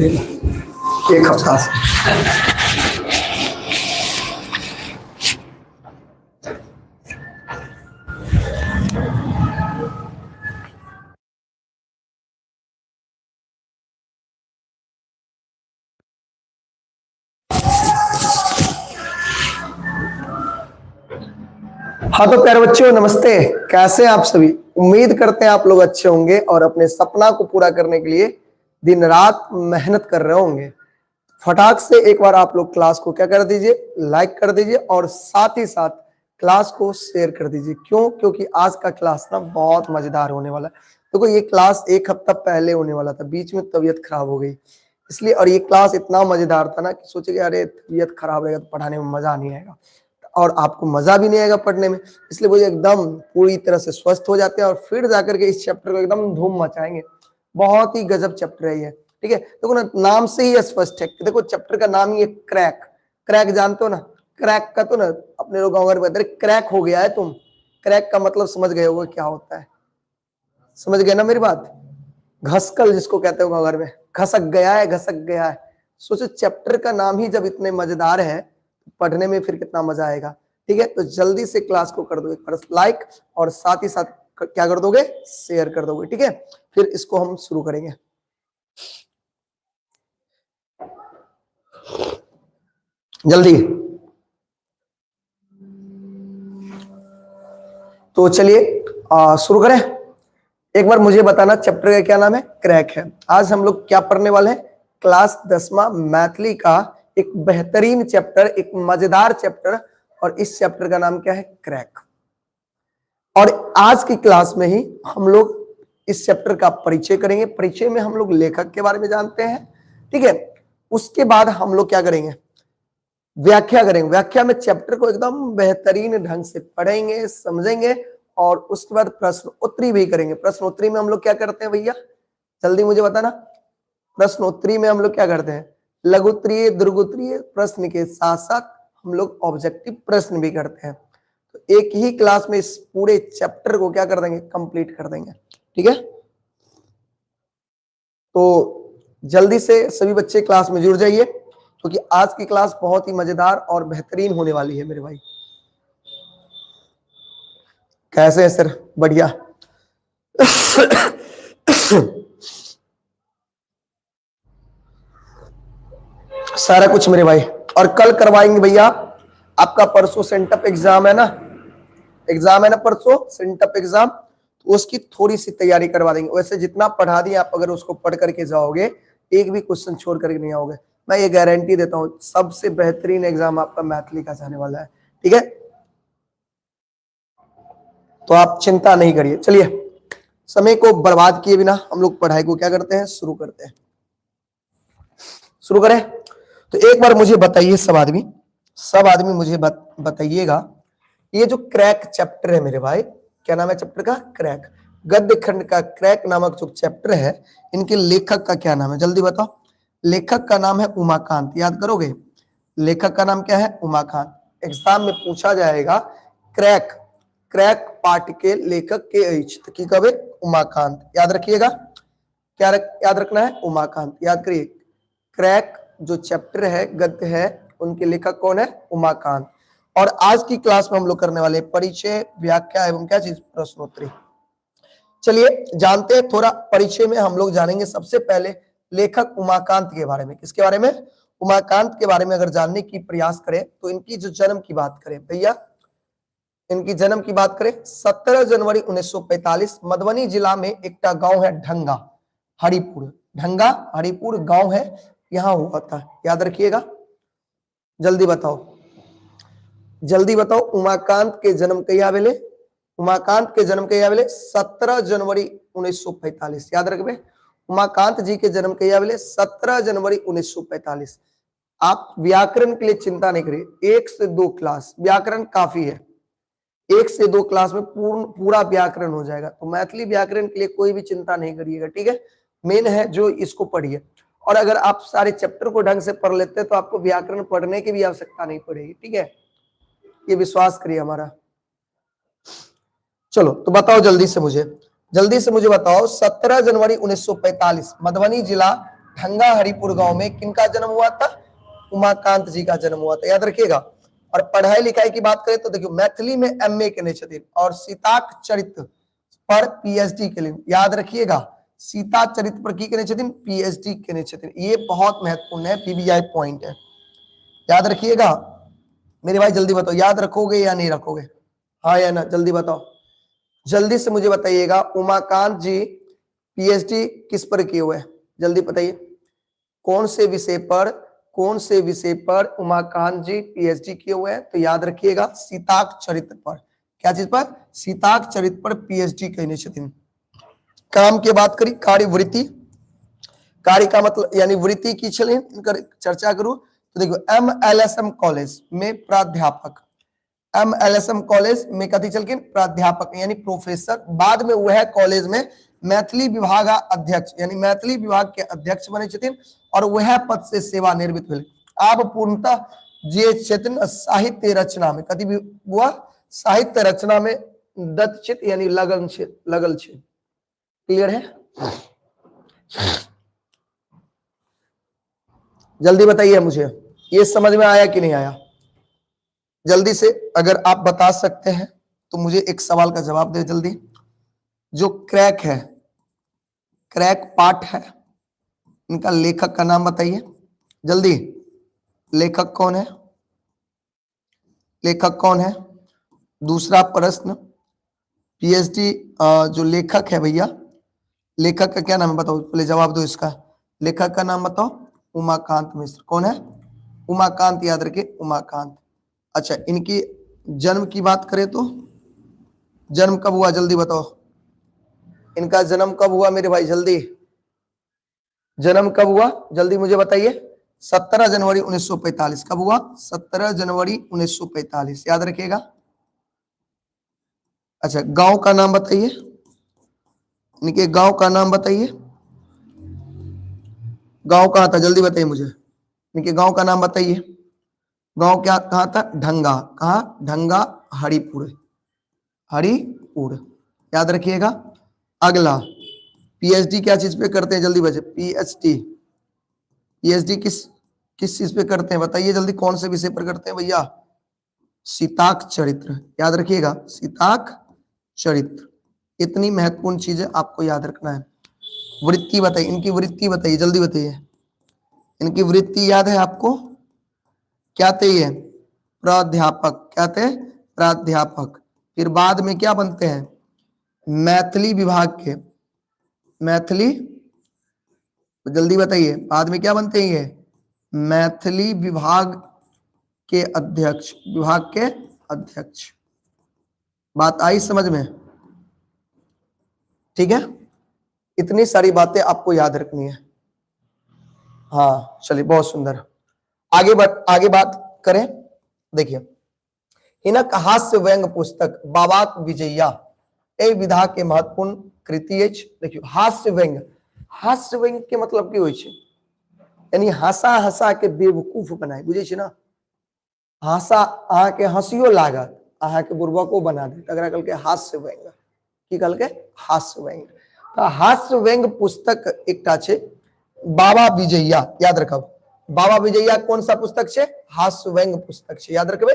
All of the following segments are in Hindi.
एक हफ्ता से। हाँ तो प्यारे बच्चों नमस्ते, कैसे हैं आप सभी। उम्मीद करते हैं आप लोग अच्छे होंगे और अपने सपना को पूरा करने के लिए दिन रात मेहनत कर रहे होंगे। फटाक से एक बार आप लोग क्लास को क्या कर दीजिए, लाइक कर दीजिए और साथ ही साथ क्लास को शेयर कर दीजिए। क्यों? क्योंकि आज का क्लास ना बहुत मजेदार होने वाला है। देखो ये क्लास एक हफ्ता पहले होने वाला था, बीच में तबीयत खराब हो गई इसलिए, और ये क्लास इतना मजेदार था ना कि सोचे कि अरे तबीयत खराब रहेगा तो पढ़ाने में मजा नहीं आएगा और आपको मजा भी नहीं आएगा पढ़ने में, इसलिए वो एकदम पूरी तरह से स्वस्थ हो जाते हैं और फिर जाकर के इस चैप्टर को एकदम धूम मचाएंगे। बहुत ही गजब चैप्टर है ये, ठीक है। देखो ना, नाम से ही स्पष्ट है। देखो चैप्टर का नाम ही है क्रैक। क्रैक जानते हो ना, क्रैक का तो ना अपने लोग गाँव में क्रैक हो गया है तुम। क्रैक का मतलब समझ गए होगे क्या होता है, समझ गए ना मेरी बात। घसकल जिसको कहते हो घर में, घसक गया है, घसक गया है। सोचो चैप्टर का नाम ही जब इतने मजेदार है, पढ़ने में फिर कितना मजा आएगा। ठीक है, तो जल्दी से क्लास को कर दो एक बार लाइक और साथ ही साथ क्या कर दोगे, शेयर कर दोगे। ठीक है, फिर इसको हम शुरू करेंगे। जल्दी तो चलिए शुरू करें। एक बार मुझे बताना चैप्टर का क्या नाम है, क्रैक है। आज हम लोग क्या पढ़ने वाले हैं, क्लास 10वां मैथिली का एक बेहतरीन चैप्टर, एक मजेदार चैप्टर, और इस चैप्टर का नाम क्या है, क्रैक। और आज की क्लास में ही हम लोग इस चैप्टर का परिचय करेंगे। परिचय में हम लोग लेखक के बारे में जानते हैं, ठीक है। उसके बाद हम लोग क्या करेंगे, व्याख्या करेंगे। व्याख्या में चैप्टर को एकदम बेहतरीन ढंग से पढ़ेंगे, समझेंगे और उसके बाद प्रश्न उत्तरी भी करेंगे। प्रश्न उत्तरी में हम लोग क्या करते हैं भैया, जल्दी मुझे बताना। प्रश्न उत्तरी में हम लोग क्या करते हैं, लघुत्तरीय दीर्घोत्तरीय प्रश्न के साथ साथ हम लोग ऑब्जेक्टिव प्रश्न भी करते हैं। तो एक ही क्लास में इस पूरे चैप्टर को क्या कर देंगे, कंप्लीट कर देंगे। ठीक है, तो जल्दी से सभी बच्चे क्लास में जुड़ जाइए क्योंकि आज की क्लास बहुत ही मजेदार और बेहतरीन होने वाली है मेरे भाई। कैसे है सर, बढ़िया। सारा कुछ मेरे भाई, और कल करवाएंगे भैया आपका परसों सेंटअप एग्जाम है ना, एग्जाम है ना परसों सेंटअप एग्जाम, तो उसकी थोड़ी सी तैयारी करवा देंगे। वैसे जितना पढ़ा दिया आप अगर उसको पढ़ करके जाओगे, एक भी क्वेश्चन छोड़ करके नहीं आओगे, मैं ये गारंटी देता हूँ। सबसे बेहतरीन एग्जाम आपका मैथिली का जाने वाला है, ठीक है, तो आप चिंता नहीं करिए। चलिए समय को बर्बाद किए बिना हम लोग पढ़ाई को क्या करते हैं, शुरू करते हैं। शुरू करें तो एक बार मुझे बताइए सब आदमी मुझे बताइएगा, ये जो क्रैक चैप्टर है मेरे भाई, क्या नाम है चैप्टर का, क्रैक। गद्य खंड का क्रैक नामक जो चैप्टर है, इनके लेखक का क्या नाम है, जल्दी बताओ। लेखक का नाम है उमाकांत, याद करोगे, लेखक का नाम क्या है, उमाकांत। एग्जाम में पूछा जाएगा क्रैक, क्रैक पाठ के लेखक के ऐच्छिक की कवि उमाकांत, याद रखिएगा। क्या याद रखना है, उमाकांत याद करिए। क्रैक जो चैप्टर है, गद्य है, उनके लेखक कौन है, उमाकांत। और आज की क्लास में हम लोग करने वाले परिचय, व्याख्या एवं क्या चीज, प्रश्नोत्तरी। चलिए जानते हैं, थोड़ा परिचय में हम लोग जानेंगे सबसे पहले लेखक उमाकांत के बारे में। किसके बारे में, उमाकांत के बारे में अगर जानने की प्रयास करें तो इनकी जो जन्म की बात करें भैया, इनकी जन्म की बात करें 17 जनवरी 1945 मधुबनी जिला में एक गांव है ढंगा हरिपुर, ढंगा हरिपुर गांव है, यहां हुआ था, याद रखिएगा। जल्दी बताओ, जल्दी बताओ, उमाकांत के जन्म कहिया भेले, उमाकांत के जन्म कहिया भेले 17 जनवरी 1945, याद रखबे। उमाकांत जी के जन्म कहिया भेले 17 जनवरी 1945। आप व्याकरण के लिए चिंता नहीं करिए, 1 से 2 क्लास व्याकरण काफी है, 1 से 2 क्लास में पूरा व्याकरण हो जाएगा। तो मैथिली व्याकरण के लिए कोई भी चिंता नहीं करिएगा, ठीक है। मेन है जो इसको पढ़िए, और अगर आप सारे चैप्टर को ढंग से पढ़ लेते हैं तो आपको व्याकरण पढ़ने की भी आवश्यकता नहीं पड़ेगी, ठीक है, ये विश्वास करिए हमारा। चलो तो बताओ जल्दी से मुझे बताओ, 17 जनवरी 1945 मधुबनी जिला ढंगा हरिपुर गांव में किनका जन्म हुआ था? उमाकांत जी का जन्म हुआ था, याद रखिएगा। और पढ़ाई लिखाई की बात करें तो देखियो मैथिली में एमए केने छथिन और सीताक चरित्र पर पीएचडी के लिए, याद रखिएगा, सीता चरित्र पर की केने छथिन? पीएचडी केने छथिन। ये बहुत महत्वपूर्ण है, पीबीआई पॉइंट है, याद रखिएगा। मेरे भाई जल्दी बताओ, याद रखोगे या नहीं रखोगे? हाँ या ना, जल्दी बताओ, जल्दी से मुझे बताइएगा। उमाकांत जी पीएचडी किस पर किए हुए हैं? जल्दी बताइए, कौन से विषय पर, कौन से विषय पर उमाकांत जी पीएचडी किए हुए हैं? तो याद रखिएगा सीताक चरित्र पर। क्या चीज पर? सीताक चरित्र पर पीएचडी कहने छथिन। काम की बात करी, कार्यवृत्ति, कार्य का मतलब यानी वृत्ति की चर्चा करूं तो देखो एमएलएसएम कॉलेज में प्राध्यापक, एमएलएसएम कॉलेज में कथी चलकिन? प्राध्यापक यानी प्रोफेसर। बाद में वह कॉलेज में मैथिली विभाग अध्यक्ष यानी मैथिली विभाग के अध्यक्ष बने छथिन और वह पद से सेवानिवृत्त भेल। आब पूर्णतः जे छथिन साहित्य रचना में, कथी हुआ? साहित्य रचना में दत्त यानी लगल छे। क्लियर है? जल्दी बताइए मुझे, ये समझ में आया कि नहीं आया? जल्दी से अगर आप बता सकते हैं तो मुझे एक सवाल का जवाब दे जल्दी। जो क्रैक है, क्रैक पार्ट है, इनका लेखक का नाम बताइए जल्दी। लेखक कौन है? लेखक कौन है? दूसरा प्रश्न, पीएचडी जो लेखक है भैया, लेखक का क्या नाम है बताओ, पहले जवाब दो इसका। लेखक का नाम बताओ। उमाकांत मिश्र। कौन है? उमाकांत, याद रखिए उमाकांत। अच्छा, इनकी जन्म की बात करें तो जन्म कब हुआ? जल्दी बताओ, इनका जन्म कब हुआ मेरे भाई? जल्दी, जन्म कब हुआ? जल्दी मुझे बताइए। 17 जनवरी 1945। कब हुआ? 17 जनवरी 1945, याद रखिएगा। अच्छा, गांव का नाम बताइए, इनके गांव का नाम बताइए। गांव कहाँ था? जल्दी बताइए मुझे, इनके गांव का नाम बताइए। गांव क्या कहाँ था? ढंगा। कहाँ? ढंगा हरिपुर, हरिपुर, याद रखिएगा। अगला, पीएचडी क्या चीज पे करते हैं? जल्दी बचे। पीएचडी, पीएचडी किस किस चीज पे करते हैं बताइए जल्दी, कौन से विषय पर करते हैं भैया? सीताक चरित्र, याद रखिएगा सीताक चरित्र। इतनी महत्वपूर्ण चीजें आपको याद रखना है। वृत्ति बताइए, इनकी वृत्ति बताइए, जल्दी बताइए। इनकी वृत्ति याद है आपको? क्या थे ये? प्राध्यापक। क्या थे? प्राध्यापक। फिर बाद में क्या बनते हैं? मैथिली विभाग के, मैथिली, जल्दी बताइए, बाद में क्या बनते हैं ये? मैथिली विभाग के अध्यक्ष, विभाग के अध्यक्ष। बात आई समझ में? ठीक है, इतनी सारी बातें आपको याद रखनी है। हाँ चलिए, बहुत सुंदर। आगे बात करें। देखिए, हिनक हास्य व्यंग पुस्तक बाबाक विजया ए विधा के महत्वपूर्ण कृति अछि। देखियो, हास्य व्यंग, हास्य व्यंग के मतलब की होय छै? यानी हंसा हंसा के बेवकूफ बनाए, बुझे छी ना? हंसा अहाँ के हंसियो लागत, अहाँ के बुर्बको बना दे, तकरा कहल के हास्य व्यंग। की कहल के? हास्य व्यंग। तो हास्य व्यंग पुस्तक एकटा छै बाबा विजया, याद रखब। बाबा विजया कौन सा पुस्तक छे? हास्य व्यंग पुस्तक छे, याद रखबे।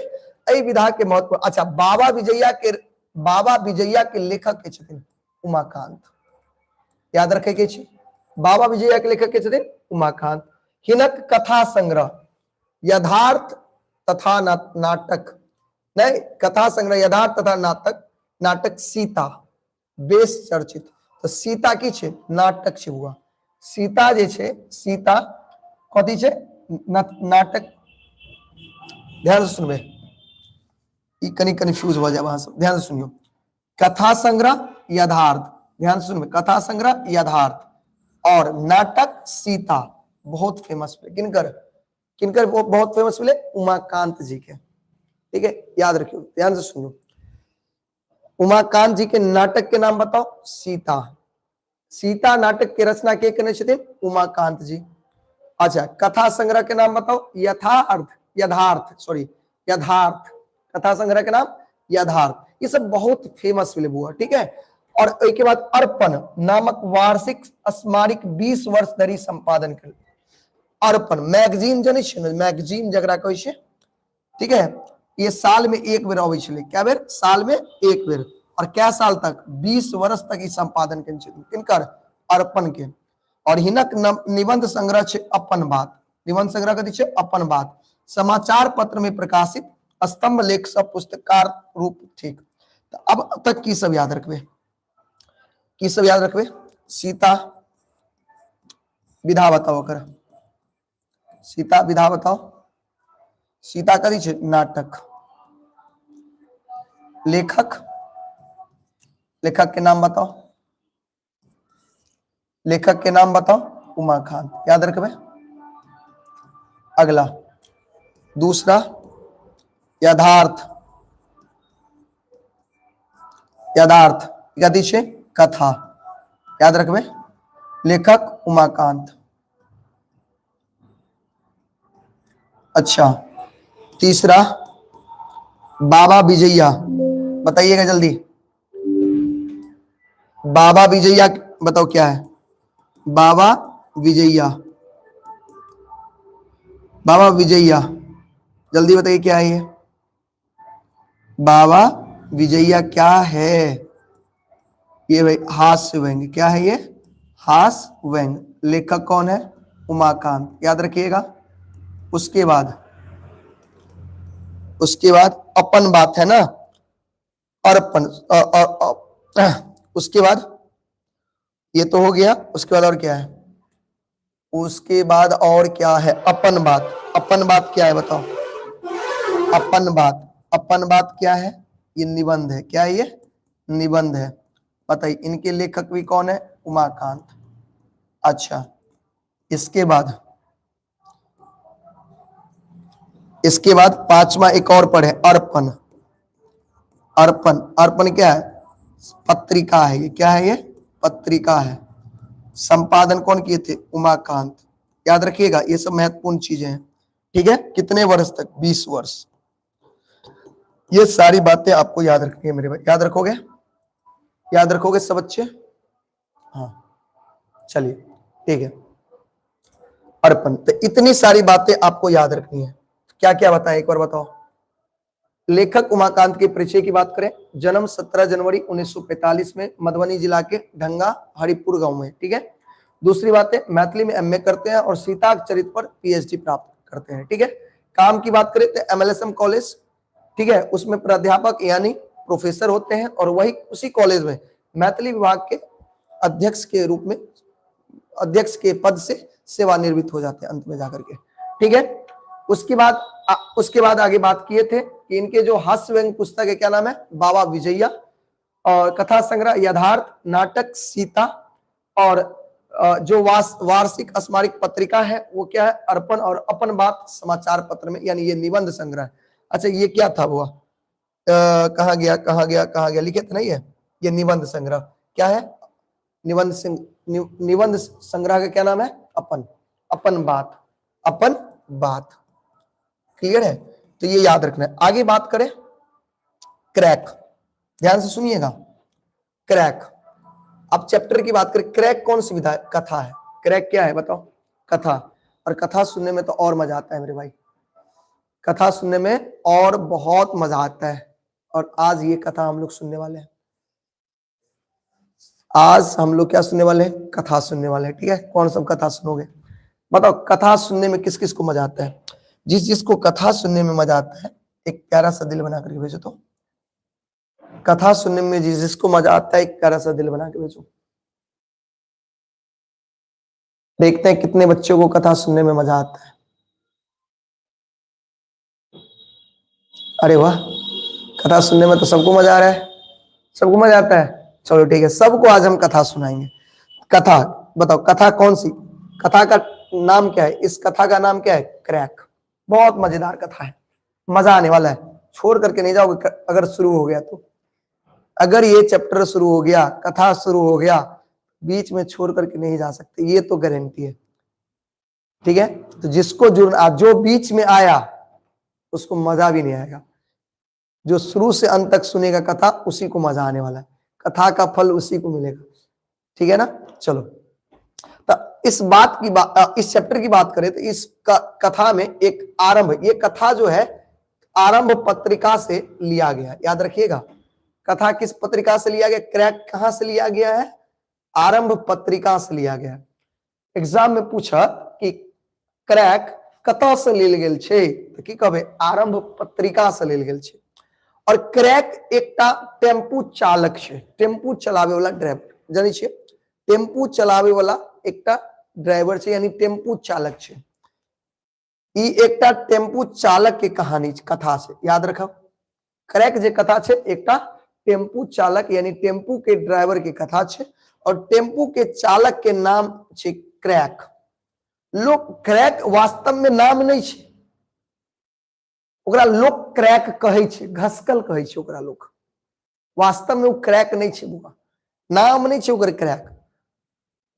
एहि विधा के महत्व। अच्छा, बाबा विजया के लेखक के छथिन उमाकांत, याद रखे के छी। बाबा विजया के लेखक के छथिन उमाकांत। हिनक कथा संग्रह यथार्थ तथा नाटक, नहीं, कथा संग्रह यथार्थ तथा नाटक सीता बेस चर्चित। तो सीता की छे? नाटक छे हुआ। सीता जे छे, सीता कथी छे? नाटक। ध्यान से सुनबे, ई कनी कंफ्यूज हो जाए वहां से, ध्यान से सुनियो। कथा संग्रह यथार्थ, ध्यान से सुनबे, कथा संग्रह यथार्थ और नाटक सीता। बहुत फेमस है, किनकर किनकर वो बहुत फेमस मिले? उमाकांत जी के। ठीक है, याद रखियो, ध्यान से सुनियो। उमाकांत जी के नाटक के नाम बताओ। सीता। सीता नाटक के रचना के करने छथिन? उमाकांत जी। अच्छा, कथा संग्रह के नाम बताओ। यथार्थ। कथा संग्रह के नाम यथार्थ। ये सब बहुत फेमस फिल्म हुआ, ठीक है। और एक के बाद अर्पण नामक वार्षिक स्मारक 20 वर्ष धरि संपादन कर। अर्पण मैगजीन जने छै, मैगजीन जकरा कहै छै, ठीक है, ये साल में एक बेर अबै छलै। क्या बेर? साल में एक बेर। और क्या साल तक? 20 वर्ष तक ई संपादन केने छथिन। किनकर? अर्पण के। और हिनक निबंध संग्रह छै अपन बात। निबंध संग्रह कथी छै? अपन बात। समाचार पत्र में प्रकाशित स्तंभ लेख सब पुस्तकार रूप ठीक। तो अब तक की सब याद रखबे? की सब याद रखबे? सीता विधा बताओ कर। सीता विधा बताओ। सीता कथी छै? नाटक। लेखक, लेखक के नाम बताओ। लेखक के नाम बताओ। उमाकांत। याद रखबे। अगला दूसरा यथार्थ। यथार्थ कथी छै? कथा। याद रखबे। लेखक उमाकांत। अच्छा, तीसरा बाबा विजया। बताइएगा जल्दी। बाबा विजया बताओ क्या है? बाबा विजया। बाबा विजया जल्दी बताइए क्या है ये? बाबा विजया क्या है? ये भाई हास्य व्यंग। क्या है ये? हास्य व्यंग। लेखक कौन है? उमाकांत। याद रखिएगा। उसके बाद अपन बात है ना, अर्पण। उसके बाद ये तो हो गया। उसके बाद और क्या है? उसके बाद और क्या है? अपन बात। अपन बात क्या है बताओ? अपन बात। अपन बात क्या है? ये निबंध है। क्या है ये? निबंध है। बताइए इनके लेखक भी कौन है? उमाकांत। अच्छा, इसके बाद पांचवा एक और पढ़े, अर्पण। अर्पण। अर्पण क्या है? पत्रिका है ये। क्या है ये? पत्रिका है। संपादन कौन किए थे? उमाकांत। याद रखिएगा, ये सब महत्वपूर्ण चीजें हैं। ठीक है, कितने वर्ष तक? 20 वर्ष। ये सारी बातें आपको याद रखनी है मेरे भाई। याद रखोगे? याद रखोगे सब बच्चे? हाँ, चलिए ठीक है। अर्पण, तो इतनी सारी बातें आपको याद रखनी है। क्या क्या बताएं एक बार बताओ। लेखक उमाकांत के परिचय की बात करें, जन्म 17 जनवरी 1945 में मधुबनी जिला के ढंगा हरिपुर गांव में। ठीक है। दूसरी बात है, मैथिली में एमए करते हैं और सीता चरित्र पर पीएचडी प्राप्त करते हैं। ठीक है। काम की बात करें तो एमएलएसएम कॉलेज, ठीक है, उसमें प्राध्यापक यानी प्रोफेसर होते हैं और वही उसी कॉलेज में मैथिली विभाग के अध्यक्ष के रूप में, अध्यक्ष के पद से सेवानिवृत्त हो जाते हैं अंत में जाकर के। ठीक है। उसके बाद आगे बात किए थे कि इनके जो हास्य व्यंग पुस्तक है, क्या नाम है? बाबा विजया। और कथा संग्रह यथार्थ, नाटक सीता, और जो वार्षिक स्मारक पत्रिका है वो क्या है? अर्पण। और अपन बात समाचार पत्र में, यानी ये निबंध संग्रह। अच्छा, ये क्या था वो? कहाँ गया लिखे थे नहीं है? ये निबंध संग्रह क्या है? निबंध संग्रह का क्या नाम है? अपन बात। क्लियर है? तो ये याद रखना है। आगे बात करें क्रैक, ध्यान से सुनिएगा। क्रैक, अब चैप्टर की बात करें। क्रैक कौन सी विधा है? कथा है। क्रैक क्या है बताओ? कथा। और कथा सुनने में तो और मजा आता है मेरे भाई। कथा सुनने में और बहुत मजा आता है। और आज ये कथा हम लोग सुनने वाले हैं। आज हम लोग क्या सुनने वाले हैं? कथा सुनने वाले हैं। ठीक है। कौन सा कथा सुनोगे बताओ? कथा सुनने में किस किस को मजा आता है? जिसको कथा सुनने में मजा आता है एक प्यारा सा दिल बना करके भेजो। तो कथा सुनने में जिसको मजा आता है एक प्यारा सा दिल बना के भेजो। देखते हैं कितने बच्चों को कथा सुनने में मजा आता है। अरे वाह, कथा सुनने में तो सबको मजा आ रहा है। सबको मजा आता है। चलो ठीक है, सबको आज हम कथा सुनाएंगे। कथा बताओ, कथा कौन सी? कथा का नाम क्या है? इस कथा का नाम क्या है? क्रैक। बहुत मजेदार कथा है, मजा आने वाला है। छोड़ करके नहीं जाओगे अगर शुरू हो गया तो। अगर ये चैप्टर शुरू हो गया, कथा शुरू हो गया, बीच में छोड़ करके नहीं जा सकते, ये तो गारंटी है। ठीक है। तो जिसको जो बीच में आया उसको मजा भी नहीं आएगा। जो शुरू से अंत तक सुनेगा कथा, उसी को मजा आने वाला है। कथा का फल उसी को मिलेगा, ठीक है ना। चलो, तो इस बात की इस चैप्टर की बात करें तो इस कथा में एक आरंभ, ये कथा जो है आरंभ पत्रिका से लिया गया, याद रखिएगा। कथा किस पत्रिका से लिया गया, क्रैक कहां से लिया गया है, आरंभ पत्रिका से लिया गया। एग्जाम में पूछा कि क्रैक कतऽ से लेल गेल छै, तो की कहबे, आरंभ पत्रिका से लेल गेल छै। और क्रैक एकटा टेम्पू चालक छै, टेम्पू चलावे वाला ड्राइवर, जानी छियै, टेम्पू चलावे वाला एकटा ड्राइवर छै, यानी टेम्पू चालक छै। ई एकटा टेम्पू चालक के कहानी कथा से, याद रखब। क्रैक जे कथा छै एकटा टेम्पू चालक यानी टेम्पू के ड्राइवर के कथा छै, और टेम्पू के चालक के नाम छै क्रैक। लोग क्रैक वास्तव में नाम नहीं छै, ओकरा लोग क्रैक कहै छै, घसकल कहै छै ओकरा लोग, वास्तव में वो क्रैक नहीं छै, बुआ नाम नहीं छै ओकर क्रैक,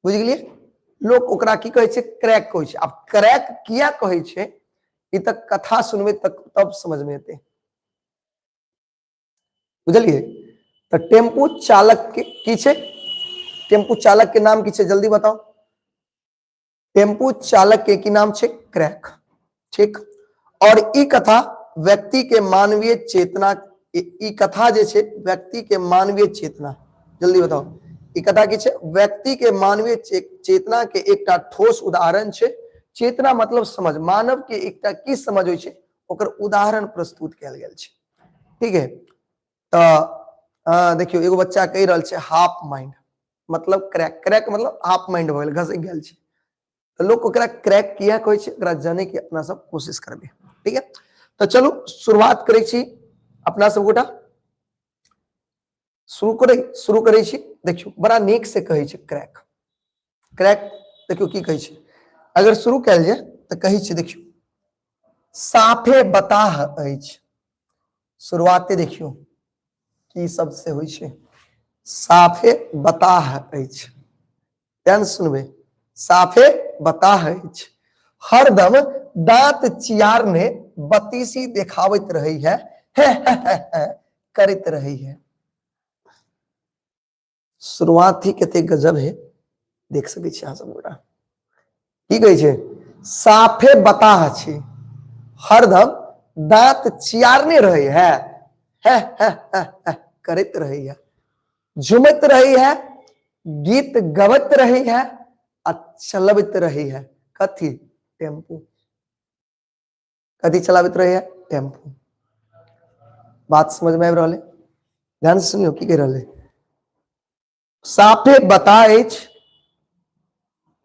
बुझ गेलिए। लोग ओकरा की कहै छै, क्रैक कहै छै। अब क्रैक किया कहै छै ई तक कथा सुनबे तब समझ में एते, बुझलिए। तो टेम्पू चालक के की छै, टेम्पू चालक के नाम की छै, जल्दी बताओ। टेम्पू चालक के की नाम छै, क्रैक, ठीक। और ई कथा व्यक्ति के मानवीय चेतना, ई कथा जे छै व्यक्ति के मानवीय चेतना, जल्दी बताओ ई कथा की छै, व्यक्ति के मानवीय चेतना के एकटा ठोस उदाहरण छै। चेतना मतलब समझ, मानव के एकटा की समझ होय छै ओकर उदाहरण प्रस्तुत कैल गेल छै, ठीक है। तो देखियो एगो बच्चा कह रहल छै हाफ माइंड मतलब क्रैक, क्रैक मतलब हाफ माइंड भ गेल, घसक गेल छै। तो लोग ओकरा क्रैक किया कहै छै, ओकरा जाने के अपना सब कोशिश करबे, ठीक है। तो चलो शुरुआत करै छी, अपना सब गोटा शुरू करै छी। देखियो बड़ा नीक से कहै छै क्रैक, क्रैक देखियो की कहै छै, अगर शुरू कैल जाए तो कहै छै, देखियो साफे बताह अछि, शुरुआते देखियो की सबसे होय छै, साफे बताह अछि, ध्यान सुनबे, साफे बताह अछि, हरदम दांत चियारने बतीसी देखावत रही है, करत रही है। शुरुआत ही कते गजब है, देख सकै छी अहाँ सब गोटा। की कहै छै, साफे बताह छै, हरदम दांत चियारने रही है, करत रही है, झुमत रही है, गीत गवत रही है, चलबत रही है। कथी, टेम्पू, कथी चलाबत रही है, टेम्पू। बात समझ में आबि रहल है, ध्यान से सुनियो की कह रहल है। साफे बता अछि,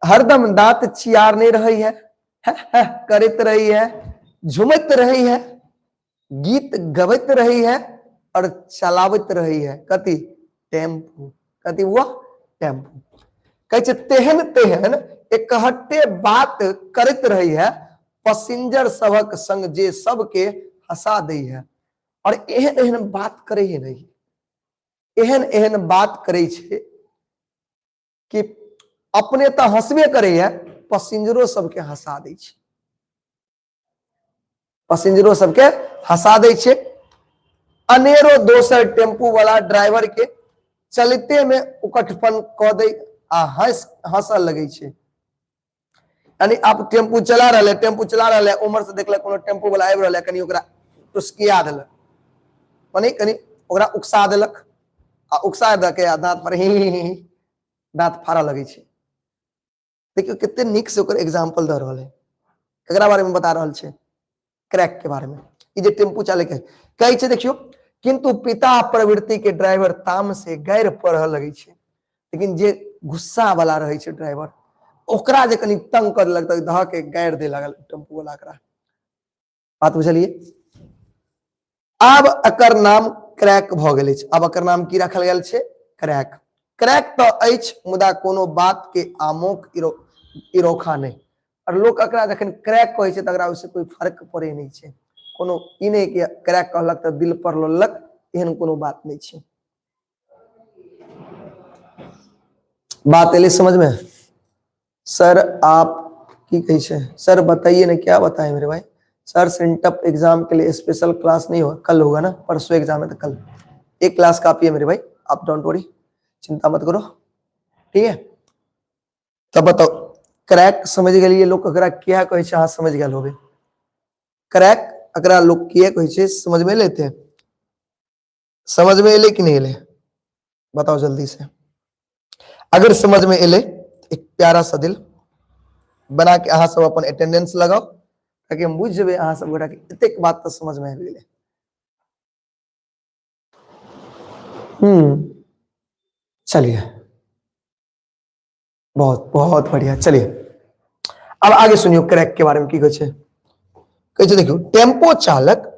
हरदम दांत चियारने रही है, करत रही है, झुमत रही है, गीत गवत रही है, और चलावत रही है। कथी, टेम्पू, कथी हुआ, टेम्पू। कहै छै तेहन तेहन एकहट्टे बात करत रही है, पैसेंजर सबक संग जे सबके हंसा दै है। और एहन एहन बात करे है नहीं, एहन एहन बात करे छे कि अपने तो हंसबे करे है, पैसेंजरो सबके हंसा दै छे, पैसेंजरो सबके हंसा दै छे। अनेरो दोसर टेम्पू वाला ड्राइवर के चलते में उकटपन क दे आ हंस लगे छे। यानी आप टेम्पू चला रहे, टेम्पू चला रहे, उमर से देखल कोनो टेम्पू वाला आबि रहा, कनी ओकरा टुसकिया देलक, माने कनी ओकरा उकसा देलक, आ उकसा द के दांत पर ही दांत फाड़ा लगे छे। देखियो कितने निक से ओकर एग्जांपल द रहल है, केकरा बारे में बता रहल छे, क्रैक के बारे में। ई जे टेम्पू चालक है कहै छे, देखियो किंतु पिता प्रवृत्ति के ड्राइवर ताम से गैर पढ़ लगे छे, लेकिन जे गुस्सा वाला रहे छे ड्राइवर, ओकरा जे कनी तंग कर लगता ध के गैर दे लगल टेम्पू वाला करा। बात बुझलिए। आब एकर नाम क्रैक भ गेल छै, आब एकर नाम की रखल गेल छै, क्रैक। क्रैक तो अछि मुदा कोनो बात के आमोक इरोखा नहीं, और लोग एकरा जखन क्रैक कहै छै तकरा ओइसे कोई फर्क पड़े नहीं छै, कोनो ई नहीं कि क्रैक कहलक तो दिल पर ललक, एहन कोनो बात नहीं छै। बात एले समझ में। सर आप की कही छे, सर बताइए ना, क्या बताएं मेरे भाई। सर सेंटअप एग्जाम के लिए स्पेशल क्लास नहीं होगा, कल होगा ना, परसों एग्जाम है तो कल एक क्लास काफी है मेरे भाई, आप डोंट वरी, चिंता मत करो, ठीक है। तब बताओ क्रैक समझ गए लोग अगर क्या कहे अहाँ समझ गए होबे। क्रैक अगर लोग किए कहे समझ में लेते हैं, समझ में एले कि नहीं एले बताओ जल्दी से। अगर समझ में एले एक प्यारा सा दिल बना के अहाँ सब अपन अटेंडेंस लगाओ ताकि हम बुझ जेबे अहाँ सब गोटा के एतेक बात तो समझ में आबि गेलै। चलिए बहुत बहुत बढ़िया। चलिए अब आगे सुनियो क्रैक के बारे में की कहे छै। कहे छै देखियो टेम्पो चालक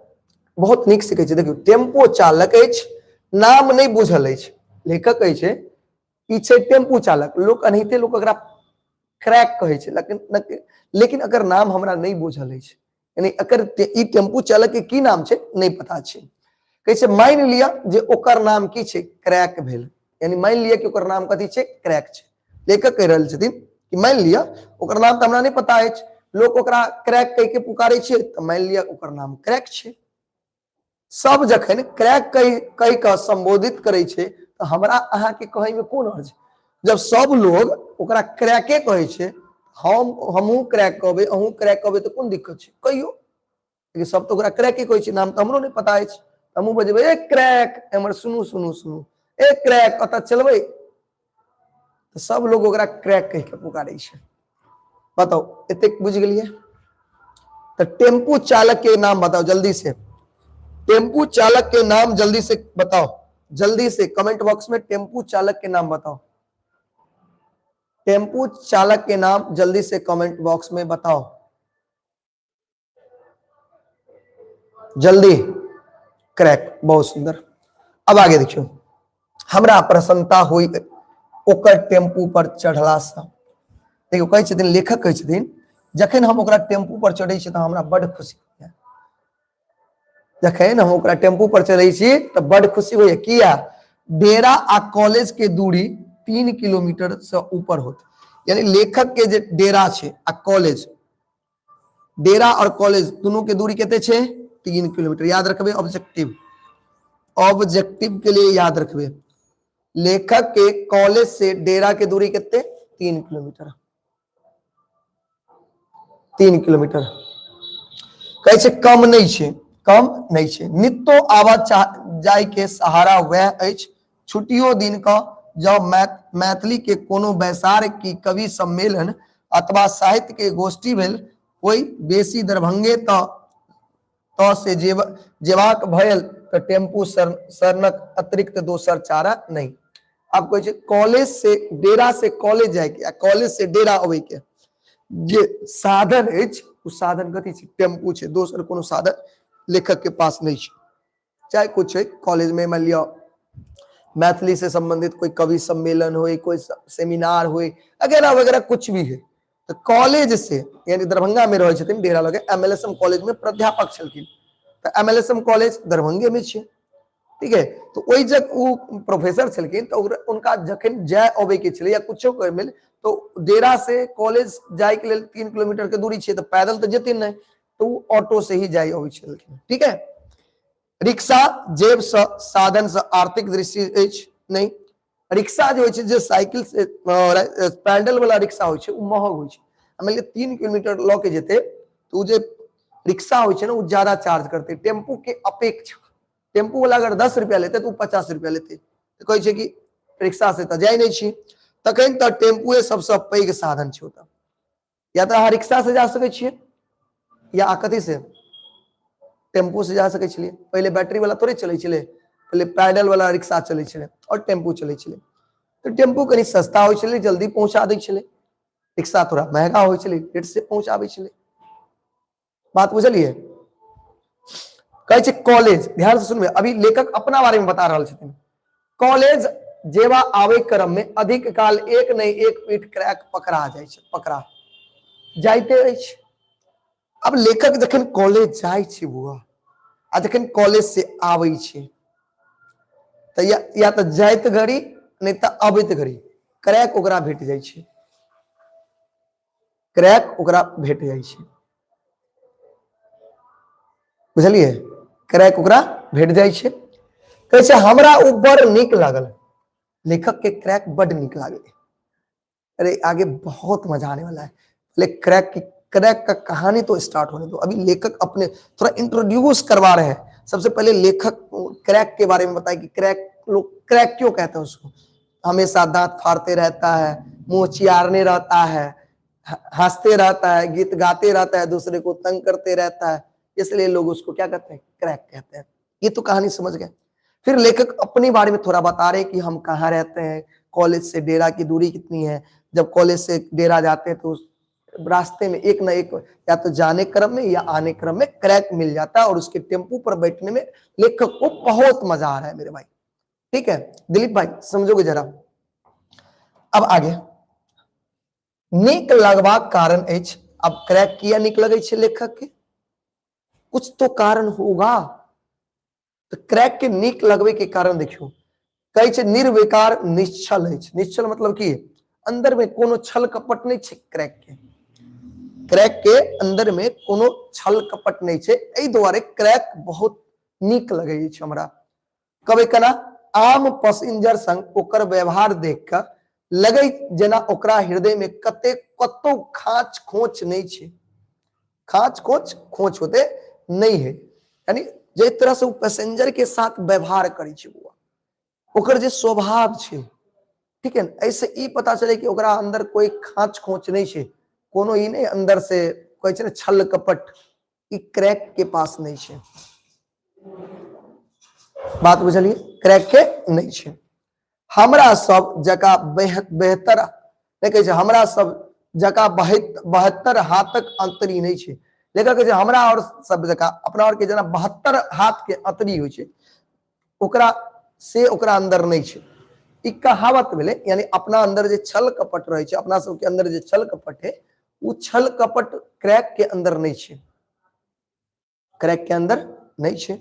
बहुत नीक से कहे छै, देखियो टेम्पो चालक अछि नाम नहीं बुझल अछि। लेखक कहे छै ई छै टेम्पू चालक, लोग अनहिते लोग एकरा क्रैक कहे छै, लेकिन अगर नाम हमरा नहीं बुझल अछि, यानी अगर ई टेम्पू चालक के की नाम छै नहीं पता छै। कहे छै मान लिया जे ओकर नाम की छै क्रैक भेल, यानी मान लिया कि ओकर नाम कथी छै क्रैक छै। लेखक कह रहल छथिन कि मान लिया ओकर नाम तो हमरा नहीं पता अछि, लोग ओकरा क्रैक कह के पुकारे छै, तो मान लिया ओकर नाम क्रैक छै। सब जखन क्रैक कह के संबोधित करे छै तो हमरा अहाँ के कहे में कोन अर्थ। जब सब लोग ओकरा क्रैके कहे छै, हमहू क्रैक कहबे अहू क्रैक कहबे तो कोन दिक्कत छै कहियो, लेकिन सब तो ओकरा क्रैके कहे छै, नाम तो हमरो नहीं पता अछि। हमहू बजेबे ए क्रैक हमर सुनू सुनू सुनू ए क्रैक अत चलबे, तो सब लोग ओकरा क्रैक कह के पुकारे छै। बताओ एतेक बुझ गेलिए। तो टेम्पू चालक के नाम बताओ जल्दी से, टेम्पू चालक के नाम जल्दी से बताओ, जल्दी से कमेंट बॉक्स में टेम्पू चालक के नाम बताओ, टेम्पू चालक के नाम जल्दी से कमेंट बॉक्स में बताओ जल्दी। क्रैक बहुत सुंदर। अब आगे देखियो हमरा प्रसन्नता हुई ओकर टेम्पू पर चढ़ला से। देखियो कहे छथिन लेखक कहे छथिन जखन हम ओकरा टेम्पू पर चढ़े छी तो हमरा बड़ खुशी होइया, जखन हम ओकरा टेम्पू पर चढ़े छी तो बड़ खुशी होइया। किया डेरा आ कॉलेज के दूरी 3 किलोमीटर से ऊपर होते, यानी लेखक के जे डेरा छे आ कॉलेज, डेरा और कॉलेज दोनों के दूरी कितने छे 3 किलोमीटर। याद रखबे ऑब्जेक्टिव, ऑब्जेक्टिव के लिए याद रखबे लेखक के कॉलेज से डेरा के दूरी कितने 3 किलोमीटर, 3 किलोमीटर। कहे छे कम नहीं छे, कम नहीं छे। नित्यो आवा जाय के सहारा वह अछि, छुट्टियों दिन का जब मैथिली के कोनो बैसार की कवि सम्मेलन अथवा साहित्य के गोष्ठी भेल कोई बेसी दरभंगे तो से जेबाक भयल तो टेम्पू सरनक अतिरिक्त दोसर चारा नहीं। अब कहे कॉलेज से डेरा से कॉलेज जाए के, कॉलेज से डेरा अबे के जे साधन अछि उ साधन कथी छै टेम्पू छै, दोसर कोनो साधन लेखक के पास नहीं छै। चाहे कुछ है कॉलेज में मान लिया मैथिली से संबंधित कोई कवि सम्मेलन हो, कोई सेमिनार हो वगैरह वगैरह कुछ भी है तो कॉलेज से, यानी दरभंगा में रहे छथिन डेरा लगे एमएलएसएम कॉलेज में प्राध्यापक छलखिन, तो एमएलएसएम कॉलेज दरभंगे में छे, ठीक है। तो ओई जग वो प्रोफेसर छलखिन तो उनका जखन जाय अबे के छले या कुछो कर मिल तो डेरा से कॉलेज जाय के लिए 3 किलोमीटर के दूरी छे तो पैदल तो जेते नहीं, तो ऑटो से ही जाय अबे छलखिन, ठीक है। रिक्शा जेब से साधन से आर्थिक दृष्टि अछि नहीं। रिक्शा जो है जे साइकिल से पैडल वाला रिक्शा हो महग हो, मान 3 किलोमीटर ल के जेते तो जे रिक्शा हो ना वो ज्यादा चार्ज करते टेम्पू के अपेक्षा। टेम्पू वाला अगर 10 रुपया लेते तो 50 रुपया लेते, तो कहे कि रिक्शा से तो जाए नहीं छी, तखन तो टेम्पुए सबसे पैघ साधन छै। या तो अहाँ रिक्शा से जा सके छिए या कथी से टेम्पू से जा सके छिए। पहले बैटरी वाला थोड़े चले छले, पहले पैडल वाला रिक्शा चले छले और टेम्पू चले छले। तो टेम्पू कनी सस्ता हो छले, जल्दी पहुंचा दै छले, रिक्शा थोड़ा महंगा हो छले, लेट से पहुंचाबे छले। बात बुझलिए। कहे छे कॉलेज, ध्यान से सुनबे, अभी लेखक अपना बारे में बता रहल छथिन। कॉलेज जेवा आवे क्रम में अधिक काल एक नहीं एक पीठ क्रैक पकड़ा जाय छे, पकड़ा जाइते अछि। अब लेखक जखन कॉलेज जाय छे बुआ आ जखन कॉलेज से आवे छे तो या तो जाइत घड़ी नहीं तो अबैत घड़ी क्रैक ओकरा भेट जाय छे, क्रैक ओकरा भेट जाय छे, बुझलिए। क्रैक ओकरा भेट जाय छे। कहे छे हमरा उ बड़ नीक लागल, लेखक के क्रैक बड नीक लागे। अरे आगे बहुत मजा आने वाला है, पहले क्रैक का कहानी तो स्टार्ट होने दो। अभी लेखक अपने थोड़ा इंट्रोड्यूस करवा रहे हैं। सबसे पहले लेखक क्रैक के बारे में बताए कि क्रैक, लोग क्रैक क्यों कहते हैं उसको। हमेशा दांत फाड़ते रहता है, मुंह चियारने रहता है, हंसते रहता है, गीत गाते रहता है, दूसरे को तंग करते रहता है, इसलिए लोग उसको क्या कहते हैं, क्रैक कहते हैं। ये तो कहानी समझ गए। फिर लेखक अपने बारे में थोड़ा बता रहे कि हम कहाँ रहते हैं, कॉलेज से डेरा की दूरी कितनी है, जब कॉलेज से डेरा जाते हैं तो रास्ते में एक ना एक, या तो जाने क्रम में या आने क्रम में क्रैक मिल जाता है, और उसके टेम्पू पर बैठने में लेखक को बहुत मजा आ रहा है मेरे भाई। ठीक है दिलीप भाई, समझोगे जरा। अब आगे, नीक लगबाक कारण अछि। अब क्रैक किया नीक लगे छे लेखक के, कुछ तो कारण होगा। तो क्रैक के नीक लगबे के कारण देखियो, कहै छे निर्विकार निश्चल अछि। निश्चल मतलब की, अंदर में कोनो छल कपट नहीं छे क्रैक के। क्रैक के अंदर में कोनो छल कपट नहीं छे, एहि दुआरे क्रैक बहुत नीक लगे छे हमरा। कभी कना आम पैसेंजर संग ओकर व्यवहार देख के लगे जेना ओकरा हृदय में कतो खाँच खोच नहीं छे। खाँच खोच होते नहीं है, यानी जे तरह से पैसेंजर के साथ व्यवहार करे छे, ओकर जे स्वभाव छे, ठीक है, ऐसे ई पता चले कि ओकरा अंदर कोई खाँच खोच नहीं छे, कोनो ई नहीं अंदर से कोई छे छल कपट, ई क्रैक के पास नहीं छे। बात बुझलिए, क्रैक के नहीं छे। हमरा सब जका बेहतर देखे छे, हमरा सब जका 72 हाथक अंतरी नहीं छे। लेखक कहे हमरा और सब जका अपना और के जना 72 हाथ के अंतरी होय छे, ओकरा से ओकरा अंदर नहीं छे। ई कहावत भेले, यानी अपना अंदर जे छल कपट रहे छे, अपना सब के अंदर जे छल कपट है, वो छल कपट क्रैक के अंदर नहीं छे। क्रैक के अंदर नहीं छे।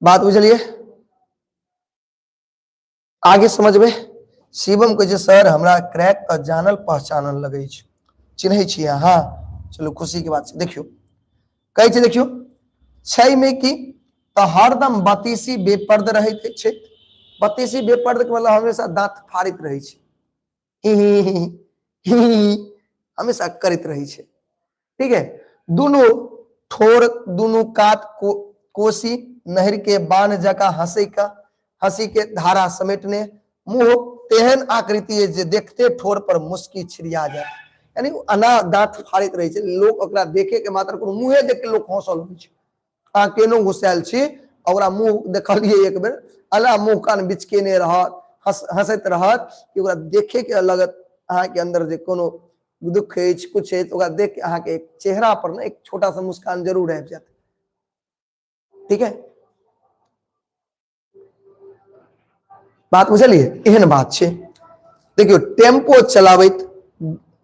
बात बुझलिए, आगे समझबे। शिवम कहे सर हमरा क्रैक का जानल पहचानल लगे छे, चिन्है छी अहाँ। चलो खुशी की बात है। देखियो कहे छे, देखियो छै में की तो हरदम बतीसी बेपर्द रहते छे। बतीसी बेपर्द के मतलब हमेशा दांत फाड़ित रहे छे, हमेशा करत रहे छे। ठीक है, दोनों ठोर दोनों कात कोसी नहर के बाण जका हंसी के धारा समेटने, मुंह तेहन आकृति है जे देखते ठोर पर मुस्की छिड़िया जाए। यानी अना दांत फाड़ित रहे छे, लोग ओकरा देखे के मात्र को मुंहे देख के लोग हंसल होय छे। आ केनो घुसायल छी, ओकरा मुंह देखलिए एक बेर, अला मुंह कान बिचकेने रहत, हंसत रहत कि ओकरा देखे के लगत अहाँ के अंदर जे कोनो दुख है, कुछ है, ओकरा देख के अहाँ के चेहरा पर ना एक छोटा सा मुस्कान जरूर आबि जात। ठीक है, बात बुझलिए, एहन बात छे। देखियो टेम्पो चलावत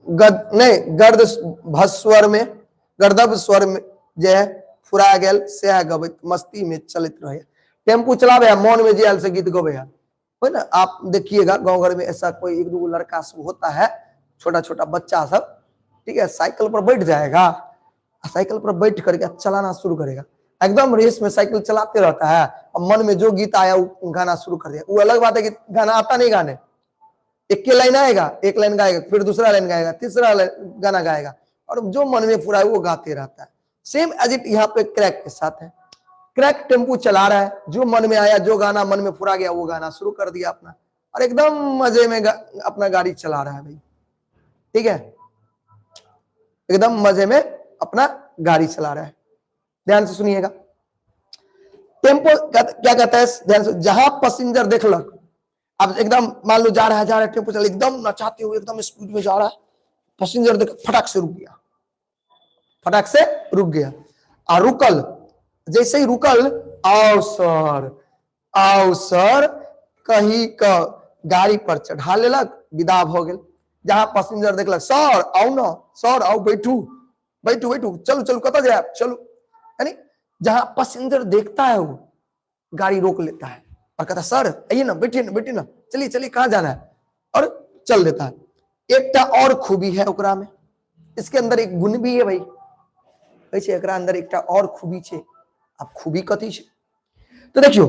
गर्द भस्वर में, गर्दभ स्वर में जे है फुरा गेल से गबैत मस्ती में चलित रहे। टेम्पू चलावे मौन में जे से गीत गवे है ना। आप देखिएगा गांव घर में ऐसा कोई एक दो लड़का सब होता है, छोटा छोटा बच्चा सब, ठीक है, साइकिल पर बैठ जाएगा, साइकिल पर बैठ करके चलाना शुरू करेगा, एकदम रेस में साइकिल चलाते रहता है, और मन में जो गीत आया वो गाना शुरू कर दिया। वो अलग बात है कि गाना आता नहीं, गाने एक के लाइन आएगा, एक लाइन गाएगा, फिर दूसरा लाइन गाएगा, तीसरा गाना गाएगा, और जो मन में फुरा है वो गाते रहता है। सेम एज इट यहाँ पे क्रैक के साथ है। क्रैक टेम्पू चला रहा है, जो मन में आया, जो गाना मन में फुरा गया वो गाना शुरू कर दिया अपना, और एकदम मजे में अपना गाड़ी चला रहा है भाई। ठीक है, एकदम मजे में अपना गाड़ी चला रहा है। ध्यान से सुनिएगा, टेम्पो क्या कहता है, ध्यान से, जहां पैसेंजर देखलक, अब एकदम मान लो जा रहा है टेम्पो चल, एकदम नचाते हुए एकदम स्पीड में जा रहा है, पैसेंजर देख फटाक से रुक गया, फटाक से रुक गया, और रुकल, जैसे ही रुकल, आओ सर कहीं का गाड़ी पर चढ़ा लेलक, विदा भ गेल। जहां पैसेंजर देखलक, सर आओ ना, सर आओ, बैठू बैठू बैठू, चलो चलो कत जाए, चलो। यानी जहां पैसेंजर देखता है वो गाड़ी रोक लेता है और कहता है सर आइए ना, बैठिए ना, चलिए चलिए, कहाँ जाना है, और चल देता है। एक और खूबी है ओकरा में, इसके अंदर एक गुण भी है भाई, वैसे एकरा अंदर एक और खूबी छे। अब खूबी कथी छे, तो देखियो,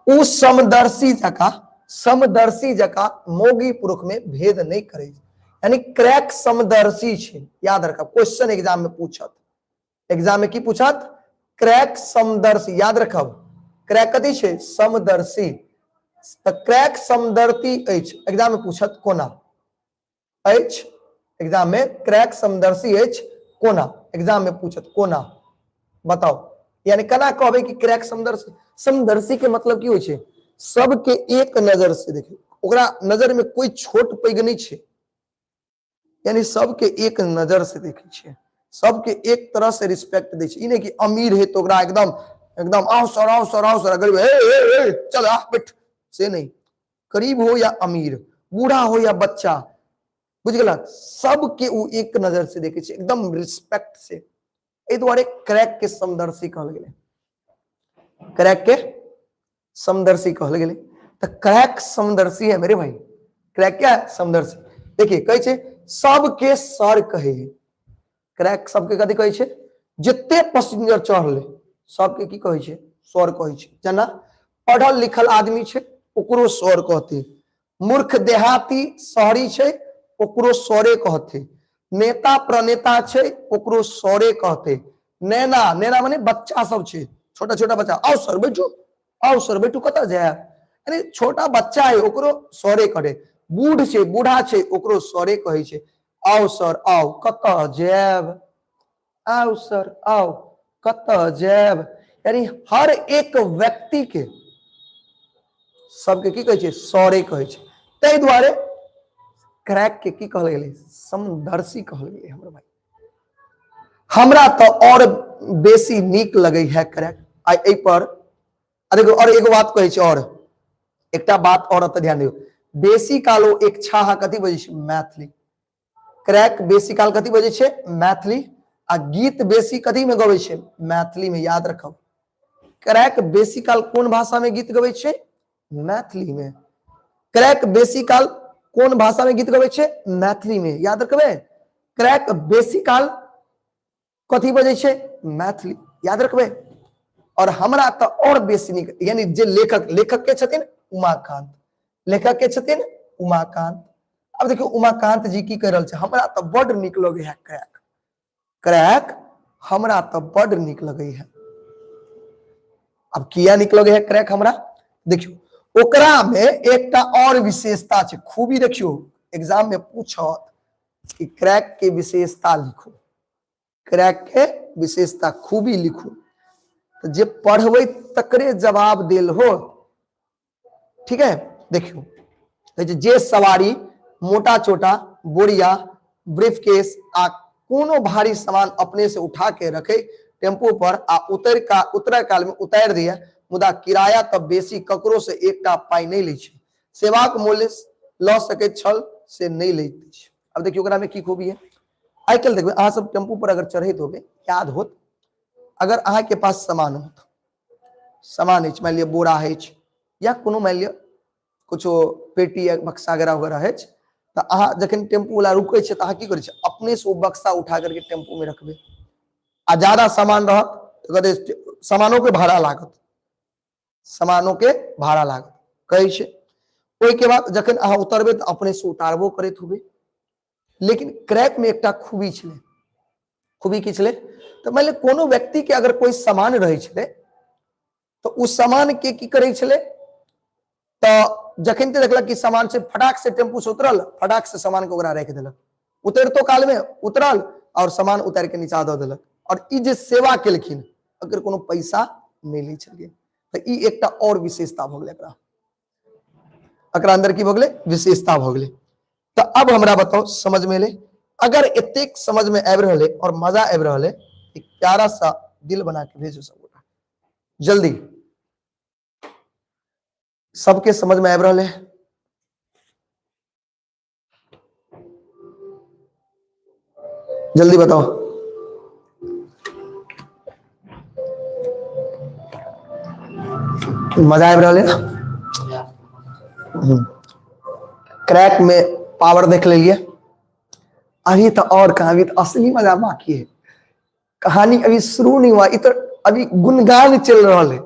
उ समदर्शी जका समदर्शी जका मोगी पुरुष में भेद नहीं करे, यानी क्रैक समदर्शी छे। याद रखा, क्वेश्चन एग्जाम में पूछत, एग्जाम में की पूछत, क्रैक समदर्शी। याद रखब, क्रैक कथी छे, समदर्शी। तो क्रैक समदर्शी अछि, एग्जाम में पूछत कोना अछि, एग्जाम में क्रैक समदर्शी अछि कोना, एग्जाम में पूछत कोना, बताओ। यानी केना कहबे कि क्रैक समदर्शी। समदर्शी के मतलब की होय छे, सबके एक नजर से देखे, ओकरा नजर में कोई छोट पैघ नहीं छे, यानी सबके एक नजर से देखे छे, सबके एक तरह से रिस्पेक्ट दे छे। ई नहीं कि अमीर है तो ओकरा एकदम एकदम आओ सर आओ सर आओ सर, गरीब ए चल आ बैठ, से नहीं। गरीब हो या अमीर, बूढ़ा हो या बच्चा, बुझ गेला, सबके वो एक नजर से देखे छे, एकदम रिस्पेक्ट से। ए द्वारे क्रैक के समदर्शी कहल गेले, क्रैक के समदर्शी कहल गेले। तो क्रैक समदर्शी है मेरे भाई, क्रैक क्या है, समदर्शी। देखिए कहे छे सबके सर कहे, क्रैक सबके कथी कहे छे, जिते पैसेंजर चढ़ले सबके की कहे छे, सर कहे छे। जना पढ़ल लिखल आदमी छे ओकरो सर कहते, मूर्ख देहाती शहरी छे ओकरो सरे कहते, नेता प्रणेता छे ओकरो सरे कहते, नैना, नैना माने बच्चा सब छे, छोटा छोटा बच्चा, आओ सर बैठो, आओ सर बैठो, कत जाए, यानी छोटा बच्चा है ओकरो सरे करे। बूढ़ छे, बूढ़ा छे ओकरो सरे कहे छे, आओ सर आओ, कत जाएब, आओ सर आओ, कत जाएब। यानी हर एक व्यक्ति के सबके की कहे छे, सरे कहे छे। तै द्वारे क्रैक के की कहल गेलै, समदर्शी कहल गेलै। हमर भाई हमरा तो और बेसी नीक लगे है क्रैक। आई ए पर देखो और एगो बात कहे छे, और एकटा बात और त ध्यान दियो, बेसी कालो एक छाहा कथी बजे छे, मैथिली। क्रैक बेसी काल कथी बजे छे, मैथिली। आ गीत बेसी कथी में गवे छे, मैथिली में। याद रखब, क्रैक बेसी काल कोन भाषा में गीत गवे छे, मैथिली में। क्रैक बेसी काल कोन भाषा में गीत गवे छे, मैथिली में। याद रखबे, क्रैक बेसी काल कथी बजे छे, मैथिली। याद रखबे। और हमरा तो और बेसी नीक, यानी जे लेखक, लेखक के छथिन उमाकांत, लेखक के छथिन उमाकांत। अब देखियो उमाकांत जी की कह रहल छे, हमरा तो बड़ नीक लगे है क्रैक, क्रैक हमरा तो बड़ नीक लगे है। अब किया नीक लगे है क्रैक हमरा, देखियो ओकरा में एकटा और विशेषता छे, खूबी। देखियो एग्जाम में पूछत कि क्रैक के विशेषता लिखो, क्रैक के विशेषता खूबी लिखो, तो जे पढ़वे तकरे जवाब देल हो, ठीक है। देखियो जे सवारी मोटा चोटा बोरिया ब्रीफकेस आ कोनो भारी सामान अपने से उठा के रखे टेम्पो पर आ उतर काल में उतार दिए, मुदा किराया तब बेसी ककरो से एकटा पाई नहीं लै छे, सेवाक मूल्य ल सके छल से नहीं लैत छे। अब देखियो ओकरा में की खूबी है। आई कल देखबे अहाँ सब टेम्पू पर अगर चढ़ैत होबे, याद होत, अगर अहाँ के पास सामान होत, सामान है, मान लिया बोरा है या कोनो मान लिया कुछ पेटी या बक्सा वगैरह है, तो अहाँ जखन टेम्पू वाला रुके छे, तो अहाँ की करे छे, अपने से वो बक्सा उठा करके टेम्पू में रखबे। आ ज्यादा सामान रहत तो कहते सामानों के भाड़ा लागत, सामानों के भाड़ा लागत कहे छे। ओई के बाद जखन अहाँ उतरबे तो अपने से उतारबो करैत होबे। लेकिन क्रैक में एकटा खूबी छले, खूबी की छले, तो मान ले कोनो व्यक्ति के अगर कोई सामान रहे छले, तो उस सामान के की करे छले, तो जखन ते देखलक कि सामान से फटाक से टेम्पू से उतरल, फटाक से सामान को ओकरा रख देलक, उतरतो काल में उतरल और सामान उतार के नीचा दे देलक। और ई जे सेवा केलखिन, अगर कोनो पैसा नहीं लै छलिए, तो ई एकटा और विशेषता भ गेलै, एकरा अंदर की भ गेलै, विशेषता भ गेलै। तो अब हमरा बताओ समझ में ले, अगर एतेक समझ में आबि रहले और मजा आबि रहले, एक प्यारा सा दिल बना के भेजो सब गोटा जल्दी, सबके समझ में आबि रहले, जल्दी बताओ। मजा आबि रहले ना। क्रैक में पावर देख लिए, अभी तो और कहा, अभी तो असली मजा बाकी है, कहानी अभी शुरू नहीं हुआ, तो अभी गुणगान चल रहा है।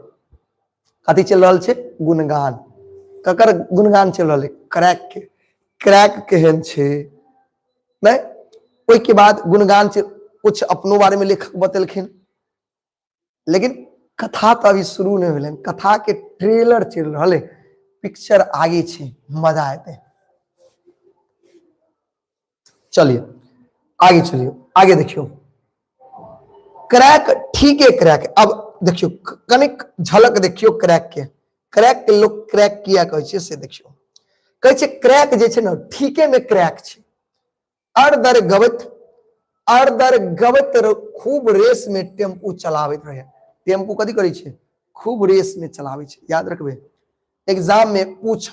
कथी चल रहा है, गुणगान। ककर गुणगान चल रहा है, क्रैक के। क्रैक केहन छे नहीं, ओई के बाद गुणगान कुछ अपनो बारे में लेखक बतेलखिन, लेकिन कथा तो अभी शुरू नहीं भेल, कथा के ट्रेलर चल रहा है, पिक्चर आगे छे, मजा आते। चलिए आगे चलिए, आगे देखियो क्रैक, ठीक है क्रैक। अब देखियो कनिक झलक देखियो क्रैक के लोग क्रैक किया कहे छे से देखियो, कहे छे क्रैक जे छे ना ठीके में क्रैक छे, अरदर गवत खूब रेस में टेम्पू चलावित रहे। टेम्पू कथी करे छे, खूब रेस में चलावे छे। याद रखबे एग्जाम में पूछ,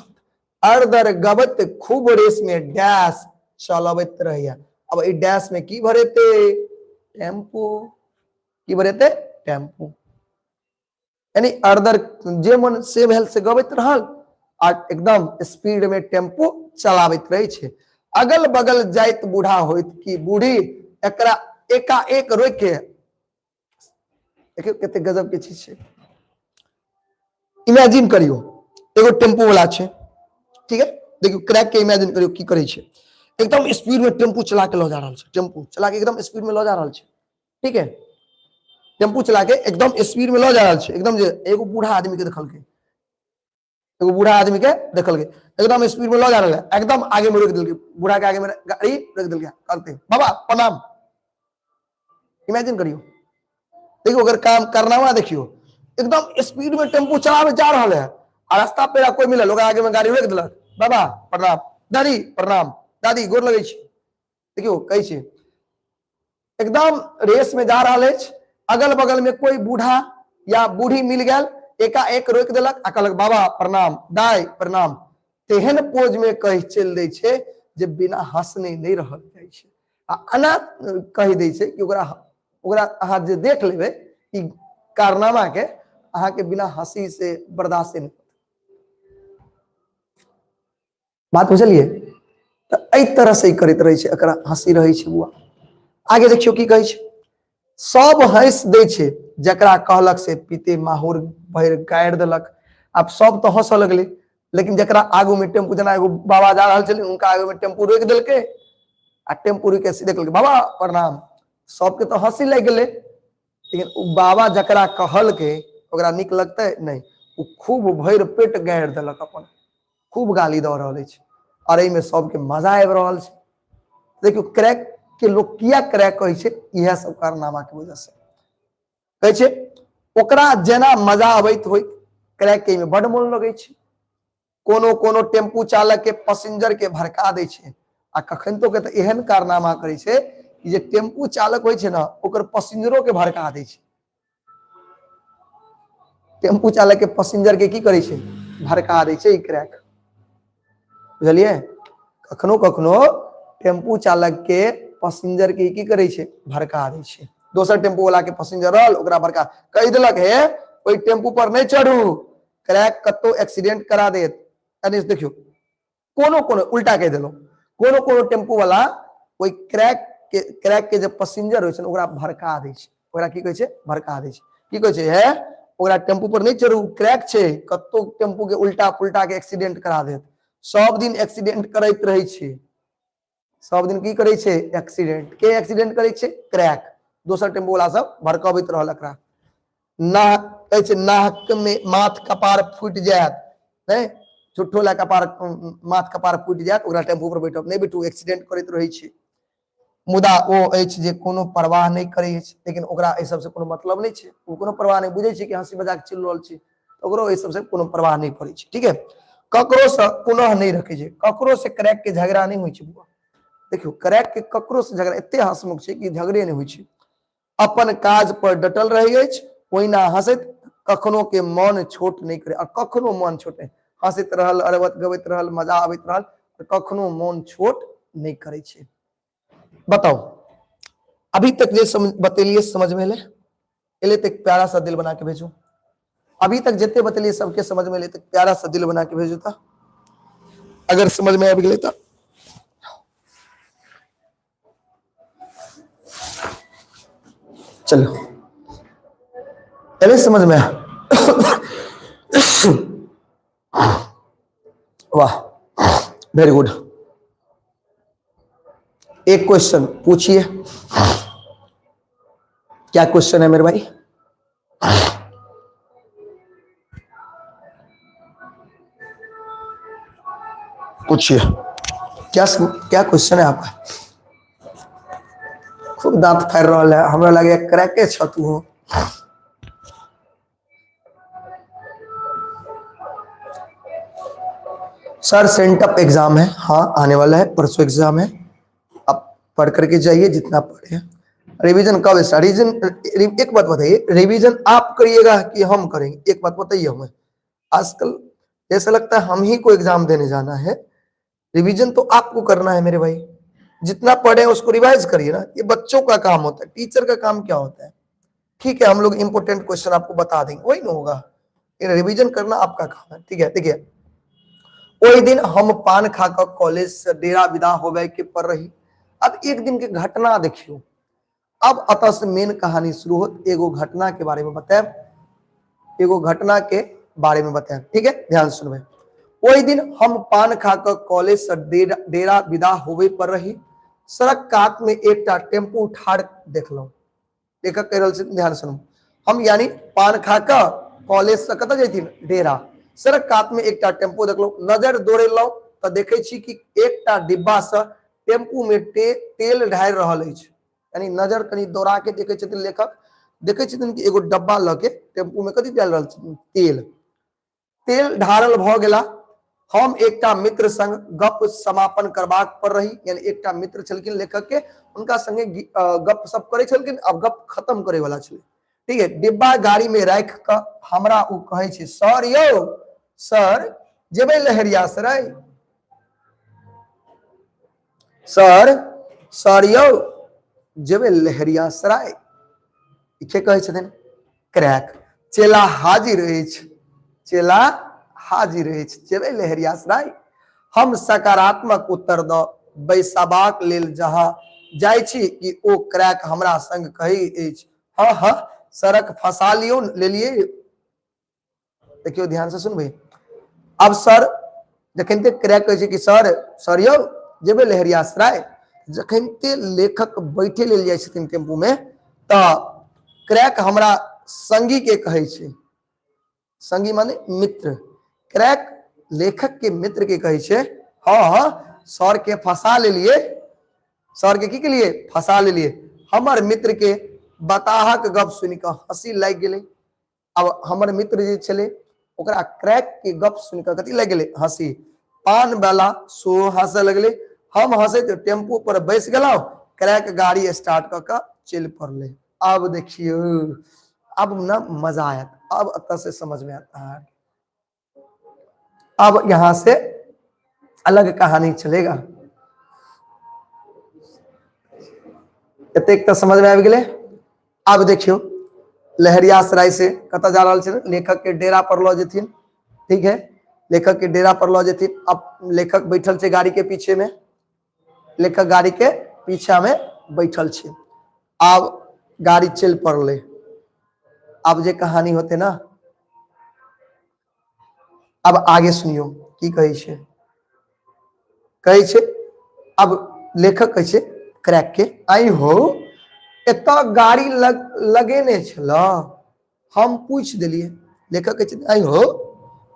अरदर गवत खूब रेस में डैश चलावित रहे। अब ई डैश में की भरेते, टेम्पू की भरेते, टेम्पू। यानी अरदर जे मन से भेल से गवैत रहल आ एकदम स्पीड में टेम्पू चलावित रहे छे। अगल बगल जाइत बूढ़ा होइत कि बूढ़ी एकरा एकाएक रोक के, देखियो कते गजब के चीज छे। इमेजिन करियो एगो टेम्पू वाला छे, ठीक है, देखियो क्रैक के इमेजिन करियो की करे छे, एकदम स्पीड में टेम्पू चला के लो जा रहल छे, टेम्पू चला के एकदम स्पीड में लो जा रहल छे, ठीक है, टेम्पू चला के एकदम स्पीड में लो जा रहल छे। एकदम जे एगो बूढ़ा आदमी के देखल के, एगो बूढ़ा आदमी के देखल के एकदम स्पीड में लो जा रहल है, एकदम आगे में रोक दिल के, बूढ़ा के आगे में गाड़ी रोक दिल के, कहते बाबा प्रणाम। इमेजिन करियो, देखियो अगर काम करना हुआ, देखियो एकदम स्पीड में टेम्पू चलावे जा रहल है, और रास्ता पे कोई मिलल, ओकरा आगे में गाड़ी रोक दिलक, बाबा प्रणाम, दादी प्रणाम, दादी गोर लगे छी। देखियो कहे छे एकदम रेस में जा रहल है, अगल बगल में कोई बूढ़ा या बूढ़ी मिल गया, एकाएक रोक दिलक आ कहलक बाबा प्रणाम, दाई प्रणाम। तेहन पोज में कह चल दे छे जे बिना हंसने नहीं रहल जाय छे, आ अना कह दे छे कि ओकरा अहाँ जे देख लेबे ई कारनामा के, अहाँ के बिना हंसी से बर्दाश्त नहीं। बात बुझलिए, तो एई तरह से करैत रहे छे, एकरा हंसी रहे छे बुआ। आगे देखियो की कहे छे, सब हंस दे छे जकरा कहलक से पीते माहौर भर गाड़ देलक। अब सब तो हंस लगले, लेकिन जकरा आगू में टेम्पू, जना एगो बाबा जा रहल छले, उनका आगू में टेम्पू रोक देलके आ टेम्पू रोक के सीधे कहलके बाबा प्रणाम। सबके तो हंसी लग गेले, लेकिन उ बाबा जकरा कहल के ओकरा निक लगते नहीं, उ खूब भर पेट गाड़ देलक, अपन खूब गाली द रहल छे, और एमे सबके मजा आबि रहल छे। देखियो क्रैक के लोग किया क्रैक कहे छे, यह सब कारनामा के वजह से कहे छे। ओकरा जेना मजा अबैत होय, क्रैक के में बड़ मोन लगे छे। कोनो कोनो टेम्पू चालक के पैसेंजर के भड़का दे छे, आ कखन तो के तो एहन कारनामा करे छे कि जे टेम्पू चालक होय छे ना, ओकर पैसेंजरो के भड़का दे छे। टेम्पू चालक के पैसेंजर के की करे छे, भड़का दे छे ई क्रैक, बुझलिए। कखनो कखनो टेम्पू चालक के पैसेंजर के की करे छे, भड़का दे छे। दोसर टेम्पू वाला के पैसेंजर रहल, ओकरा भड़का कह देलक हे ओई टेम्पू पर नहीं चढ़ू, क्रैक कतो एक्सीडेंट करा देत। यानी देखियो कोनो कोनो उल्टा कह देलो, कोनो कोनो टेम्पू वाला ओई क्रैक के जे पैसेंजर होय छे ओकरा भड़का दे छे, ओकरा की कहे छे, भड़का दे छे। की कहे छे, हे ओकरा टेम्पू पर नहीं चढ़ू, क्रैक छे, कतो टेम्पू के उल्टा पुल्टा के एक्सीडेंट करा देत। सब दिन एक्सीडेंट करैत रहे छे, सब दिन की करे छे, एक्सीडेंट। के एक्सीडेंट करे छे, क्रैक। दोसर टेम्पू वाला सब भड़कावैत रहल एकरा। ना कहे छे नाक में माथ कपार फूट जायत, नहीं झूठो ला कपार माथ कपार फूट जायत, ओकरा टेम्पू पर बैठब नहीं बैठू, एक्सीडेंट करैत रहे छे। मुदा ओ अछि जे कोनो परवाह नहीं करे छे, लेकिन ओकरा एहि सब से कोनो मतलब नहीं छे, ओ कोनो परवाह नहीं, बुझे छे कि हंसी मजाक चल रहल छे, ओकरो एहि सब से कोनो परवाह नहीं पड़े छे, ठीक है। ककरो से पुनः नहीं रखे छे, ककरो से क्रैक के झगड़ा नहीं होय छे बुआ। देखियो क्रैक के ककरो से झगड़ा एते हंसमुख छे कि झगड़े नहीं होय छे। अपन काज पर डटल रही अछि, ओहिना हंसैत, कखनो के मन छोट नहीं करे, और कखनो मन छोट नहीं, हंसैत रहल, अरबत गबैत रहल, मजा आबैत रहल, कखनो मन छोट नहीं करे छे। बताओ अभी तक जे बतेलिए समझ में ले तक प्यारा सा दिल बना के भेजू। अभी तक जितने बतेलिए सबके समझ में ले तक प्यारा सा दिल बना के भेजू था, अगर समझ में आ गए तो। चलो अरे समझ में वाह, वेरी गुड। एक क्वेश्चन पूछिए, क्या क्वेश्चन है मेरे भाई? पूछिए, क्या क्या क्वेश्चन है आपका? खूब दांत फाड़ रहा है, हमरा लगे क्रैके छतु हो। सर सेंटअप एग्जाम है, हाँ आने वाला है, परसों एग्जाम है। आप पढ़ करके जाइए जितना पढ़े। रिवीजन कब है? रिवीजन एक बात बताइए, रिवीजन आप करिएगा कि हम करेंगे? एक बात बताइए हमें। आजकल जैसा लगता है हम ही को एग्जाम देने जाना है। रिवीजन तो आपको करना है मेरे भाई। जितना पढ़े उसको रिवाइज करिए ना, ये बच्चों का काम होता है, टीचर का काम क्या होता है? ठीक है, हम लोग इंपोर्टेंट क्वेश्चन आपको बता देंगे, वही ना होगा। ये रिवीजन करना आपका काम है, ठीक है? देखिए, वही दिन हम पान खाकर कॉलेज से डेरा विदा होवे के पर रही। अब एक दिन के घटना देखियो। अब अतः से मेन कहानी शुरू होत, एगो घटना के बारे में बताए, एगो घटना के बारे में बताए, ठीक है? ध्यान सुनवे। वही दिन हम पान खाकर कॉलेज से डेरा विदा होवे पर रही। सड़क कात में एक टेम्पू ठाड़ देखलो। लेखक कह रहा, ध्यान सुनो। हम यानी पान खाकर कॉलेज से कत जैथिन? डेरा। सड़क कात में एक टेम्पू देखलो, नजर दौड़े लो तो देखे छी कि एक डिब्बा से टेम्पू में तेल ढार रहल अछि। यानी नजर कनी दौड़ा के देखे छथिन लेखक, देखे छथिन कि एगो डब्बा ल के टेम्पू में कथी डाल रहल छथिन? तेल। तेल ढारल भ गेला। हम एकटा मित्र संग गप समापन करबाक पर रही, यानी एकटा मित्र छलखिन लेखक के, उनका संगे गप सप करे छलखिन, अब गप खत्म करे वाला छलै, ठीक है? डिब्बा गाड़ी में राख क हमरा उ कहे छै, सर यौ सर जेबै लहेरियासराय। सर सर यौ जेबै लहेरियासराय। के कहे छथिन? क्रैक। चेला हाजिर अछि, चेला हाजिर अछि, जेबै लहेरियासराय। हम सकारात्मक उत्तर द बैसाबाक लेल जहाँ जाइ छी कि ओ क्रैक हमरा संग कही अछि, हाँ हाँ सड़क फंसा लियो लेलिए। देखियो ध्यान से सुनबे। अब सर जखनते क्रैक कहे छै कि सर सर यौ जेबै लहेरियासराय, जखनते लेखक बैठे लेल जाइ छथिन टेम्पू में, तो क्रैक हमरा संगी के कहे छै, संगी माने मित्र, क्रैक लेखक के मित्र के कहे छै, हाँ हाँ सर के फंसा लेलिए, सर के की लिए? फंसा लेलिए। हमर मित्र के बताहक गप सुन के हंसी लाग गेले। अब हमर मित्र जे छले ओकरा क्रैक के गप सुन के कथी लग गेले? हंसी। पान वाला सो हंसे लगले, हम हंसे तो टेम्पू पर बैस गेलौ, क्रैक गाड़ी स्टार्ट क के चल पड़ले। अब देखियो, अब ना मजा आया, अब अतः से समझ में आता है। अब यहां से अलग कहानी चलेगा। एतेक तो समझ में आ गेले। अब देखियो, लहेरियासराय से कत जा रहल छै? लेखक के डेरा पर लो जेथिन, ठीक है? लेखक के डेरा पर लो जेथिन। अब लेखक बैठल छै गाड़ी के पीछे में, लेखक गाड़ी के पीछा में बैठल छै। अब गाड़ी चल पड़ले। अब जे कहानी होते ना, अब आगे सुनियो की कहे छै। कहे छै, अब लेखक कहे छै क्रैक के, आई हो एत गाड़ी लगेने छल, हम पूछ दिलिए। लेखक कहे छै, आई हो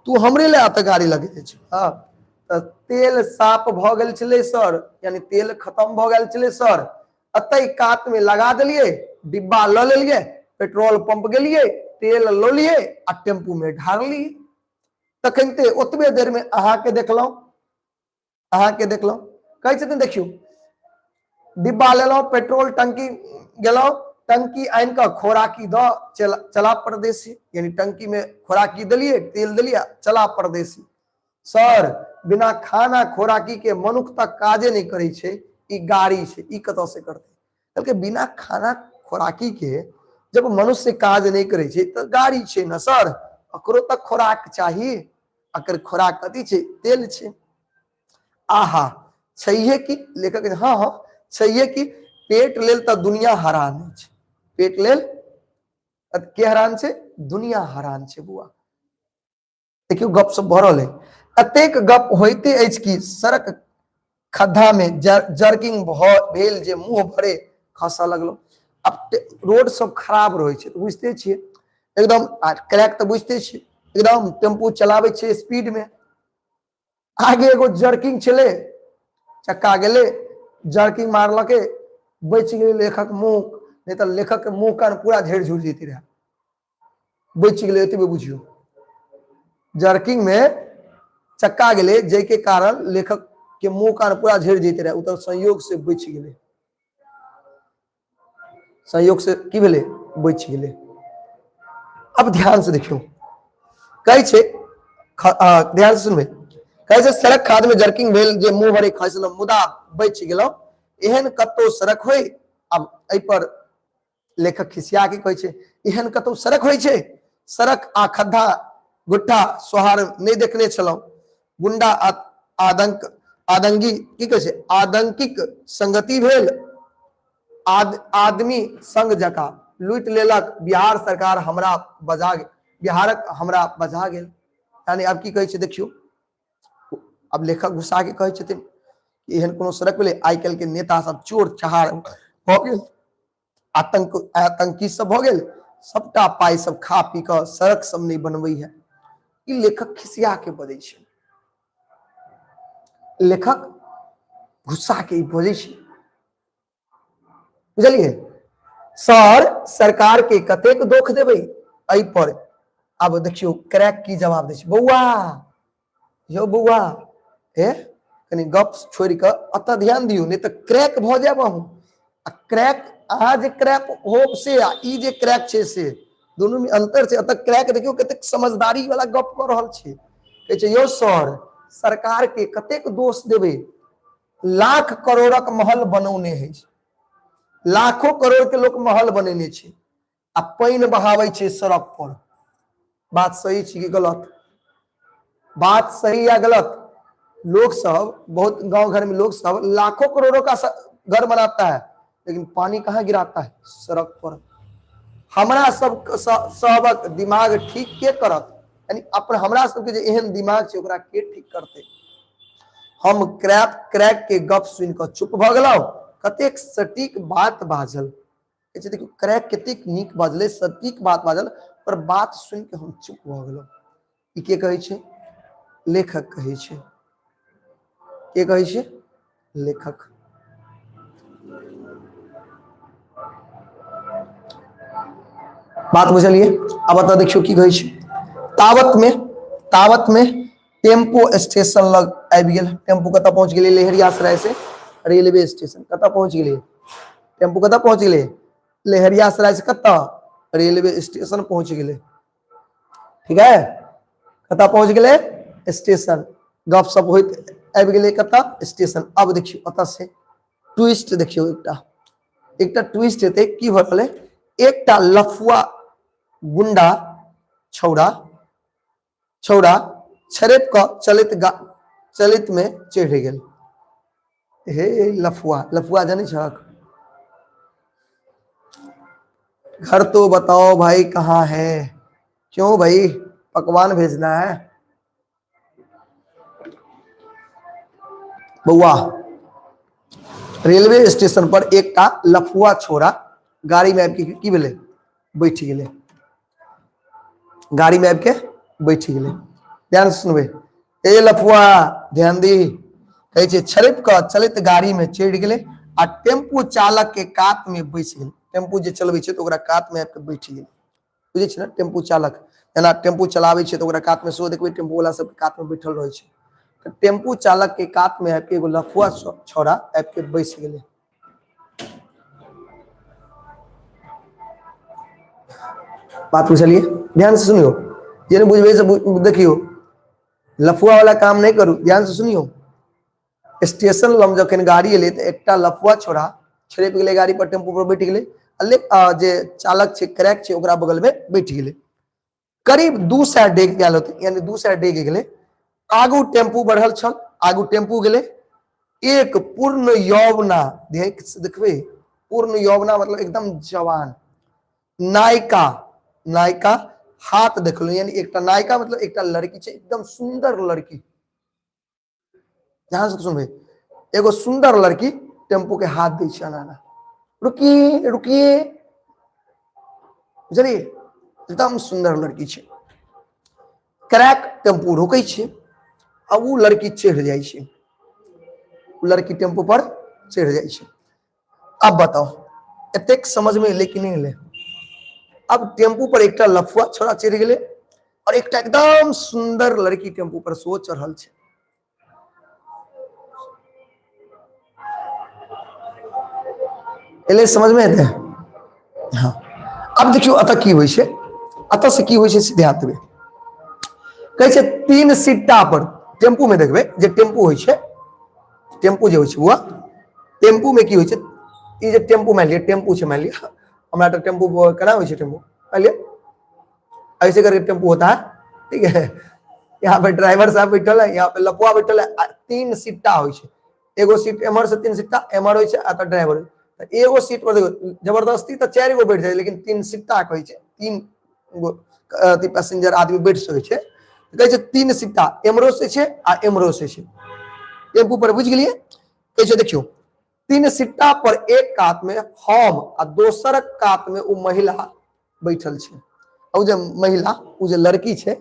तू हमरे ले आते गाड़ी लगेने छ? तो तेल साफ भ गेल छले सर, यानी तेल खत्म भ गेल छले सर, अतई कात में लगा दिलिए, डिब्बा ल लेलिए, पेट्रोल पंप गेलिए, तेल लो लिए आ टेम्पू में ढार लिए। तखनते ओतबे देर में अहा के देखलो, कहे छथिन देखियो, डिब्बा लेलो, पेट्रोल टंकी गेलो, टंकी आन के खोराकी द चला परदेसी, यानी टंकी में खोराकी दिलिए, तेल दिलिए, चला परदेसी। सर बिना खाना खोराकी के मनुख तक काजे नहीं करे छे, ई गाड़ी छे, ई कत से करते? बल्कि बिना खाना खोराकी के जब मनुष्य काज नहीं करे छे तो गाड़ी छे ना सर, अकरो तक खोराक चाहिए, अकर खोराक कथी छे? तेल छे। आहा छैहे कि? लेखक हाँ हाँ छैहे कि पेट लेल तो दुनिया हरान छे, पेट लेल के हरान छे? दुनिया हरान छे बुआ। देखियो गप सब भरल है। कतेक गप होइते अछि कि सड़क खद्धा में जर्किंग भेल जे मुंह भरे खसऽ लगलो। अब रोड सब खराब रहे छै, बुझते छियै एकदम क्रैक तो बुझते छियै, एकदम टेम्पू चलावे छै स्पीड में, आगे एगो जर्किंग चले, चक्का गेले, जर्किंग मारलके, बच गए लेखक मुंह, नहीं तो लेखक के मुंह कान पूरा झेड़ झुड़ जेती रहे, बच गए एतबे बुझियो। जर्किंग में चक्का गेले जै के कारण लेखक के मुंह कान पूरा झेड़ जेते रहे, तो संयोग से बच गए, संयोग से की भेले बच गए। अब ध्यान से देखियो, कहे छे ध्यान से सुनबे, कहे छे सड़क खाद में जर्किंग भेल जे मुंह भरे खसल मुदा बच गेलो, एहन कतो सड़क होय। अब एहि पर लेखक खिसिया के कहे छे एहन कतो सड़क होय छे, सड़क आ खद्धा गुट्ठा सोहार नहीं देखने छलो, गुंडा आदंगी की कहे छे आदंकिक संगति भेल, आदमी संग जका लूट लेलक, बिहार सरकार हमरा बजा, बिहारक हमरा बजा गेल। यानी अब की कहे छे देखियो, अब लेखक घुसा के कहे छथिन एहन कोनो सड़क भेले, आइ काल्हि के नेता सब चोर चहार भ गेल, आतंकी सब भ गेल, सबटा पाई सब खा पी के सड़क सब नहीं बनबै है। ई लेखक खिसिया के बजै छे, लेखक गुस्सा के बजै छे, बुझलिए सर सरकार के कतेक दोख देबै एहि पर। अब देखियो क्रैक की जवाब दे छे, बौआ यौ बौआ हे कनी गप छोड़ के अत ध्यान दियो, नहीं तो क्रैक भ जाब अहूं। क्रैक अहाँ जे क्रैक हो से ई जे क्रैक छे से दोनों में अंतर छे। अत क्रैक देखियो कतेक समझदारी वाला गप कर रहल छे, कहे छे यौ सर सरकार के कतेक दोष देबै, लाख करोड़क महल बनौने है, लाखों करोड़ के लोग महल बनेने छे आ पानी बहावे छे सड़क पर। बात सही छे कि गलत? बात सही या गलत? लोग सब बहुत गांव घर में लोग सब लाखों करोड़ों का घर बनाता है, लेकिन पानी कहाँ गिराता है? सड़क पर। हमरा सबक दिमाग ठीक के करत? यानी अपन हमरा सबके जे एहन दिमाग छे ओकरा के ठीक करते? हम क्रैक के गप सुन के चुप भ गेलौ, कतेक सटीक बात बाजल, देखियो क्रैक कतेक नीक बाजले, सटीक बात बाजल, पर बात सुन के हम चुप भ गेलौ। ई के कहे छे? लेखक कहे छे। के कहे छे? लेखक। बात बुझलिए? अब बता देखियो की कहे छे, तावत में टेम्पो स्टेशन लग आबि गेल। टेम्पू कतऽ पहुंच गेलै? लहेरियासराय से रेलवे स्टेशन। कतऽ पहुंच गेलै टेम्पू? कतऽ पहुंच गेलै? लहेरियासराय से कतऽ? रेलवे स्टेशन पहुंच गेलै। ठीक है, कतऽ पहुंच गेलै? स्टेशन। गप सप होइत आबि गेलै कतऽ? स्टेशन। अब देखियो अतऽ से ट्विस्ट देखियो, एकटा ट्विस्ट हेतै। की भ गेलै? एकटा लफुआ गुंडा छौड़ा छरैप क चलित में चढ़ गेल। हे लफुआ जाने छक? घर तो बताओ भाई कहाँ है? क्यों भाई पकवान भेजना है? बउआ रेलवे स्टेशन पर एकटा लफुआ छोरा गाड़ी में आबि के की भेलै? बैठ गेलै। गाड़ी में आबि के बैठ गेलै। ध्यान से सुनबे, ए लफुआ ध्यान दी, कहे छे छरैप क चलित गाड़ी में चढ़ गेलै आ टेम्पू चालक के कात में बैस गेलै। टेम्पू जे चलबै छे तो ओकरा कात में आबि के बैठ गेलै। बुझे छे ना? टेम्पू चालक जेना टेम्पू चलावे छे तो ओकरा कात में, सो देखबे टेम्पू वाला सब कात में बैठल रहे छे, तो टेम्पू चालक के कात में आबि के एगो लफुआ छोरा आबि के बैस गेलै। बात बुझलिए? ध्यान से सुनियो, ये नहीं बुझबे से देखियो, लफुआ वाला काम नहीं करू, ध्यान से सुनियो। स्टेशन लम जखन गाड़ी एले तो एकटा लफुआ छोरा छरैप गेलै गाड़ी पर, टेम्पू पर बैठ गेलै, जे चालक छे क्रैक छे ओकरा बगल में बैठ गेलै। करीब 2 सौ डेग गेल होते, यानी 2 सौ डेग गेलै। आगू टेम्पू बढ़ल छल, आगू टेम्पू गेलै। एक पूर्ण यौवना, देखबे पूर्ण यौवना मतलब एकदम जवान नायिका हाथ देखलो, यानी एकटा नायिका मतलब एकटा लड़की छे, एकदम सुंदर लड़की, ध्यान से सुन भाई, एगो सुंदर लड़की टेम्पू के हाथ दी चलाना, रुकिए रुकिए, बुझलिए एकदम सुंदर लड़की छे, क्रैक टेम्पू रोकै छे, अब वो लड़की चढ़ जाए छे, लड़की टेम्पू पर चढ़ जाए छे। अब बताओ एतेक समझ में ले कि नहीं ले? अब टेम्पू पर एक लफुआ छोरा चढ़ गए और एक एकदम सुंदर लड़की टेम्पू पर सो चढ़ल छे। एले समझ में आते? हाँ। अब देखियो अतः की होइ छे, अतः से की होइ छे से ध्यान देबे। कहै छे 3 सिट्टा पर टेम्पू में देखबे जे टेम्पू होइ छे, टेम्पू जे होइ छे बुआ, टेम्पू में की होइ छे, ई जे टेम्पू मान लिया, टेम्पू छे मान लिया, हमरा तो टेम्पू केना होइ छे, टेम्पू मान लिया ऐसे करके टेम्पू होता है, ठीक है। यहाँ पे ड्राइवर साहब बैठल है, यहाँ पे लपुआ बैठल है, 3 सिट्टा होइ छे, एगो सीट एमर से 3 सिट्टा एमर होइ छे आ त ड्राइवर, एगो सीट पर देखो जबरदस्ती तो 4 गो बैठ जाए, लेकिन 3 सिट्टा कहै छे, 3 गो पैसेंजर आदमी बैठ सकै छे, कहै छे 3 सिट्टा एमरो से छे आ एमरो से छे, टेम्पू पर बुझ गेलिए। कहै छे देखियो 3 सिट्टा पर एक कात में हम आ दोसर कात में उ महिला बैठल छे, उ जे महिला उ जे लड़की छे,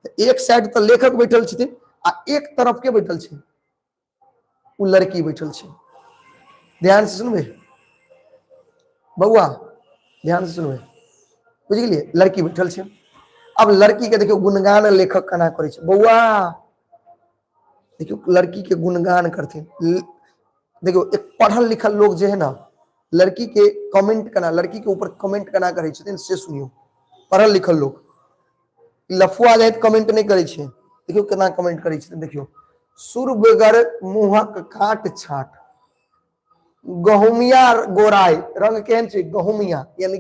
एक साइड तो लेखक बैठल छथिन आ एक तरफ के बैठल छे, उ लड़की बैठल छे। ध्यान से सुनबे बउआ, ध्यान से सुनबे, बुझ गेलिए, लड़की बैठल छे। अब लड़की के देखियो गुणगान लेखक केना करे छे, बउआ देखियो लड़की के गुणगान करथिन। देखियो एक पढ़ल लिखल लोग जे है ना, लड़की के कमेंट करना, लड़की के ऊपर कमेंट करना करे छथिन, से सुनियो। पढ़ल लिखल लोग लफुआ जाए कमेंट नहीं करे छे, देखियो केना कमेंट करे छथिन, देखियो सुर बेगर मुहक काट छाट, गहुमिया गोराई रंग केहन छे, गहुमिया यानी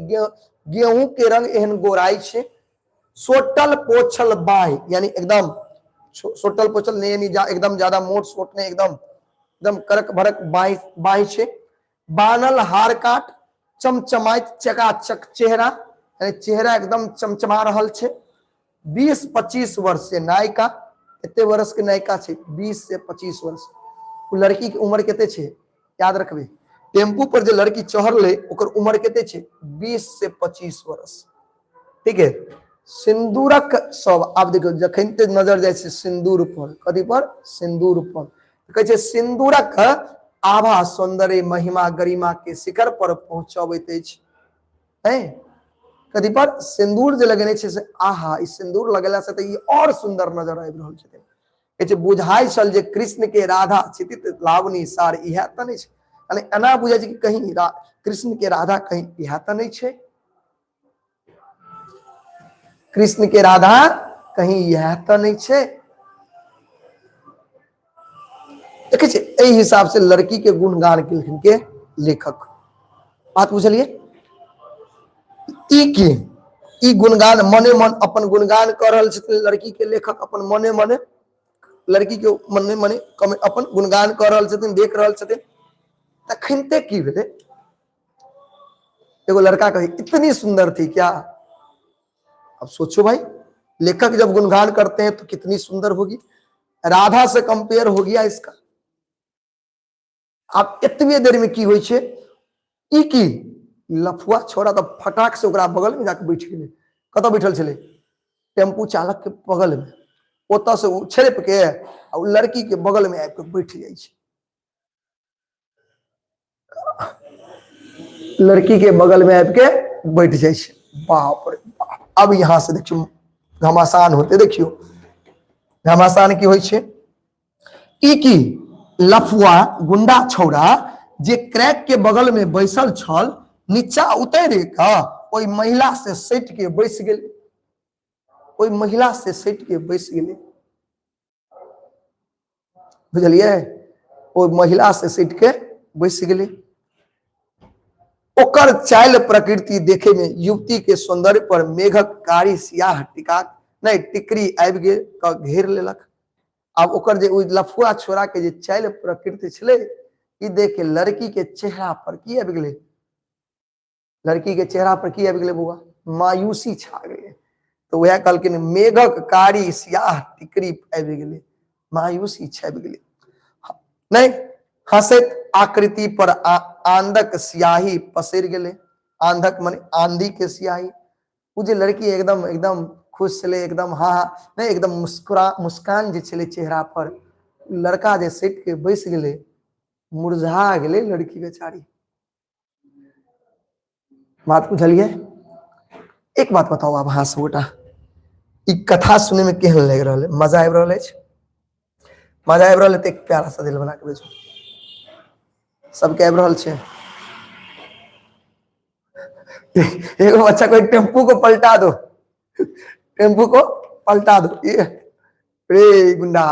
गेहूं के रंग एहन गोराई छे, सोटल पोछल बाय यानी एकदम सोटल पोछल नहीं, यानी एकदम ज्यादा मोट सोट नहीं, एकदम एकदम करक भरक बाई छे, बानल हार काट, चमचमाइत चकाचक चेहरा, यानी चेहरा एकदम चमचमा रहल छे, 20-25 वर्ष से नायिका, एते वर्ष के नायिका छे, 20 से 25 वर्ष। उ लड़की के उम्र केते छे याद रखबे, टेम्पू पर जे लड़की चढ़ले ओकर उम्र केते छे, 20 से 25 वर्ष, ठीक है। सिंदूरक सब, आप देखो जखन ते नजर जाय छे सिंदूर पर, कथी पर, सिंदूर पर, कहै छे सिंदूरक आभा सौंदर्य महिमा गरिमा के शिखर पर पहुंचबैत अछि, हैं कथी पर, सिंदूर जे लगेने छे से, आहा ई सिंदूर लगेला से त ई और सुंदर नजर आबि रहल छे। कहै छे बुझाई छल जे कृष्ण के राधा छितित लावनी सार, इहा त नै छे, यानी एना बुझाई छे कि कहीं कृष्ण के राधा कहीं इहा त नै छे, कृष्ण के राधा कहीं यह तो नहीं छे। देखे छे एहि हिसाब से लड़की के गुणगान केलखिन के लेखक, बात बुझलिए। ई गुणगान मने मन अपन गुणगान कर रहल छथिन, लड़की के लेखक अपन मने मने लड़की के मने मने अपन गुणगान कर रहल छथिन, देख रहल छथिन। तखनते की भेले, एगो लड़का कहे इतनी सुंदर थी क्या। अब सोचो भाई, लेखक जब गुणगान करते हैं तो कितनी सुंदर होगी, राधा से कंपेयर हो गया इसका। आप इतनी देर में की होई छे, ई की लफुआ छोरा तो फटाक से ओकरा बगल में जाके बैठ गेले, कत बैठल छले, टेम्पू चालक के बगल में, ओत से छेप के आ लड़की के बगल में आके बैठ जाय छे, लड़की के बगल में आके बैठ जाय छे। बाप रे बाप। अब यहां से देखियो घमासान होते, देखियो घमासान की होई छे, ई की लफुआ गुंडा छौड़ा जे क्रैक के बगल में बैसल छल, नीचा उतरे का ओई महिला से सट के बैस गेले, ओई महिला से सट के बैस गेले, बुझलिए, ओई महिला से सट के बैस गेले। ओकर चाल प्रकृति देखे में युवती के सौंदर्य पर मेघक कारी सियाह टिका नहीं टिकरी आबि गेल का घेर लेलक। अब ओकर जे लफुआ छोरा के जे चाल प्रकृति छले, ई देख के लड़की के चेहरा पर की आबि गेले, लड़की के चेहरा पर की आबि गेले बुआ, मायूसी छा गेले। तो वह कहलखिन मेघक कारी सियाह टिकरी आबि गेले, मायूसी छाबि गेले। नहीं, हंसैत आकृति पर आंधक स्याही पसर गेले। आंधक माने आंधी के स्याही। वो जे लड़की एकदम एकदम खुश छे, एकदम हाँ हाँ नहीं एकदम मुस्कान जे छे चेहरा पर, लड़का जे सेट के बैस गेले, मुरझा गेले लड़की बेचारी। बात बुझलिए? एक बात बताओ आप हाँ गोटा, ई कथा सुने में केहन लग रहा है? मजा आबि रहा है? मजा आबि रहा है तो एक प्यारा सा दिल बना के भेजो। सबके आबि रहा है? एगो बच्चा को टेम्पू को पलटा दो, टेम्पू को पलटा दो। ये रे गुंडा,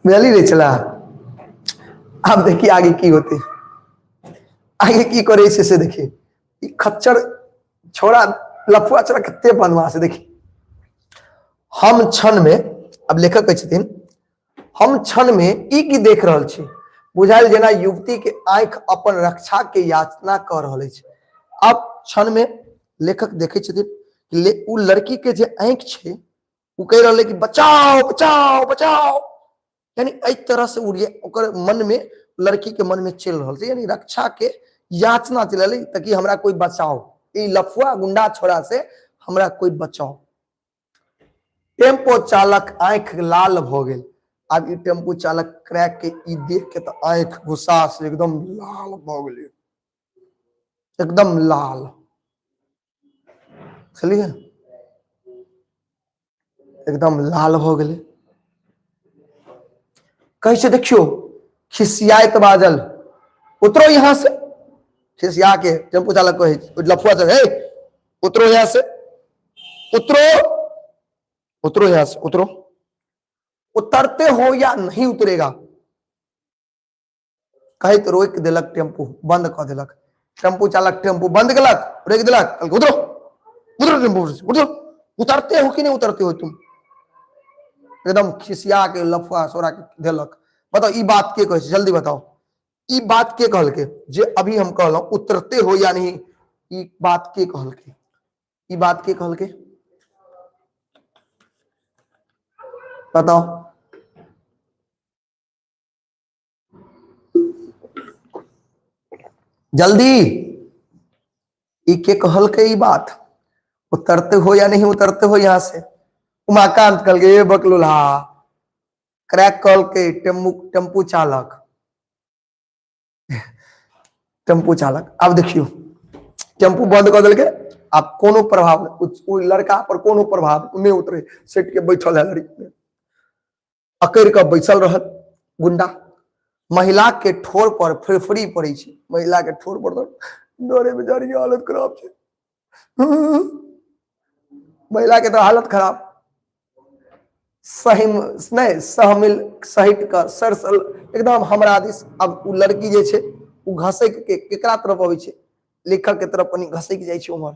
मिली रे चला। अब देखिए आगे की होती, आगे की करे से देखिए खच्चर छोड़ा लफुआ चला कितने बदमाश है। देखिए हम क्षण में, अब लेखक कहै छथिन हम क्षण में ई की देख रहल छी, बुझायल जेना युवती के आंख अपन रक्षा के याचना कर रहल अछि। अब क्षण में लेखक देखे छथिन उ लड़की के जे आंख छे उ कह रहल है कि बचाओ बचाओ बचाओ, यानी एक तरह से ओकर मन में, लड़की के मन में चल रहा है, यानी रक्षा के याचना चल रही ताकि हमरा कोई बचाओ, ई लफुआ गुंडा छोड़ा से हमरा कोई बचाओ। टेम्पो चालक आंख लाल भ गेल। अब ई टेम्पो चालक क्रैक के ई देख के तो आंख गुस्सा से एकदम लाल भ गेल, एकदम लाल। चलिए एकदम लाल भ गेल। कहे से देखियो खिसियात बाजल, उतरो यहां से। खिसिया के टेम्पो चालक कहे लफुआ से, हे उतरो यहां से, उतरो उतरो यहां से, उतरो। उतरते हो या नहीं उतरेगा? कहे तो रोक दिलक, टेम्पू बंद कर दिलक। टेम्पू चालक टेम्पू बंद कलक, रोक दिलक, उतरो उतरो टेम्पू से, उतरो। उतरते हो कि नहीं उतरते हो तुम? एकदम खिसिया के लफुआ सोरा के दिलक। बताओ ई बात के कहे, जल्दी बताओ ई बात के कहल के? जे अभी हम कहलौ उतरते हो या नहीं, ई बात के कहल के? ई बात के कहल के बताओ? जल्दी, ई के कहल के ई बात? उतरते हो या नहीं उतरते हो यहां से? उमाकांत कहल के बकलुल्हा, क्रैक कहल के टेम्पू चालक, टेम्पू चालक। अब देखियो टेम्पू बंद कर दिल के, अब कोनो प्रभाव लड़का पर कोनो प्रभाव नहीं उतरे, सेट के बैठल है लड़की में, अकड़ के बैसल रहल गुंडा। महिला के ठोर पर फिरफिरी पड़ी छे, महिला के ठोर पर डरे बेचारी हालत खराब छे। महिला के तो हालत खराब, सही नहीं सहमिल सहित का सरसल एकदम हमरा दिस। अब उ लड़की जे छे उ घसक के केकरा तरफ आबै छे? लेखक के तरफ कनी घसक जाय छे, उमर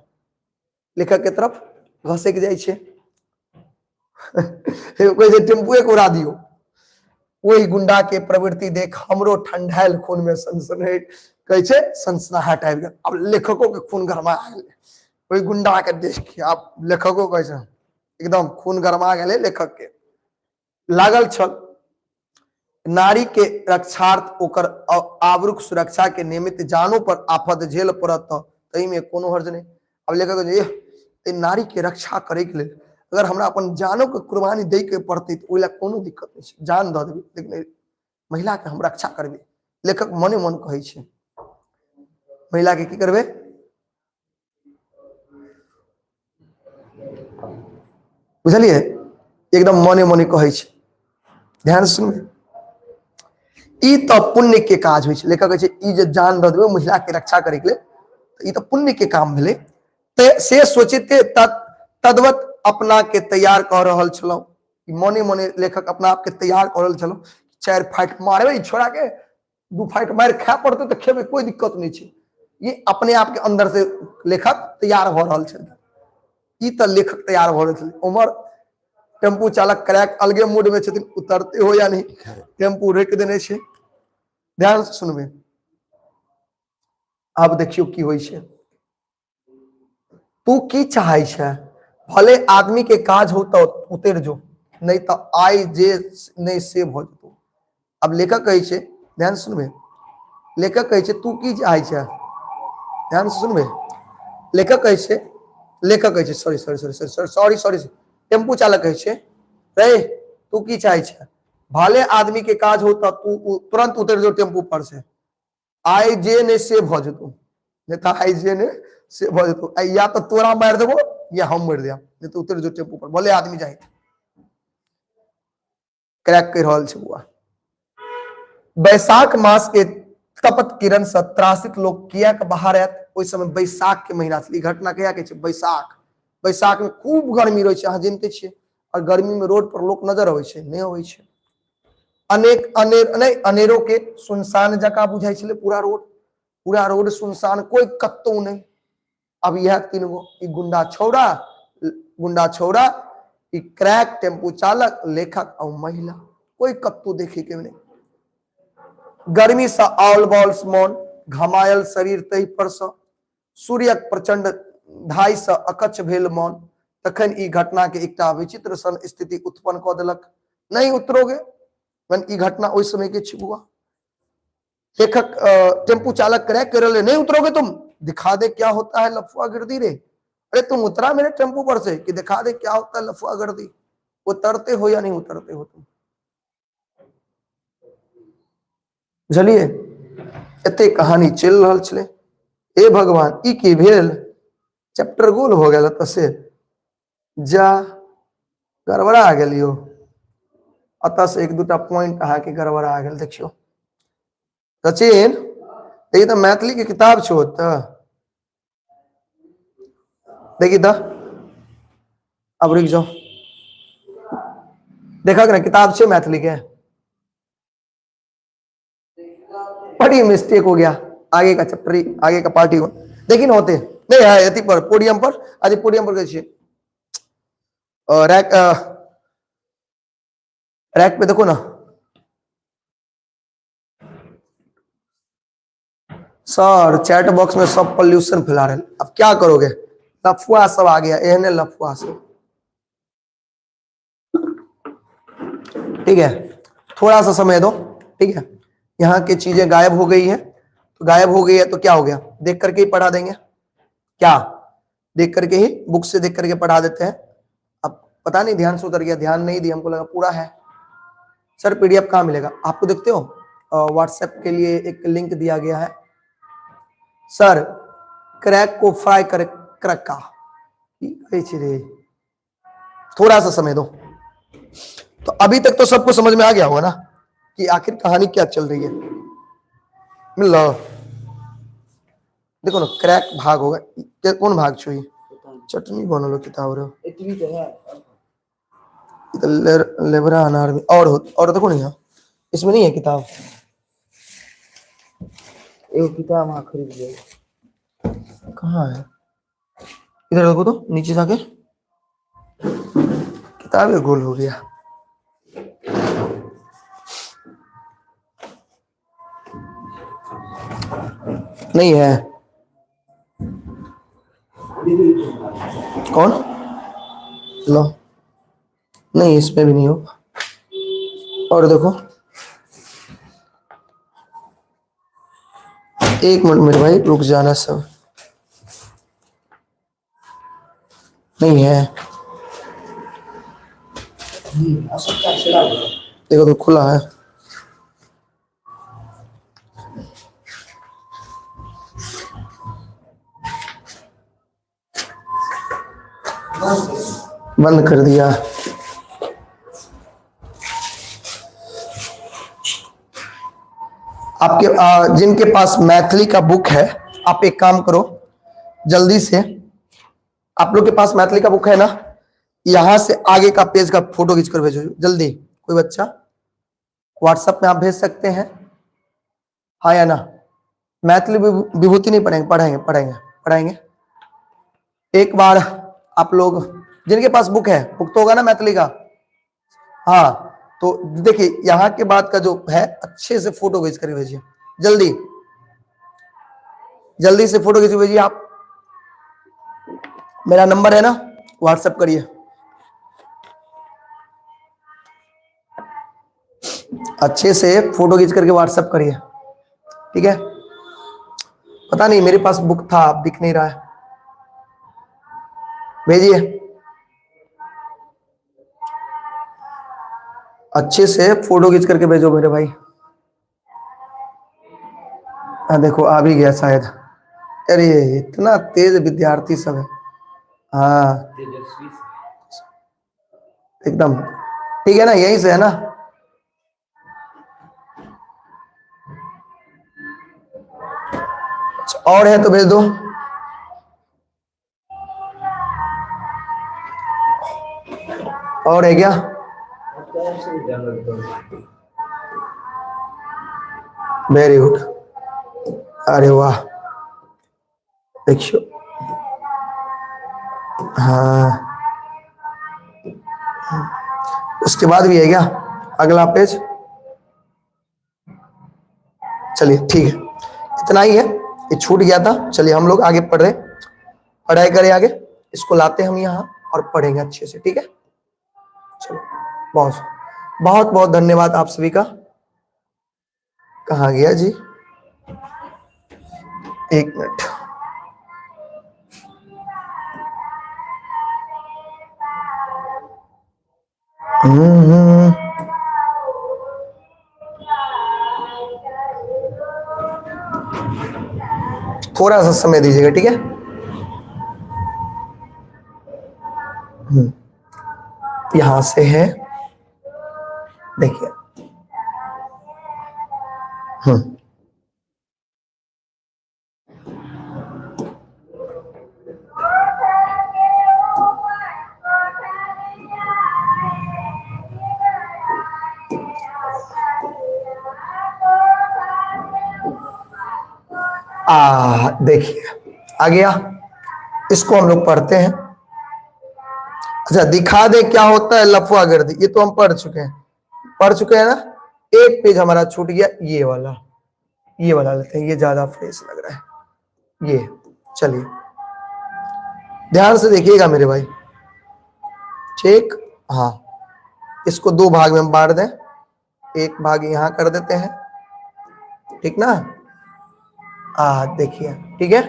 लेखक के तरफ घसक जाय छे। कोई जे टेम्पुए को उड़ा दियो। वही गुंडा के प्रवृत्ति देख हमरो ठंडायल खून में सनसनाहट, कहे छे सनसनाहट आबि गेल। अब लेखकों के खून गरमा गेल वही गुंडा के देख के। अब लेखकों कहे छे एकदम खून गरमा गेले लेखक के। लागल छल नारी के रक्षार्थ ओकर आवरुक सुरक्षा के निमित्त जानो पर आफत झेल पड़त तई में कोनो हर्ज नहीं। अब लेखक ये नारी के रक्षा करे के लिए अगर हमरा अपन जानो के कुर्बानी दे के पड़ती तो ओइला कोनो दिक्कत नहीं छे, जान द देबे, लेकिन महिला के हम रक्षा करबे। लेखक मने मन कहे छे महिला के की करबे? बुझलिए? एकदम मने मने कहे छे। ध्यान से सुनबे, ई तो पुण्य के काज होय छे। लेखक कहे छे ई जे जान द देबे महिला के रक्षा करे के लिए, ई तो पुण्य के काम भेले। ते से सोचिते तद्वत अपना के तैयार कर रहल छलो। मने मने लेखक अपना आप के तैयार कर रहल छलो। 4 फाइट मारबे छोड़ा के, 2 फाइट मार खा पड़ते तो खेबे, कोई दिक्कत नहीं छे। ये अपने आप के अंदर से लेखक तैयार हो रहल छे। ई तो लेखक तैयार हो रहल छे। उमर टेम्पू चालक क्रैक अलगे मूड में छथिन, उतरते हो या नहीं, टेम्पू रोक देने छे। ध्यान से सुनबे, अब देखियो की होइ छै, तू की चाहै छै, भले आदमी के काज हो तो उतर जो, नहीं तो आइ जे नहीं से भ जेतौ। अब लेखक कहै छै, ध्यान से सुनबे, लेखक कहै छै तू की चाहै छै, ध्यान से सुनबे, लेखक कहै छै, लेखक कहै छै, sorry sorry sorry sorry sorry sorry, tempo चालक कहै छै रे तू की चाहै छै, भले आदमी के काज हो तो तू तुरंत उतर जो टेम्पू पर से, आइ जे ने से भ जेतौ, नहीं तो आइ जे ने से भ जेतौ, या तो तोरा मार देबो या हम मर जाब, नहीं तो उतर जो टेम्पू पर, भले आदमी जाए। क्रैक कर रहल छै बुआ। बैसाख मास के तपत किरण से त्रासित लोग किया के बाहर आयत, ओहि समय बैसाख के महीना छलै, घटना कहिया के छै, बैसाख, बैसाख में खूब गर्मी रहै छै, अहाँ जानते छियै, और गर्मी में रोड पर लोक नजर अबै छै, नहीं अबै छै, अनेक अनेर नहीं अनेरो के सुनसान जका बुझाई छलै पूरा रोड, पूरा रोड सुनसान, कोई कत्तो नहीं। अब यह तीन गो, गुंडा छौड़ा, क्रैक, टेम्पू चालक, लेखक और महिला, कोई कत्तो देखे के नहीं। गर्मी से आउल बॉल मौन, घमायल शरीर तहि पर से, सूर्यक प्रचंड धाई से अकच्छ भेल मौन, तखन ई घटना के एकटा विचित्र सन स्थिति उत्पन्न क देलक। नहीं उतरोगे, ई घटना उस समय के छै बुआ। लेखक टेम्पू चालक क्रैक कर रहे, नहीं उतरोगे तुम, दिखा दे क्या होता है लफुआ गिरदी रे, अरे तुम उतरा मेरे टेम्पू पर से कि दिखा दे क्या होता है लफुआ गिरदी, उतरते हो या नहीं उतरते हो तुम, बुझलिए। एते कहानी चल रहा छले, ए भगवान ई की भेल, चैप्टर गोल हो गया तो से जा गड़बड़ा गेलियो, अतः से एक दूटा पॉइंट अहाँ के गड़बड़ा गेल। देखियो सचिन, ये तो मैथिली के किताब छो, देखी तो अब रुक जाओ, देखा ना किताब छे मैथिली के, बड़ी मिस्टेक हो गया, आगे का चैप्टर, आगे का पार्टी देखी ना होते नहीं है, यति पर पोडियम पर, आज पोडियम पर कैसे रैक, रैक पे देखो ना सर, चैट बॉक्स में सब पोल्यूशन फैला रहे, अब क्या करोगे, लफुआ सब आ गया, एहने लफुआ सब, ठीक है, थोड़ा सा समय दो, ठीक है, यहाँ की चीजें गायब हो गई है, तो गायब हो गई है तो क्या हो गया, देख करके ही पढ़ा देंगे, क्या देख करके ही, बुक से देख करके पढ़ा देते हैं। अब पता नहीं ध्यान से उतर गया, ध्यान नहीं दिया, हमको लगा पूरा है। सर पीडीएफ कहाँ मिलेगा आपको, देखते हो व्हाट्सएप के लिए एक लिंक दिया गया है सर, क्रैक को फ्राई कर क्रैका, थोड़ा सा समय दो। तो अभी तक तो सबको समझ में आ गया होगा ना कि आखिर कहानी क्या चल रही है, मिल रहा, देखो ना क्रैक भाग होगा, कौन भाग छो, चटनी बनो किताब लेबरा अनार में, और देखो नहीं, इसमें नहीं है किताब, एक किताब वहां खरीद लिया, कहाँ है, इधर देखो तो नीचे जाके, किताब गोल हो गया, नहीं है, कौन लो, नहीं इसमें भी नहीं हो, और देखो एक मिनट मेरे भाई रुक जाना, सब नहीं है, देखो तो खुला है, बंद कर दिया, आपके जिनके पास मैथिली का बुक है, आप एक काम करो जल्दी से, आप लोग के पास मैथिली का बुक है ना, यहां से आगे का पेज का फोटो खींच कर भेजो जल्दी, कोई बच्चा व्हाट्सएप में आप भेज सकते हैं, हाँ या ना, मैथिली विभूति नहीं पढ़ेंगे, पढ़ेंगे पढ़ेंगे पढ़ेंगे, एक बार आप लोग जिनके पास बुक है, बुक तो होगा ना मैथिली का, हाँ तो देखिए यहाँ के बाद का जो है अच्छे से फोटो भेज कर भेजिए, जल्दी जल्दी से फोटो खींच भेजिए आप। मेरा नंबर है ना, व्हाट्सएप करिए। अच्छे से फोटो खींच करके व्हाट्सएप करिए, ठीक है। पता नहीं मेरे पास बुक था, अब दिख नहीं रहा है, भेजिए अच्छे से फोटो खींच करके भेजो मेरे भाई। देखो आ भी गया शायद। अरे इतना तेज विद्यार्थी सब है। हाँ एकदम ठीक है ना, यहीं से है ना। और है तो भेज दो। और है क्या? वेरी गुड, अरे वाह, देखियो। हाँ उसके बाद भी है क्या अगला पेज? चलिए ठीक है, इतना ही है, ये छूट गया था। चलिए हम लोग आगे पढ़ रहे, पढ़ाई करें आगे। इसको लाते हम यहाँ और पढ़ेंगे अच्छे से, ठीक है। चलो बहुत बहुत बहुत धन्यवाद आप सभी का। कहाँ गया जी, एक मिनट। थोड़ा सा समय दीजिएगा, ठीक है। यहां से है, देखिए। देखिए आ गया, इसको हम लोग पढ़ते हैं। अच्छा, दिखा दे क्या होता है लफुआगर्दी, ये तो हम पढ़ चुके हैं ना। एक पेज हमारा छूट गया, ये वाला लेते हैं, ये ज्यादा फ्रेश लग रहा है ये। चलिए ध्यान से देखिएगा मेरे भाई, ठीक। हाँ इसको दो भाग में हम बांट दें, एक भाग यहाँ कर देते हैं, ठीक ना। देखिए ठीक है,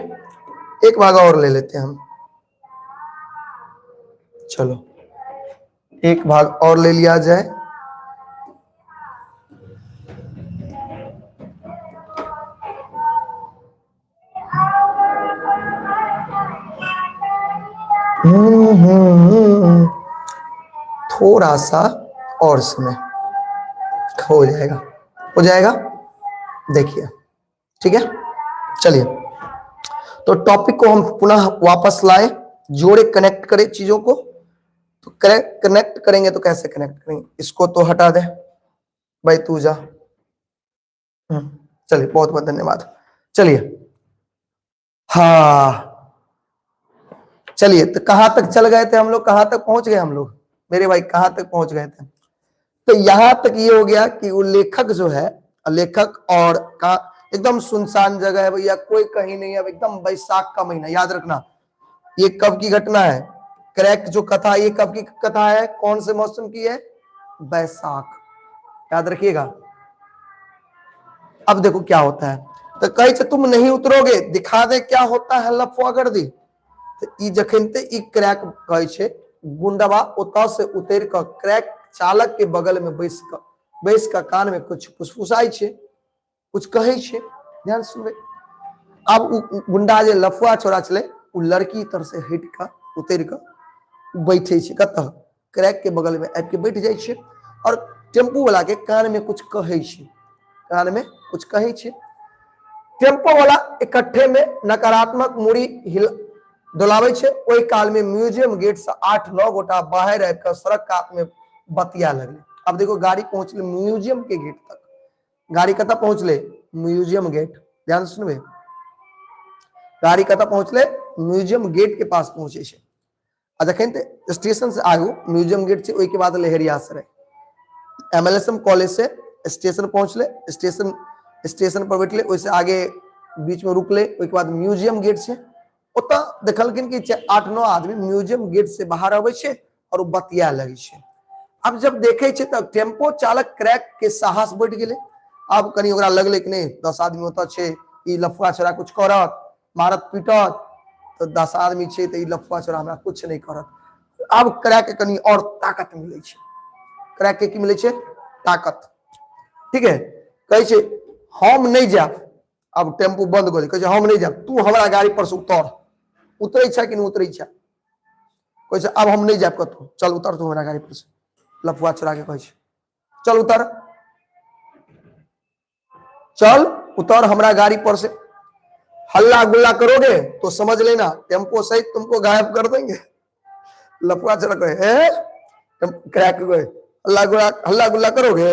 एक भाग और ले लेते हैं हम। चलो एक भाग और ले लिया जाए। थोड़ा सा और समय हो जाएगा, देखिए ठीक है। चलिए तो टॉपिक को हम पुनः वापस लाए, जोड़े, कनेक्ट करें चीजों को। तो कनेक्ट करेंगे तो कैसे कनेक्ट करेंगे, इसको तो हटा दे भाई, तू जा। चलिए बहुत बहुत धन्यवाद। चलिए हाँ चलिए, तो कहां तक चल गए थे हम लोग, कहां तक पहुंच गए हम लोग मेरे भाई, कहां तक पहुंच गए थे? तो यहां तक ये हो गया कि वो लेखक जो है, लेखक और का एकदम सुनसान जगह है भैया, कोई कहीं नहीं है, एकदम बैसाख का महीना। याद रखना ये कब की घटना है, क्रैक जो कथा, ये कब की कथा है, कौन से मौसम की है, बैसाख, याद रखिएगा। अब देखो क्या होता है, तो कहीं से तुम नहीं उतरोगे, दिखा दे क्या होता है लफुआगर्दी। तो ई जखन ते ई क्रैक कहे छे, गुंडवा ओता से उतर कर क्रैक चालक के बगल में बैस का कान में कुछ फुसफुसाई छे, कुछ कहे छे, ध्यान सुनबे। अब गुंडा जे लफुआ छोरा छले, उ लड़की तर से हट का उतर कर बैठे छे, कतः क्रैक के बगल में आबि के बैठ जाय छे, और टेम्पू वाला के कान में कुछ कहे छे, कान में कुछ कहे छे। टेम्पो वाला इकट्ठे में नकारात्मक मुड़ी हिल डोलावे छे। ओई काल में म्यूजियम गेट से 8-9 गोटा बाहर आबि कर सड़क कात में बतिया लगले। अब देखो गाड़ी पहुंचले म्यूजियम के गेट तक, गाड़ी कतऽ पहुंचले, म्यूजियम गेट, ध्यान सुनबे, गाड़ी कतऽ पहुंचले, म्यूजियम गेट के पास पहुंचे छे। आ जखन ते स्टेशन से आगू म्यूजियम गेट छे, ओई के बाद लहेरियासराय, एमएलएसएम कॉलेज से स्टेशन पहुंचले, स्टेशन पर बैठले, ओइसे आगे बीच में रुकले, ओहिके बाद म्यूजियम गेट से ओतऽ देखलखिन कि 8-9 आदमी म्यूजियम गेट से बाहर अबै छै और बतिया लगे छै। अब जब देखे छै तब टेम्पो चालक क्रैक के साहस बढ़ गेले। अब कनी ओकरा लगले कि नहीं 10 आदमी ओतऽ छै, ई लफुआ छोड़ा कुछ करत, मारत पीटत, तो 10 आदमी छै तो ई लफुआ छोड़ा हमरा कुछ नहीं करत। अब क्रैक के कनी और ताकत मिले छै, क्रैक के की मिले छै? ताकत। ठीक है, कहे छै हम नहीं जाब। अब टेम्पू बंद कर दे, हम नहीं जाब, तू हमारा गाड़ी पर से उतर। उतरे छै कि नहीं उतरे छै? कहे अब हम नहीं जाब कतौ, चल उतर तू हमारा गाड़ी पर से। लफुआ छोड़ा के कहे चल उतर, चल उतर हमारा गाड़ी पर से। हल्ला गुल्ला करोगे तो समझ लेना टेम्पो सहित तुमको गायब कर देंगे। लफुआ छोड़ा कहे क्रैक गए, हल्ला गुल्ला करोगे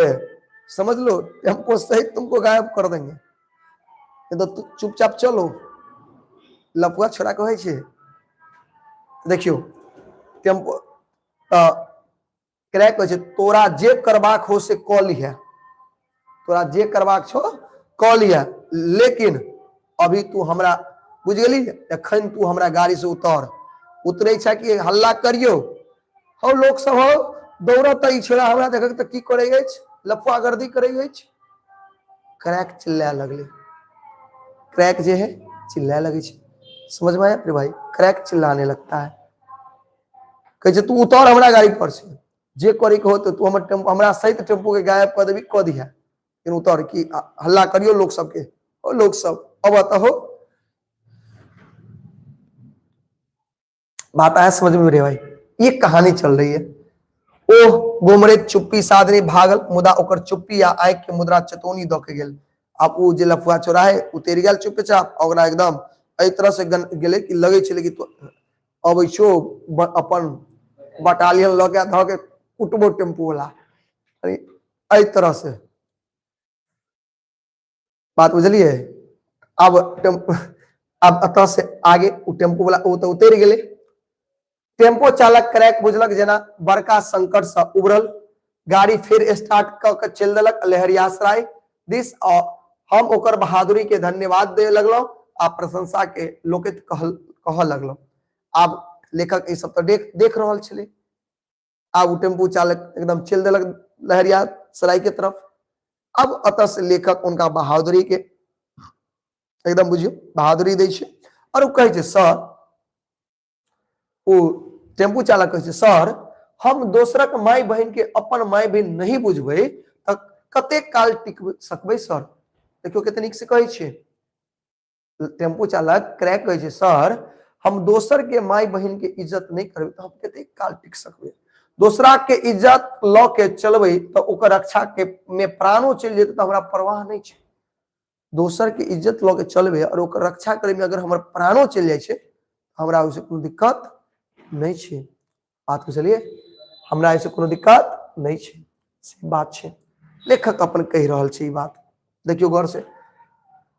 समझ लो टेम्पो सहित तुमको गायब कर देंगे, तो चुपचाप चलो। लफुआ छोड़ा कहे छे देखियो टेम्पो क्रैक कहे छे तोरा जे करबाक हो से क लिहे, तोरा जे करबाक छो क लिहे, लेकिन अभी तू हमरा बुझ गेली, एखन तू हमरा गाड़ी से उतर। उतरे छै कि हल्ला करियो, हो लोग सब हो दौड़त ई छोड़ा हमरा देख त की करे अछि, लफुआ गर्दी करे अछि। क्रैक चिल्लाए लगले, क्रैक जे है चिल्लाए लगे छे। समझ में आया फिर भाई? क्रैक चिल्लाने लगता है, कहे तू उतर हमरा गाड़ी पर से, जे करे के हो तो तू हमरा सहित टेम्पो के गायब कर देबी, क दिहा, लेकिन उतर की हल्ला करियो लोग सबके। ओ लोग सब अब आता हो, बात आया समझ में मेरे भाई? ये कहानी चल रही है। ओ गोमरे चुप्पी साधने भागल, मुदा ओकर चुप्पी या आंख के मुद्रा चेतौनी द के गेल। अब वो जे लफुआ छोड़ा है उतर गेल चुपचाप, ओकरा एकदम एहि तरह से गेले कि लगे छे कि तो अब छो अपन बटालियन ल के ध के कुटबो टेम्पू वाला, एहि तरह से बात बुझलिए। अब अतः से आगे टेम्पू वाला वो तो उतर गेले। टेम्पो चालक क्रैक बुझलक जेना बड़का संकट से उबरल, गाड़ी फिर स्टार्ट क के चल देलक लहरियासराय दिस। हम ओकर बहादुरी के धन्यवाद दे लगलो आ प्रशंसा के लोकित कह लगलो। आब लेखक ये सब तो देख रहल छले। आब टेम्पू चालक एकदम चल देलक लहरियासराय के तरफ। अब अतः से लेखक उनका बहादुरी के एकदम बुझियो बहादुरी दै छे और कहे छे सर, वो टेम्पू चालक कहे छे सर हम दोसरक माय बहन के अपन माय बहन नहीं बुझबे त कते काल टिक सकबे सर? देखियो कते नीक से कहे छे टेम्पू चालक क्रैक कहे छे सर हम दोसर के माय बहन के इज्जत नहीं करबे तो हम कते काल टिक सकबे? दूसरा के इज्जत ल के चलबे तो ओकर रक्षा के में प्राणों चल जेते तो हमरा परवाह नहीं छे। दोसर के इज्जत ल के चलबे और ओकर रक्षा करे में अगर हमर प्राणों चल जाय छे हमरा उससे कोनो दिक्कत नहीं छे। बात बुझलिए? हमरा ऐसे कोनो दिक्कत नहीं छे, से बात छे। लेखक अपन कह रहल छे ई बात, देखियो गौर से।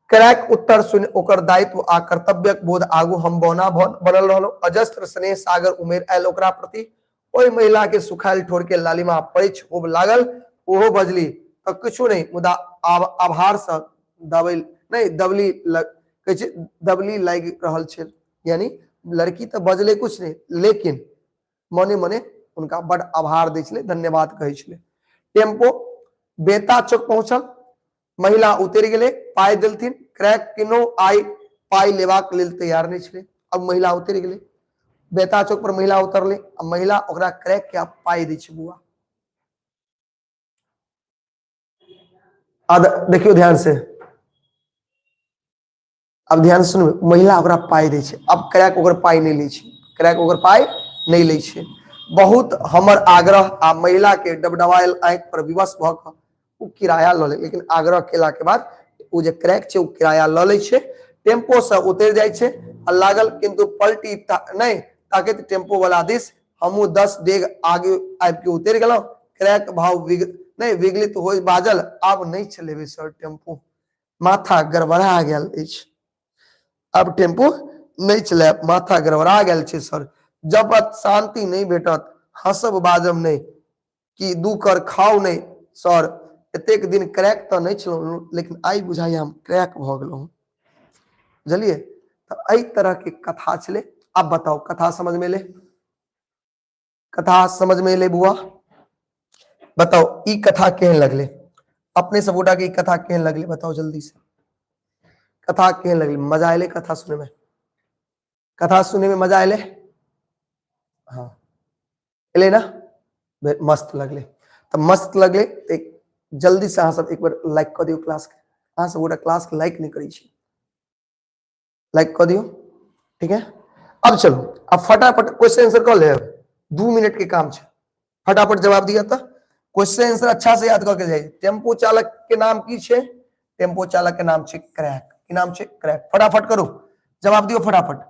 क्रैक उत्तर सुन ओकर दायित्व आ कर्तव्यक बोध आगू हम बौना बनल रहलो। अजस्त्र स्नेह सागर उमेर आयल ओकरा प्रति। ओई महिला के सुखायल ठोर के लालिमा परिछ होब लागल। ओहो बजली त किछु नहीं, मुदा आभार से दबली लाग रहल छे। यानी लड़की तो बजले कुछ नहीं, लेकिन मने मने उनका बड़ आभार दै छले, धन्यवाद कहे छले। टेम्पो बेता चौक पहुंचल, महिला उतर गेले, पाई देलथिन। क्रैक किनो आई पाई लेबाक लेल तैयार नहीं छले। अब महिला उतर गेले, बेता चौक पर महिला उतरले। अब महिला ओकरा क्रैक के पाई दै छे बुआ। अब देखियो ध्यान से, अब ध्यान सुनो, महिला ओकरा पाई दै छे। अब क्रैक ओकर पाई नहीं लै छे, क्रैक ओकर पाई नहीं लै छे। बहुत हमर आग्रह आ महिला के डबडबायल आंख पर विवश भ क उ किराया ल ले, लेकिन आग्रह केला के बाद उ जे क्रैक छे उ किराया ल ले छे। टेम्पो से उतर जाय छे आ लागल, किंतु पलटी नहीं ताकि टेम्पो वाला दिस। हमू 10 डेग आगे आबि के उतर गेलो। क्रैक भाव विगलित हो बाजल आब नहीं चलेबे सर टेम्पो, माथा गड़बड़ा गेल अछि। अब टेम्पो नहीं चले, माथा गड़बड़ा गेल छे सर। जब शांति नहीं भेटत हंसब बाजब नहीं कि दू कर खाओ नहीं सर। एतेक दिन क्रैक तो नहीं छलो, लेकिन आई बुझाई हम क्रैक भ गेलो। बुझलिए। तो एहि तरह के कथा छले। अब बताओ कथा समझ में ले, कथा समझ में ले बुआ, बताओ ई कथा केहन लगले, अपने सब गोटा के ई कथा केहन लगले बताओ जल्दी से, कथा केहन लगले, मजा आयले कथा सुने में, कथा सुने में मजा आयले, हाँ एले ना, मस्त लगले। तो मस्त लगले तो जल्दी से अहाँ सब एक बार लाइक कर दियो क्लास के, अहाँ सब गोटा क्लास के लाइक नहीं करी छी, लाइक कर दियो, ठीक है। अब चलो, अब फटाफट क्वेश्चन आंसर कर ले, 2 मिनट के काम है, फटाफट जवाब दिया था। क्वेश्चन आंसर अच्छा से याद करके जाइए। टेम्पो चालक के नाम की छे, टेम्पो चालक के नाम छे क्रैक, की नाम छे क्रैक, फटाफट करो जवाब दियो फटाफट।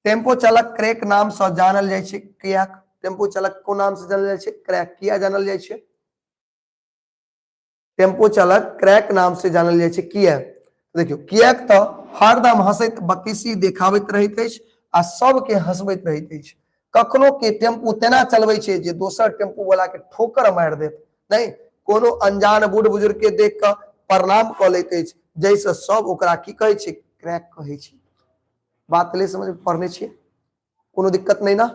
टेम्पो चालक क्रैक नाम से जानल जाय छे, किया टेम्पो चालक को नाम से जानल जाय छे क्रैक, किया जानल जाय छे, टेम्पो चालक क्रैक नाम से जानल जाय छे किया, देखियो किया तो हरदम हंसैत बकीसी देखाबैत रहैत अछि आ सबके हंसबैत रहैत अछि, कखनो के टेम्पू तेना चलबै छे जे दोसर टेम्पू वाला के ठोकर मार देत नहीं, कोनो अनजान बूढ़ बुजुर्ग के देख के प्रणाम क लैत अछि, जैसे सब ओकरा की कहै छे क्रैक कहै छे। बात ले समझ पढ़ने छे, कोनो दिक्कत नहीं ना,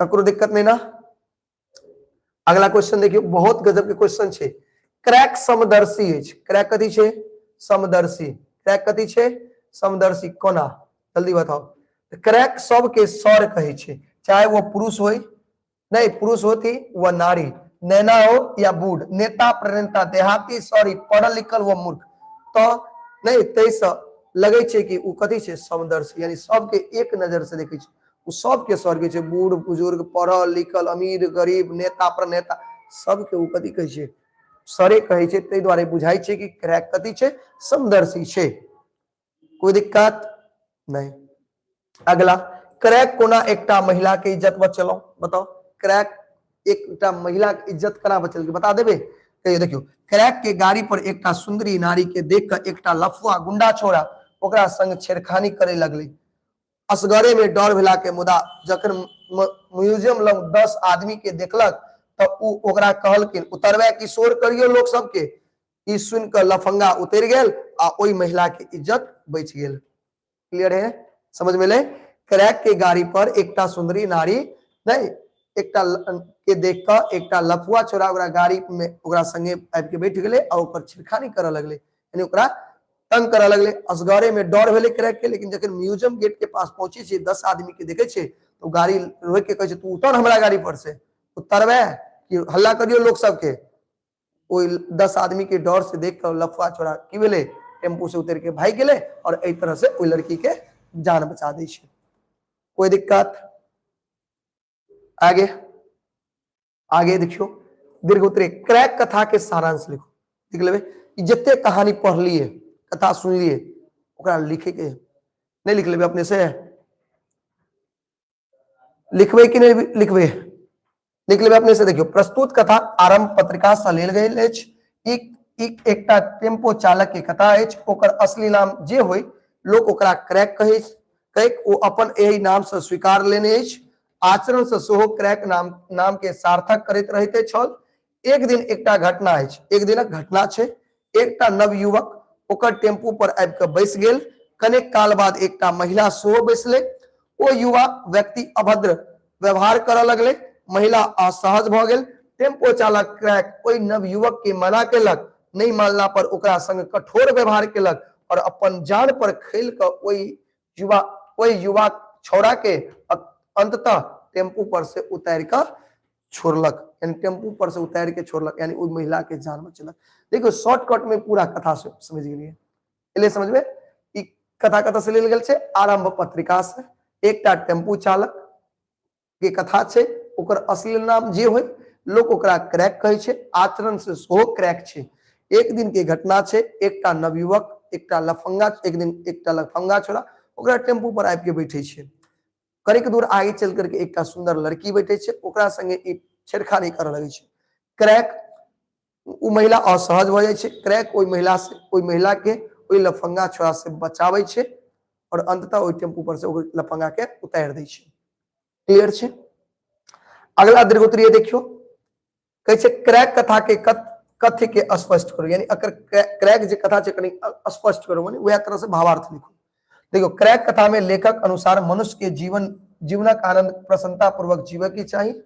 ककरो दिक्कत नहीं ना। अगला क्वेश्चन देखियो, बहुत गजब के क्वेश्चन छे। क्रैक समदर्शी है, क्रैक कथी छे समदर्शी, क्रैक कथी छे समदर्शी, कोना जल्दी बताओ। क्रैक सबके सर कहे छे, चाहे वो पुरुष हो नहीं, पुरुष होती वह नारी, नैना हो या बूढ़, नेता प्रणेता, देहाती सॉरी पढ़ल लिखल व मूर्ख, तो नहीं तेईस लगे छे कि उ कथी छे समदर्शी, यानी सबके एक नजर से देखे छे, उ सबके सर के छे, बूढ़ बुजुर्ग पढ़ल लिखल अमीर गरीब नेता प्रणेता सबके उ कथी कहे छे सरे कहे छे, तै द्वारे बुझाई छे कि क्रैक कथी छे समदर्शी छे। कोई दिक्कत नहीं। अगला, क्रैक कोना एकटा महिला के इज्जत बचेलो, बताओ क्रैक एकटा महिला के इज्जत कना बचल के बता देबे, कहियो देखियो। क्रैक के गाड़ी पर एकटा सुंदरी नारी के देख के एकटा लफुआ गुंडा छोरा ओकरा संग छेड़खानी करे लगले, असगरे में डर भेला के मुदा जखन म्यूजियम लग 10 आदमी के देखलक तो उ ओकरा कहलकिन उतरबे की शोर करियो लोग सबके, ई सुन के लफंगा उतर गेल आ ओई महिला के इज्जत बच गेल। क्लियर है, समझ में ले। क्रैक के गाड़ी पर एकटा सुंदरी नारी नहीं एकटा के देख के एकटा लफुआ छोरा ओकरा गाड़ी में ओकरा संगे आबि के बैठ गेले और ओकर छिड़खानी करे लगले, यानी ओकरा तंग करे लगले, असगरे में डर भेले क्रैक के, लेकिन जखन म्यूजियम गेट के पास पहुंचे छे 10 आदमी के देखे छे तो गाड़ी रोक के कहे छे तू उतर हमरा गाड़ी पर से, उतरबे कि हल्ला करियो लोग सबके, ओई 10 आदमी के डर से देख कर लफुआ छोरा की भेले टेम्पू से उतर के भाग गेले और एई तरह से ओई लड़की के जान बचा दै छे। कोई दिक्कत, आगे आगे देखियो, दीर्घ उत्तरे क्रैक कथा के सारांश लिखो, लिख लेबे, जते कहानी पढ़ लिए कथा सुन लिए ओकरा लिखे के नहीं, लिख लेबे अपने से, लिखबे कि नहीं लिखबे, लिख लेबे अपने से। देखियो, प्रस्तुत कथा आरंभ पत्रिका से लेल गेल अछि, एकटा टेम्पो चालक के कथा अछि, ओकर असली नाम जे होय लोक ओकरा क्रैक कहे, कैक ओ अपन एही नाम से स्वीकार लेने अछि, आचरण से सेहो क्रैक नाम के सार्थक करैत रहते छल। एक दिन एकटा घटना अछि, एक दिनक घटना छै, एकटा नवयुवक ओकर टेम्पू पर आबि के बैस गेल, कनेक काल बाद एकटा महिला सेहो बैसले, ओ युवा व्यक्ति अभद्र व्यवहार करऽ लगले, महिला असहज भ गेल, टेम्पो चालक क्रैक ओई नवयुवक के मना केलक, नहीं मानला पर ओकरा संग कठोर व्यवहार केलक और अपन जान पर खेल के ओई युवा छौड़ा के अंततः टेम्पू पर से उतार कर छोड़लक, यानी टेम्पू पर से उतार के छोड़लक, यानी उस महिला के जान बचलक। देखो शॉर्टकट में पूरा कथा समझ गेलिए, एले समझ में ई कथा कथा से लेल गेल छै आरंभ पत्रिका से, एकटा टेम्पू चालक के कथा छै, ओकर असली नाम जे होय लोग ओकरा क्रैक कहे छै, आचरण से सेहो क्रैक छै। एक दिन के घटना छै, एकटा नवयुवक एकटा लफंगा छोरा ओकरा टेम्पू पर आबि के बैठे छै, करीक दूर आगे चल करके एकटा सुंदर लड़की बैठे छे, ओकरा संगे ई छेड़खानी करे लगे छे, क्रैक उ महिला असहज भ जाय छे, क्रैक ओई महिला के ओई लफंगा छोरा से बचावे छे और अंततः ओई टेम्पू पर से ओई लफंगा के उतार दै छे। क्लियर छे। अगला दीर्घोत्तरीय देखियो, कहे छे क्रैक कथा के कथ्य के स्पष्ट करो, यानी अगर क्रैक जे कथा छे कनी स्पष्ट करो, यानी वह तरह से भावार्थ लिखो। देखो क्रैक कथा में लेखक अनुसार मनुष्य के जीवनक आनंद प्रसन्नता पूर्वक जीवे की चाहिए।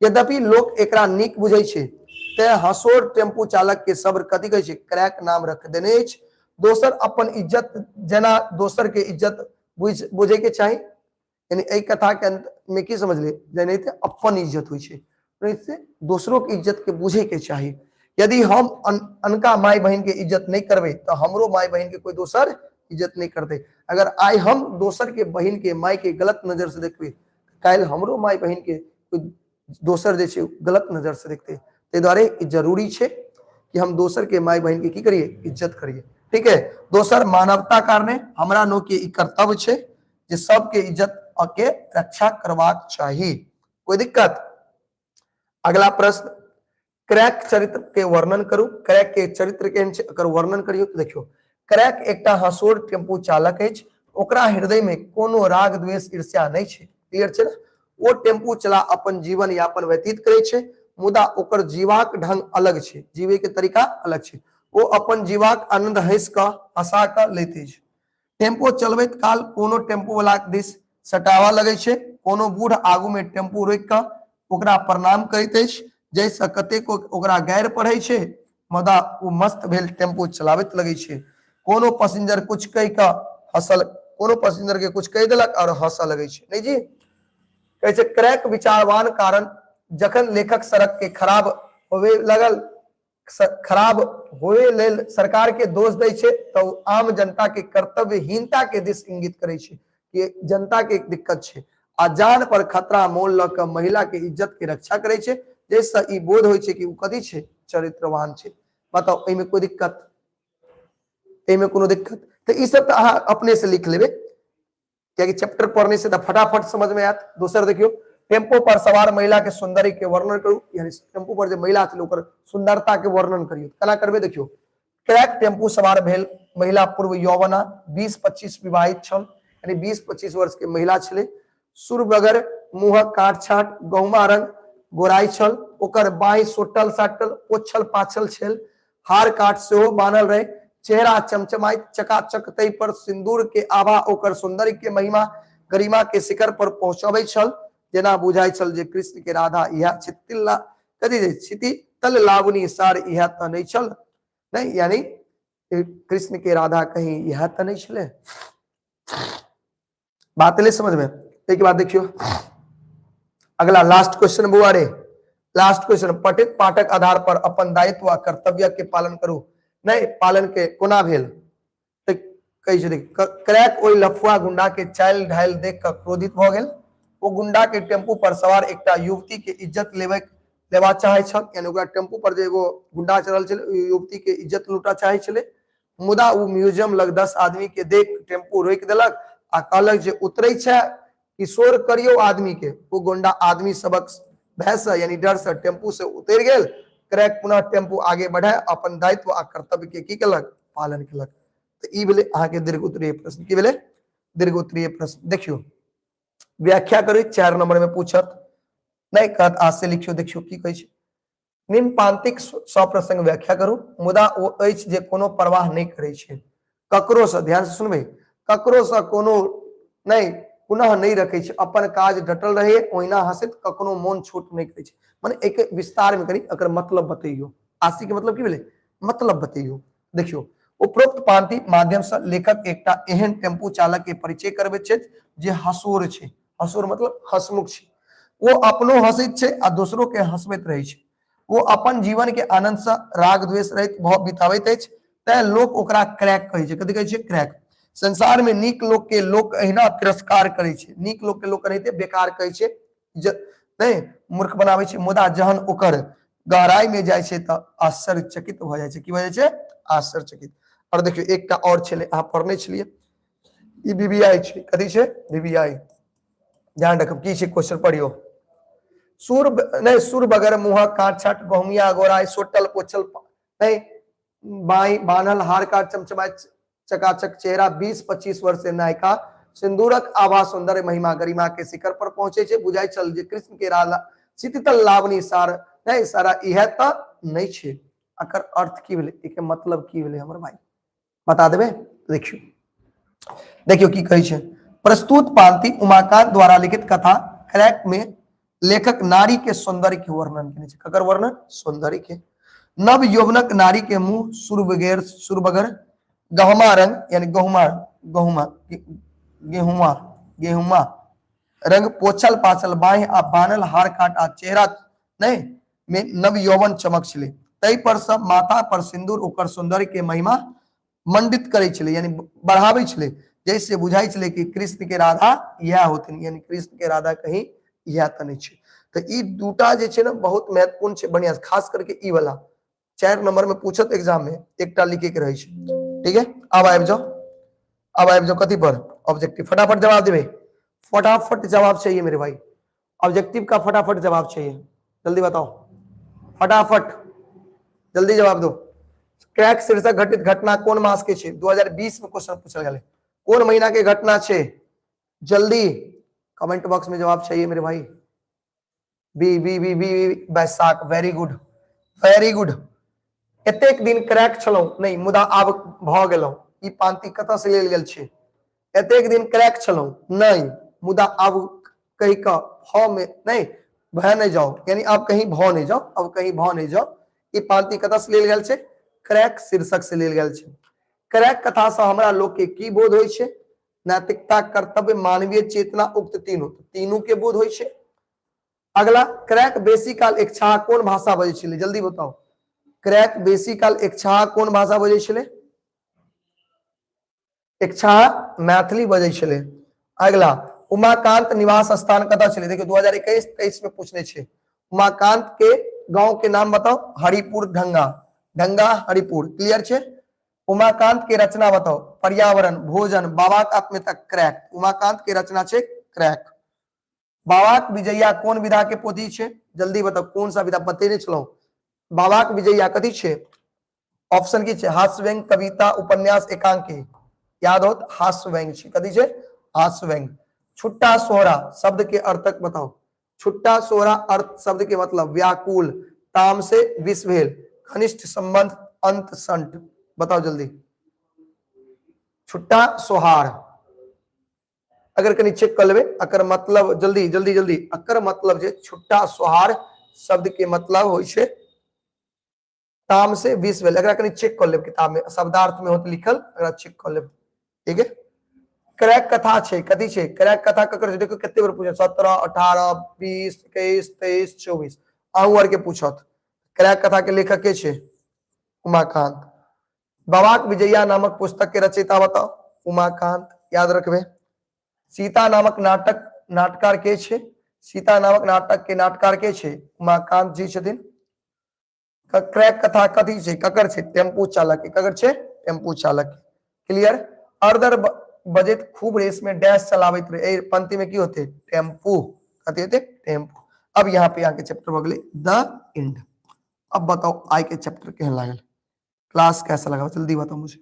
यद्यपि लोग एकरा नीक बुझे छे, ते हसोर टेम्पू चालक के सब्र कथी कहे छे, क्रैक नाम रख देने अछि। दोसर अपन इज्जत जना दोसर के इज्जत बुझे के चाहिए, यानी ए कथा के अंत में की समझ ले, जैसे अपन इज्जत हुई छे, इससे दोसरों की इज्जत के बुझे के चाहिए। यदि हम अनका माई बहन के इज्जत नहीं करबे तो हमरो माई बहन के कोई दोसर इज्जत नहीं करते। अगर आई हम दोसर के बहन के माई के गलत नजर से देखबे, काल हमरो माई बहन के कोई दोसर जे छे गलत नजर से देखते। ते द्वारे जरूरी छे कि हम दोसर के माई बहन के की करिए, इज्जत करिए। ठीक है। दोसर मानवता कारणे हमरा नो के ई कर्तव्य छे जे सबके इज्जत के रक्षा करवाक चाहिए। कोई दिक्कत? अगला प्रश्न, क्रैक चरित्र के वर्णन करू। क्रैक के चरित्र के अगर वर्णन करियो तो देखियो, क्रैक एकटा हसोर टेम्पू चालक अछि। ओकरा हृदय में कोनो राग द्वेष ईर्ष्या नहीं छे। क्लियर छे ना? वो टेम्पू चला अपन जीवन यापन व्यतीत करे छे, मुदा ओकर जीवाक ढंग अलग छे, जीवे के तरीका अलग छे। वो अपन जीवाक आनंद हंस क हंसा क लेते छे। टेम्पो चलबैत काल कोनो टेम्पो वाला दिस सटावा लगे छे, कोनो बूढ़ आगू में टेम्पो रोक क ओकरा प्रणाम करैत अछि, जैसे कतेको ओकरा गैर पढ़े छे, मुदा वो मस्त भेल टेम्पो चलावैत लगे छे। कोनो पैसेंजर कुछ कह क हंसल, कोनो पैसेंजर के कुछ कह देलक और हंसा लगे छे। नहीं जी, कैसे क्रैक विचारवान कारण जखन लेखक सड़क के खराब होवे लगल, खराब होवे लेल सरकार के दोष दै छे, तो आम जनता के कर्तव्यहीनता के दिश इंगित करे छे कि जनता के दिक्कत छे। आ जान पर खतरा मोल ल क महिला के इज्जत के रक्षा करे छे, जैसे ई बोध होय छे कि उ कथी छे, चरित्रवान छे। बताओ एमे कोई दिक्कत? एमे कोनो दिक्कत? तो ई सब अहाँ अपने से लिख लेबे, क्योंकि चैप्टर पढ़ने से तो फटाफट समझ में आत। दूसर देखियो, टेम्पो पर सवार महिला के सौंदर्य के वर्णन करू, यानी टेम्पो पर जो महिला छे ओकर सुंदरता के वर्णन करियो। केना करबे देखियो, क्रैक टेम्पू सवार भेल महिला पूर्व यौवना 20-25 विवाहित छल, यानी 20-25 वर्ष के महिला छले। सुरबगर मुंह काट छाट गहुमा रंग गोराई छल, ओकर बाई सोटल साटल ओछल पाछल छल, हार काट सेहो बानल रहे, चेहरा चमचमाइत चकाचक, तै पर सिंदूर के आभा ओकर सौंदर्य के महिमा गरिमा के शिखर पर पहुंचाबै छल। जेना बुझाई छल जे कृष्ण के राधा यह छितिल्ला कथी जे छिति तल लावनी सार यह त नहीं छल, नहीं यानी कृष्ण के राधा कहीं यह त नहीं छले। बात ले समझ में? एक बात देखियो, अगला लास्ट क्वेश्चन बुआ रे, लास्ट क्वेश्चन, पठित पाठक आधार पर अपन दायित्व व कर्तव्य के पालन करू। नहीं पालन के कोना भेल तो कही छे, देख क्रैक ओई लफुआ गुंडा के चाल ढाल देख कर क्रोधित भ गेल। वो गुंडा के टेम्पू पर सवार एकटा युवती के इज्जत लेवा चाहे छल, यानी ओकरा टेम्पू पर जे एगो गुंडा चढ़ल छले, युवती के इज्जत लूटा चाहे छले। मुदा वो म्यूजियम लग 10 आदमी के देख टेम्पू रोक देलक आ कहलक जे उतरै छै, किशोर करियो आदमी के। वो गुंडा आदमी सबक भय से यानी डर से टेम्पू से उतर गेल। क्रैक पुनः टेम्पू आगे बढ़े अपन दायित्व आ कर्तव्य के की केलक, पालन केलक। तो ई भेले अहाँ के दीर्घ उत्तरीय प्रश्न। की भेले? दीर्घ उत्तरीय प्रश्न। देखियो व्याख्या करी, 4 नंबर में पूछत, नहीं कहत आज से लिखियो। देखियो की कहै छै, निम्न पांतिक सप्रसंग व्याख्या करू। मुदा ओ अछि जे कोनो परवाह नहीं करे छे ककरो से, ध्यान से सुनबे, ककरो से कोनो नहीं पुनः नहीं रखे छे, अपन काज डटल रहे, ओहिना हंसत, कखनो मोन छोट नहीं करे छे। माने एक विस्तार में करी अगर मतलब बतैयो। आशी के मतलब की भेले? मतलब बतैयो। देखियो उपरोक्त पांति माध्यम से लेखक एकटा एहन टेम्पू चालक के परिचय करबे छे जे हसोर छे। हसोर मतलब हसमुख छे। वो अपनो हंसैत छे आ दोसरो के हंसबैत रहे छे। वो अपन जीवन के आनंद से राग द्वेष रहित भाव बिताबैत अछि, तै लोक ओकरा क्रैक कहै छे। कथि कहै छे? क्रैक। संसार में नीक लोग के लोक अहिना तिरस्कार करे छे, नीक लोग के लोक कहते बेकार कहै छे, नहीं मूर्ख बनाबै छे। मुदा जहन ओकर गहराई में जाय छे त आश्चर्यचकित भ जाय छे। की भ जाय छे? आश्चर्यचकित। और देखियो एकटा और छले, अहाँ पढ़ने छलिए, ई बीबीआई छे। कथि छे? बीबीआई। ध्यान रखब की छे, क्वेश्चन पढ़ियो। सुर नहीं सुर बगर मुंह काट छाट बहुमिया गोराई सोटल पोछल, नहीं बाई बानल हार काट चमचमाय चकाचक चेहरा, 20-25 वर्ष से नायिका, सिंदूरक आभा सौंदर्य महिमा गरिमा के शिखर पर पहुंचे छे। बुझाई चल जे कृष्ण के राधा शीतल लावनी सार नहीं सारा यह त नहीं छे। अकर अर्थ की भेले, एक मतलब की भेले हमर भाई बता देबे। देखियो देखियो की कहै छै, प्रस्तुत पांति उमाकांत द्वारा लिखित कथा क्रैक में लेखक नारी के सौंदर्य के वर्णन केने छै, ककर वर्णन, सौंदर्य के। नव यौवनक नारी के मुंह सुरबगर गहमा रंग यानी गहुमा गहुमा गेहुमा गेहुमा रंग पोछल पाछल बाह आ बानल हार काट आ चेहरा नहीं में नव यौवन चमक छले, तई पर सब माथा पर सिंदूर ओकर सौंदर्य के महिमा मंडित करे छले यानी बढ़ावे छले, जैसे बुझाई छले कि कृष्ण के राधा यह होथिन, यानी कृष्ण के राधा कहीं यह त नहीं छे। तो ई दूटा जे छे ना बहुत महत्वपूर्ण छे, बढ़िया खास करके ई वाला 4 नंबर में पूछत एग्जाम में एकटा लिखे के रहे छे। ठीक है, अब आबि जाओ कथी पर, ऑब्जेक्टिव। फटाफट जवाब देवे, फटाफट जवाब चाहिए मेरे भाई, ऑब्जेक्टिव का फटाफट जवाब चाहिए, जल्दी बताओ, फटाफट जल्दी जवाब दो। क्रैक शीर्षक घटित घटना कौन मास के छे, 2020 में क्वेश्चन पूछल गेले, कौन महीना के घटना छे, जल्दी कमेंट बॉक्स में जवाब चाहिए मेरे भाई। बी बी बी बी बैसाख, वेरी गुड वेरी गुड। एतेक दिन क्रैक छलौ नहीं मुदा आब भ गेलौ, ई पांति कत से लेल गेल छे, एतेक दिन क्रैक छलौ नहीं मुदा आब कहीं का भाव में नहीं भय नहीं जाओ, यानी आप कहीं भाव नहीं जाओ, अब कहीं भाव नहीं जाओ, ई पांति कत से लेल गेल छे, क्रैक शीर्षक से लेल गेल छे। क्रैक कथा से हमरा लोग के की बोध होय छे, नैतिकता, कर्तव्य, मानवीय चेतना, उक्त तीनों के बोध होय छे। अगला, क्रैक बेसी काल इच्छा कोन भाषा बजै छले, जल्दी बताओ, क्रैक बेसी काल इच्छा कोन भाषा बजै छले, इच्छा मैथिली बजै छले। अगला, उमाकांत निवास स्थान कतऽ छले, देखियो 2021-23 में पूछने छे, उमाकांत के गांव के नाम बताओ, हरिपुर ढंगा, ढंगा हरिपुर, क्लियर छे। उमाकांत के रचना बताओ, पर्यावरण, भोजन, बाबाक आत्मीयता, क्रैक, उमाकांत के रचना छे क्रैक। बाबाक विजया कौन विधा के पोथी छे, जल्दी बताओ कौन सा विधा, बतेने चलो, बाबाक विजया कथी छे, ऑप्शन की छे, हास्य व्यंग, कविता, उपन्यास, एकांकी, याद हो हास्य व्यंग छे, कथी छे, हास्य व्यंग। छुट्टा सोहरा शब्द के अर्थक बताओ, छुट्टा सोहरा अर्थ शब्द के मतलब व्याकुल, ताम से विष भेल, घनिष्ठ संबंध, अंत संट, बताओ जल्दी, छुट्टा सोहार, अगर कहीं चेक कर लेवे, अकर मतलब जल्दी जल्दी जल्दी, अकर मतलब जे छुट्टा सोहार शब्द के मतलब होय छे ताम से विष भेल, अगर कहीं चेक कर ले किताब में शब्दार्थ में होत लिखल, अगर चेक कर ले, ठीक है। क्रैक कथा छे, कथी छे, क्रैक कथा ककर, देखो कितने बार पूछे, 17, 18, 20, 21, 23, 24 आहू और के पूछत। क्रैक कथा के लेखक के छे, उमाकांत। बाबाक विजया नामक पुस्तक के रचयिता बताओ, उमाकांत, याद रखबे। सीता नामक नाटककार के छे, सीता नामक नाटक के नाटककार के छे, उमाकांत जी छथिन। क्रैक कथा कथी छे, ककर छे, टेम्पू चालक के, ककर छे, टेम्पू चालक, क्लियर। अर्धर बजट खूब रेस में डैश चलावत रहे, पंक्ति में की होते, टेम्पू, कथी होते, टेम्पू। अब यहाँ पे आके चैप्टर बगले द एंड। अब बताओ आई के चैप्टर केहन लागल, क्लास कैसा लगा, जल्दी बताओ मुझे,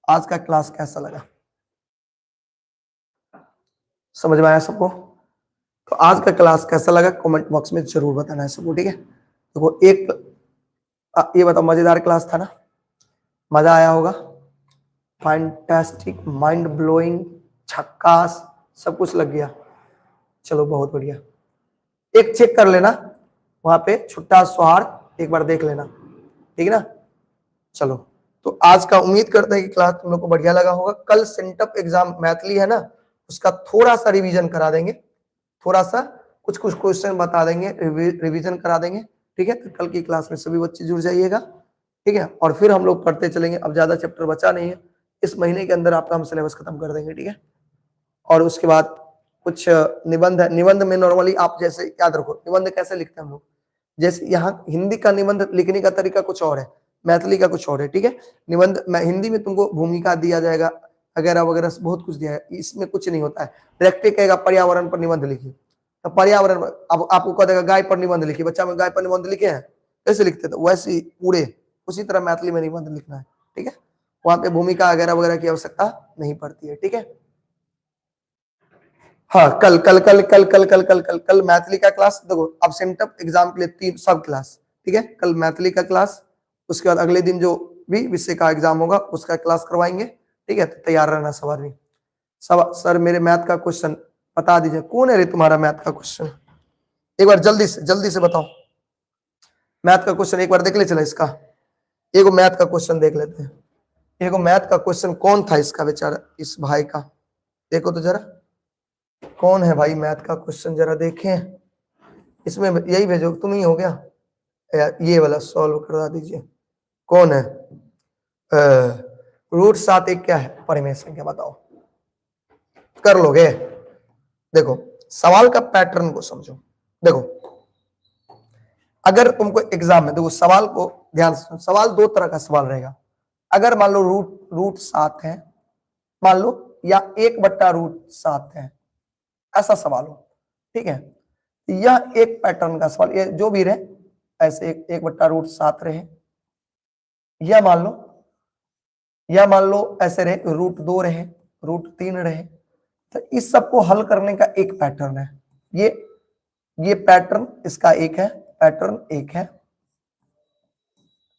आज का क्लास कैसा लगा, समझ में आया सबको। तो आज का क्लास कैसा लगा कमेंट बॉक्स में जरूर बताना है सबको, ठीक है। देखो एक ये बताओ, मजेदार क्लास था ना, मजा आया होगा, फैंटास्टिक, माइंड ब्लोइंग, झक्कास, सब कुछ लग गया, चलो बहुत बढ़िया। एक चेक कर लेना वहां पे छुट्टा सोहार, एक बार देख लेना, ठीक है ना। चलो तो आज का उम्मीद करते हैं कि क्लास तुम लोग को बढ़िया लगा होगा। कल सेंटअप एग्जाम मैथिली है ना, उसका थोड़ा सा रिवीजन करा देंगे, थोड़ा सा कुछ कुछ क्वेश्चन बता देंगे, रिवीजन करा देंगे, ठीक है। तो कल की क्लास में सभी बच्चे जुड़ जाइएगा, ठीक है। और फिर हम लोग पढ़ते चलेंगे, अब ज्यादा चैप्टर बचा नहीं है, इस महीने के अंदर आपका हम सिलेबस खत्म कर देंगे, ठीक है। और उसके बाद कुछ निबंध है, निबंध में नॉर्मली आप जैसे याद रखो, निबंध कैसे लिखते हैं हम लोग, जैसे यहाँ हिंदी का निबंध लिखने का तरीका कुछ और है, मैथिली का कुछ और है, ठीक है। निबंध हिंदी में तुमको भूमिका दिया जाएगा वगैरह वगैरह, बहुत कुछ दिया है, इसमें कुछ नहीं होता है। डायरेक्ट कहेगा पर्यावरण पर निबंध लिखिए, तो पर्यावरण, अब आपको कह देगा गाय पर निबंध लिखिए, बच्चा में गाय पर निबंध लिखे हैं, कैसे लिखते थे वैसे पूरे उसी तरह मैथिली में निबंध लिखना है, ठीक है। वहां पे भूमिका वगैरह वगैरह की आवश्यकता नहीं पड़ती है, ठीक है। हाँ, कल कल कल कल कल कल कल कल कल मैथिली का क्लास, देखो अब सेंटअप एग्जाम के लिए 3 सब क्लास, ठीक है। कल मैथिली का क्लास, उसके बाद अगले दिन जो भी विषय का एग्जाम होगा उसका क्लास करवाएंगे, ठीक है। तो तैयार रहना सब आदमी। सब सर मेरे मैथ का क्वेश्चन बता दीजिए, कौन है रे तुम्हारा मैथ का क्वेश्चन, एक बार जल्दी से बताओ। मैथ का क्वेश्चन एक बार देख ले, चला इसका एक मैथ का क्वेश्चन देख लेते हैं। एक मैथ का क्वेश्चन कौन था इसका बेचारा, इस भाई का देखो तो जरा, कौन है भाई मैथ का क्वेश्चन, जरा देखें। इसमें यही भेजो, तुम ही हो गया यार, ये वाला सॉल्व करवा दीजिए। कौन है? रूट 7 एक क्या है? परिमेय संख्या, बताओ कर लोगे? देखो सवाल का पैटर्न को समझो। देखो अगर तुमको एग्जाम में, देखो सवाल को ध्यान से, सवाल दो तरह का सवाल रहेगा। अगर मान लो रूट 7 है, मान लो, या 1/√7 है, ऐसा सवाल हो, ठीक है। यह एक पैटर्न का सवाल, ये जो भी रहे ऐसे 1/√7 रहे, या मान लो ऐसे रहे √2 रहे, √3 रहे। तो इस सबको हल करने का एक पैटर्न है। ये पैटर्न इसका एक है, पैटर्न एक है,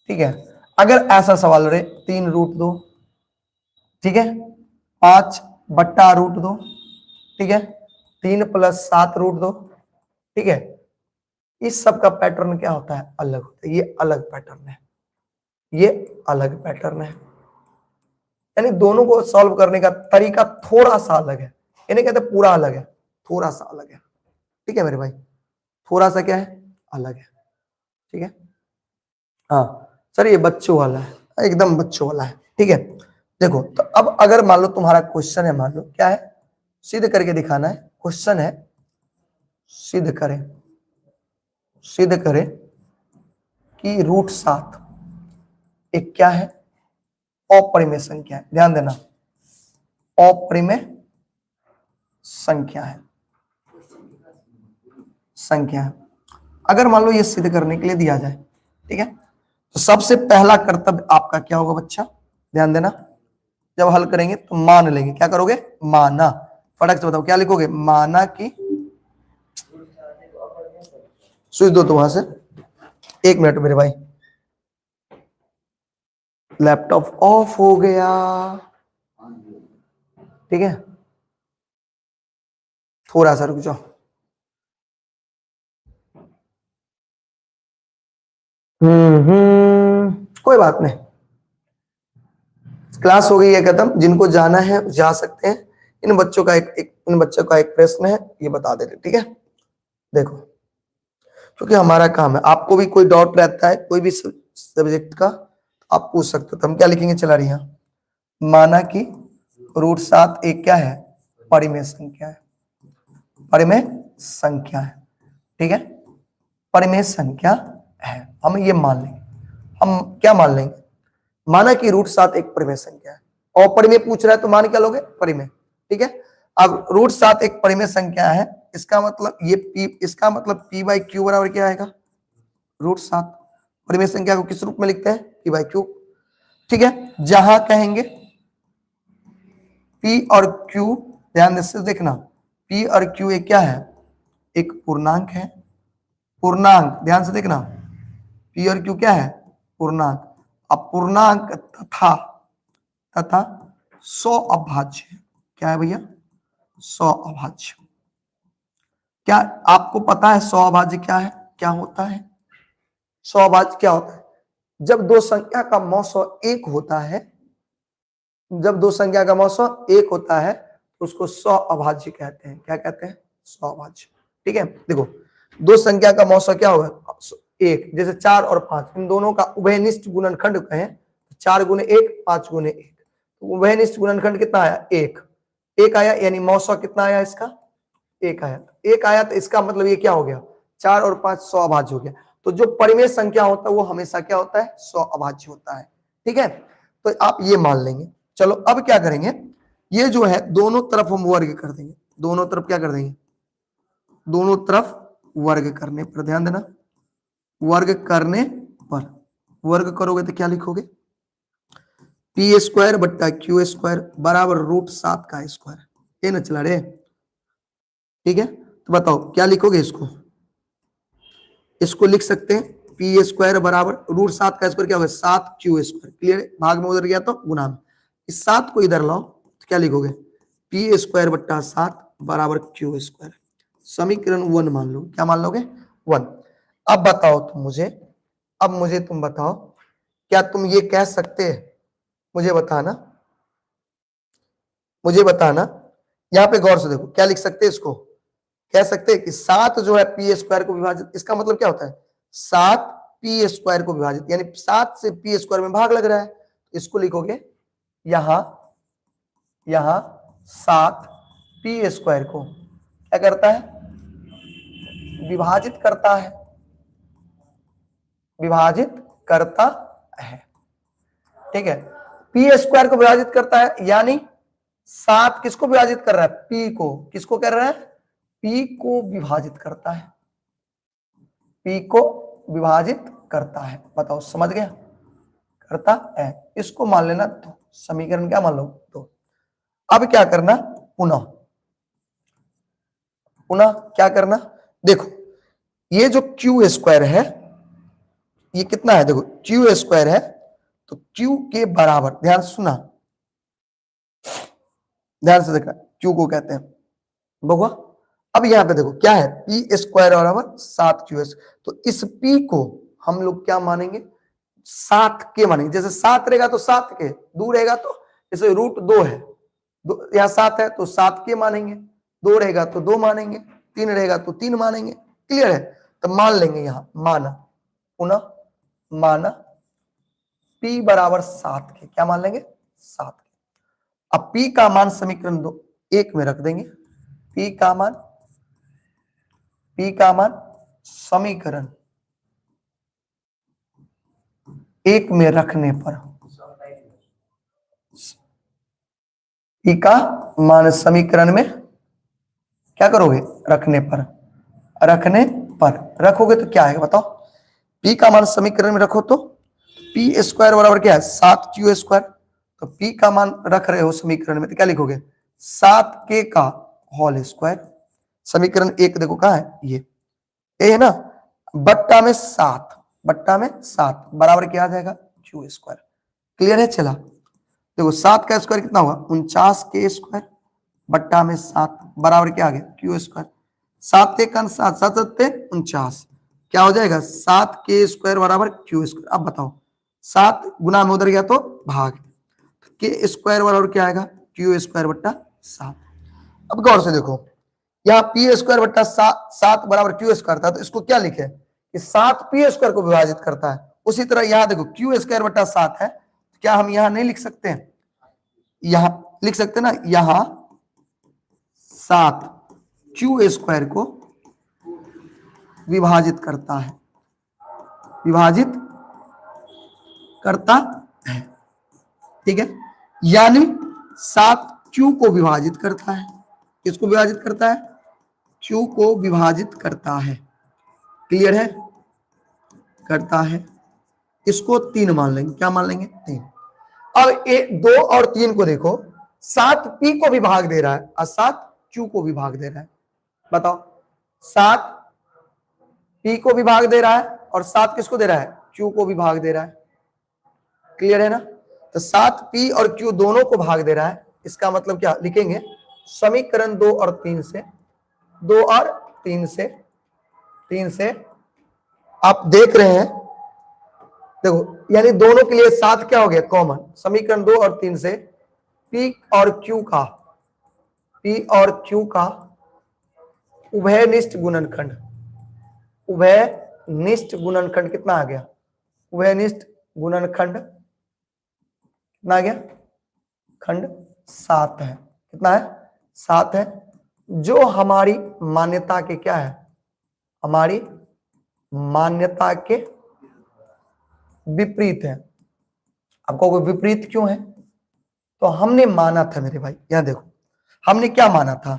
ठीक है। अगर ऐसा सवाल रहे 3√2, ठीक है, 5/√2, ठीक है, 3 + 7√2, ठीक है। इस सब का पैटर्न क्या होता है? अलग होता है। ये अलग पैटर्न है, ये अलग पैटर्न है। यानी दोनों को सॉल्व करने का तरीका थोड़ा सा अलग है, यानी कहते पूरा अलग है, थोड़ा सा अलग है, ठीक है मेरे भाई। थोड़ा सा क्या है? अलग है, ठीक है। हाँ सर ये बच्चों वाला है, एकदम बच्चों वाला है, ठीक है। देखो तो अब अगर मान लो तुम्हारा क्वेश्चन है, मान लो क्या है, सिद्ध करके दिखाना है। क्वेश्चन है सिद्ध करें कि √7 एक क्या है? अपरिमेय संख्या है। ध्यान देना, अपरिमेय संख्या है। अगर मान लो ये सिद्ध करने के लिए दिया जाए, ठीक है, तो सबसे पहला कर्तव्य आपका क्या होगा बच्चा? ध्यान देना, जब हल करेंगे तो मान लेंगे। क्या करोगे? माना। फटक से बताओ क्या लिखोगे? माना कि, स्विच दो तो वहां से, 1 मिनट मेरे भाई, लैपटॉप ऑफ हो गया, ठीक है। थोड़ा सा रुक जाओ। कोई बात नहीं, क्लास हो गई है खत्म। जिनको जाना है जा सकते हैं। इन बच्चों का एक प्रश्न है, ये बता दे रहे, ठीक है। देखो क्योंकि हमारा काम है, आपको भी कोई डाउट रहता है कोई भी सब्जेक्ट का, आप पूछ सकते हो। तो हम क्या लिखेंगे? चला रही, माना कि √7 एक क्या है? परिमेय संख्या है, परिमेय संख्या है, ठीक है, परिमेय संख्या है। हम ये मान लेंगे, हम क्या मान लेंगे? माना कि √7 एक परिमेय संख्या है, और परिमेय पूछ रहा है तो मान क्या लोगे? परिमेय, ठीक है। अब √7 एक परिमेय संख्या है, इसका मतलब ये इसका मतलब p/q बराबर क्या आएगा? √7। परिमेय संख्या को किस रूप में लिखते हैं? p/q, ठीक है। जहां कहेंगे p और q, ध्यान से देखना, p और q एक क्या है? एक पूर्णांक है, पूर्णांक, ध्यान से देखना, p और q क्या है? पूर्णांक। अब पूर्णांक तथा 100 अभाज्य, क्या है भैया? 100 अभाज्य। क्या आपको पता है 100 अभाज्य क्या है? क्या होता है 100 अभाज्य? क्या होता है? जब दो संख्या का मौसो एक होता है, जब दो संख्या का मौसो एक होता है तो उसको 100 अभाज्य कहते हैं। क्या कहते हैं? 100 अभाज्य, ठीक है। देखो दो संख्या का मौसो क्या होगा? एक, जैसे 4 और 5, इन दोनों का उभयनिष्ठ गुणनखंड कहें, 4 × 1 5 × 1, तो उभयनिष्ठ गुणनखंड कितना आया? 1 आया, यानी मौसो कितना आया इसका? 1 आया। 1 आया तो इसका मतलब ये क्या हो गया? 4 और 5 100 अभाज्य हो गया। तो जो परिमेय संख्या होता है वो हमेशा क्या होता है? 100 अभाज्य होता है, ठीक है। तो आप ये मान लेंगे। चलो अब क्या करेंगे, ये जो है दोनों तरफ हम वर्ग कर देंगे। दोनों तरफ क्या कर देंगे? दोनों तरफ वर्ग करने पर, ध्यान देना, वर्ग करने पर, वर्ग करोगे तो क्या लिखोगे? p² / q² बराबर √7 का स्क्वायर, ये ना चला रे, ठीक है। तो बताओ क्या लिखोगे? इसको लिख सकते हैं पी स्क्वायर बराबर √7 का स्क्वायर क्या होगा 7q²। क्लियर है, भाग में उधर गया तो गुना में, इस 7 को इधर लाओ तो क्या लिखोगे p² बट्टा 7 बराबर q²। समीकरण 1 मान लो, क्या मान लोगे 1। अब बताओ तुम मुझे, अब मुझे तुम बताओ, क्या तुम ये कह सकते हैं, मुझे बताना, मुझे बताना, यहां पे गौर से देखो क्या लिख सकते हैं, इसको कह सकते हैं कि 7 जो है p² को विभाजित, इसका मतलब क्या होता है 7 p² को विभाजित, यानी 7 से p² में भाग लग रहा है, इसको लिखोगे यहां 7 p² को क्या करता है विभाजित करता है, विभाजित करता है, ठीक है, p² को विभाजित करता है, यानी 7 किसको विभाजित कर रहा है p को, किसको कर रहा है p को विभाजित करता है, p को विभाजित करता है। बताओ समझ गया, करता है, इसको मान लेना तो समीकरण क्या मान लो तो। अब क्या करना पुनः, पुनः क्या करना, देखो ये जो q² है ये कितना है, देखो q² है तो q के बराबर, ध्यान से सुना, ध्यान से देखना, q को कहते हैं बहुआ। अब यहां पे देखो क्या है p² बराबर 7q², तो इस p को हम लोग क्या मानेंगे 7 के मानेंगे, जैसे 7 रहेगा तो 7 के, दूर रहेगा तो जैसे √2 है, यहाँ 7 है तो 7 के मानेंगे, 2 रहेगा तो 2 मानेंगे, 3 रहेगा तो 3 मानेंगे। क्लियर है, तो मान लेंगे यहां माना, पुनः माना p बराबर 7 के, क्या मान लेंगे 7 के। अब p का मान समीकरण 1 में रख देंगे, p का मान समीकरण 1 में रखने पर, p का मान समीकरण में क्या करोगे रखने पर, रखने पर रखोगे तो क्या आएगा बताओ, p का मान समीकरण में रखो तो p² बराबर क्या है 7q², तो p का मान रख रहे हो समीकरण में तो क्या लिखोगे 7k का होल स्क्वायर। समीकरण 1 देखो कहां है, ये है ना, बट्टा में 7, बट्टा में 7 बराबर क्या आ जाएगा q²। क्लियर है, चला देखो 7 का स्क्वायर कितना होगा 49k² बट्टा में 7 बराबर क्या आ गया q²। 7 एक 7 7 49, क्या हो जाएगा 7k² बराबर q²। अब बताओ 7 गुना में उधर गया तो भाग, k² बराबर क्या आएगा q² बट्टा 7। अब गौर से देखो यहाँ p² बट्टा 7 बराबर q² था, तो इसको क्या लिखे कि 7 p² को विभाजित करता है। उसी तरह यहाँ देखो q² बट्टा 7 है, तो क्या हम यहाँ नहीं लिख सकते हैं, यहाँ लिख सकते ना, यहाँ 7 q² को विभाजित करता है, विभाजित करता है, ठीक है, यानी 7 q को विभाजित करता है, किसको विभाजित करता है q को विभाजित करता है। क्लियर है, करता है, इसको 3 मान लेंगे, क्या मान लेंगे 3। अब 2 और 3 को देखो, 7 p को भी भाग दे रहा है और 7 q को भी भाग दे रहा है। बताओ 7 p को भी भाग दे रहा है और 7 किसको दे रहा है q को भी भाग दे रहा है। क्लियर है ना, तो 7 p और q दोनों को भाग दे रहा है, इसका मतलब क्या लिखेंगे समीकरण 2 और 3 से, 2 और 3 से आप देख रहे हैं, देखो यानी दोनों के लिए 7 क्या हो गया कॉमन, समीकरण 2 और 3 से p और q का उभयनिष्ठ गुणनखंड, उभयनिष्ठ गुणनखंड कितना आ गया, उभयनिष्ठ गुणनखंड कितना आ गया खंड 7 है, कितना है 7 है, जो हमारी मान्यता के क्या है, हमारी मान्यता के विपरीत है। आपको कोई विपरीत क्यों है, तो हमने माना था मेरे भाई, यहां देखो हमने क्या माना था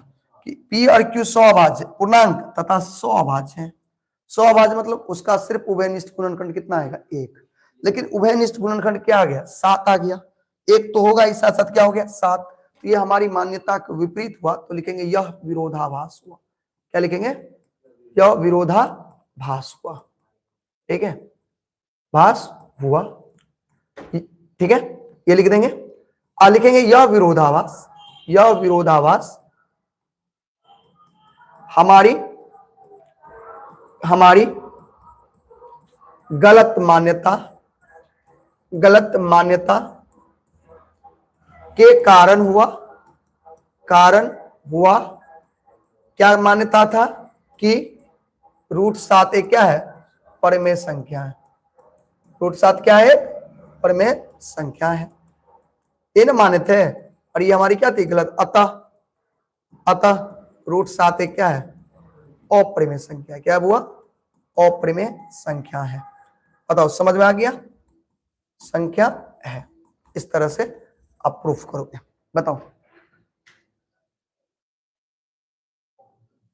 कि p और q 100 अभाज्य पूर्णांक तथा 100 अभाज्य है। 100 अभाज्य मतलब उसका सिर्फ उभयनिष्ठ गुणनखंड कितना आएगा 1, लेकिन उभयनिष्ठ गुणनखंड क्या आ गया 7 आ गया, 1 तो होगा ही, साथ साथ क्या हो गया 7, तो ये हमारी मान्यता का विपरीत हुआ, तो लिखेंगे यह विरोधाभास हुआ। क्या लिखेंगे, यह विरोधाभास हुआ, ठीक है। भास हुआ, ठीक है, ये लिख देंगे। लिखेंगे यह विरोधाभास, यह विरोधाभास हमारी हमारी गलत मान्यता के कारण हुआ। क्या मान्यता था कि √7 एक क्या है, परिमेय संख्या है। √7 क्या है, परिमेय संख्या है, ये ना माने थे, और ये हमारी क्या थी, गलत। अतः √7 एक क्या है, अपरिमेय संख्या। क्या हुआ, अपरिमेय संख्या है। बताओ समझ में आ गया, संख्या है। इस तरह से आप प्रूफ करोगे। बताओ,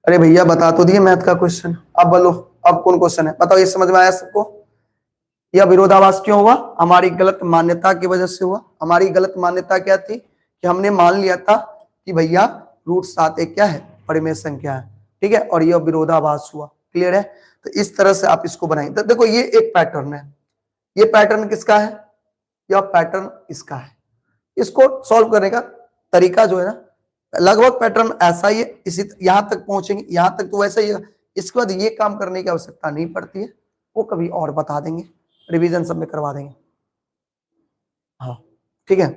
अरे भैया बता तो दिए मैथ का क्वेश्चन, अब बोलो अब कौन क्वेश्चन है, बताओ। ये समझ में आया सबको? यह विरोधाभास क्यों हुआ, हमारी गलत मान्यता की वजह से हुआ। हमारी गलत मान्यता क्या थी कि हमने मान लिया था कि भैया √7 एक क्या है, परिमेय संख्या है, ठीक है, और यह विरोधाभास हुआ। क्लियर है? तो इस तरह से आप इसको बनाएंगे। तो देखो ये एक पैटर्न है, ये पैटर्न किसका है, यह पैटर्न इसका है। इसको सॉल्व करने का तरीका जो है ना, लगभग पैटर्न ऐसा ही है। इसी यहां तक पहुंचेंगे, यहां तक तो वैसा ही है। इसके बाद ये काम करने की आवश्यकता नहीं पड़ती है, वो कभी और बता देंगे, रिवीजन सब में करवा देंगे। हाँ ठीक है।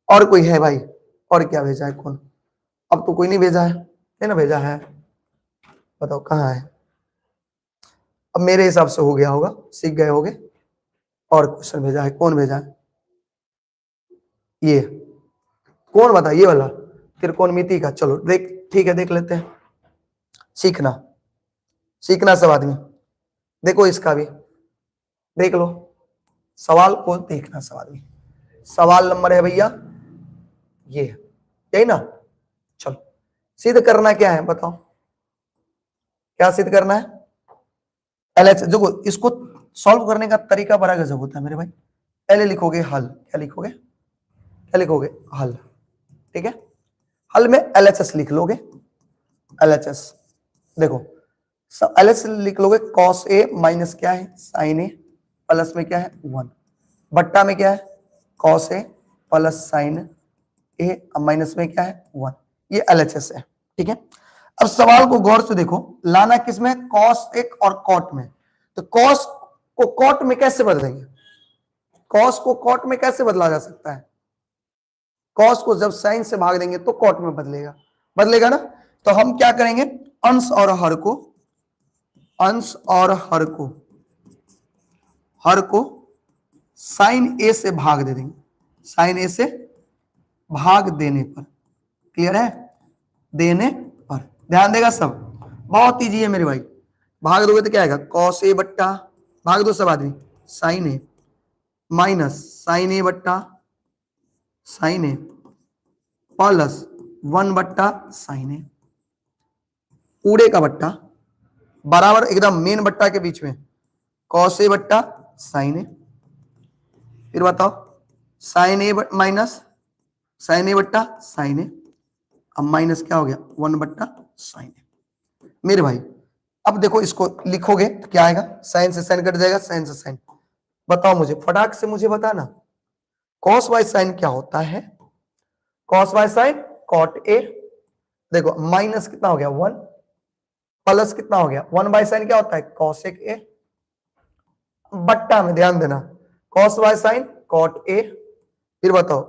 और कोई है भाई, और क्या भेजा है कौन? अब तो कोई नहीं भेजा है ना, भेजा है, बताओ कहाँ है? अब मेरे हिसाब से हो गया होगा, सीख गए होगे। और क्वेश्चन भेजा है, कौन भेजा है? ये कौन बता, ये वाला त्रिकोणमिति का। चलो देख, ठीक है, देख लेते हैं। सीखना सब आदमी, देखो इसका भी देख लो, सवाल को देखना सब आदमी। सवाल नंबर है भैया ये, यही ना। चलो सिद्ध करना क्या है, बताओ क्या सिद्ध करना है? LH देखो, इसको सॉल्व करने का तरीका बड़ा गजब होता है मेरे भाई। पहले लिखोगे हल, क्या लिखोगे, हल, ठीक है। हल में LHS लिख लोगे, LHS देखो, LHS लिख लोगे, cos A माइनस क्या है, sin A, प्लस में क्या है 1, बट्टा में क्या है cos A plus sin A, minus में क्या है 1। ये LHS है, ठीक है। अब सवाल को गौर से देखो, लाना किसमें, cos एक और cot में। तो cos को cot में कैसे बदलेंगे, cos को cot में कैसे बदला जा सकता है? cos को जब sin से भाग देंगे तो cot में बदलेगा ना। तो हम क्या करेंगे, अंश और हर को sin A से भाग दे देंगे, sin A से भाग देने पर, क्लियर है, देने पर ध्यान देगा सब, बहुत ईजी है मेरे भाई। भाग दोगे तो क्या आएगा, cos A बट्टा, भाग दो सब आदमी, sin A minus sin A बट्टा sin A प्लस 1 बट्टा sin A, पूरे का बट्टा बराबर एकदम मेन बट्टा के बीच में cos A बट्टा sin A। फिर बताओ sin A minus sin A बट्टा sin A, अब माइनस क्या हो गया 1 बट्टा sin A। मेरे भाई अब देखो, इसको लिखोगे तो क्या आएगा, sin से sin कट जाएगा, sin से sin। बताओ मुझे, फटाक से मुझे बताना, cos बाय sin क्या होता है, cos by sin cot A। देखो माइनस कितना हो गया 1, प्लस कितना हो गया 1 बाय sin क्या होता है cosec A, बट्टा में ध्यान देना cos by sin cot A। फिर बताओ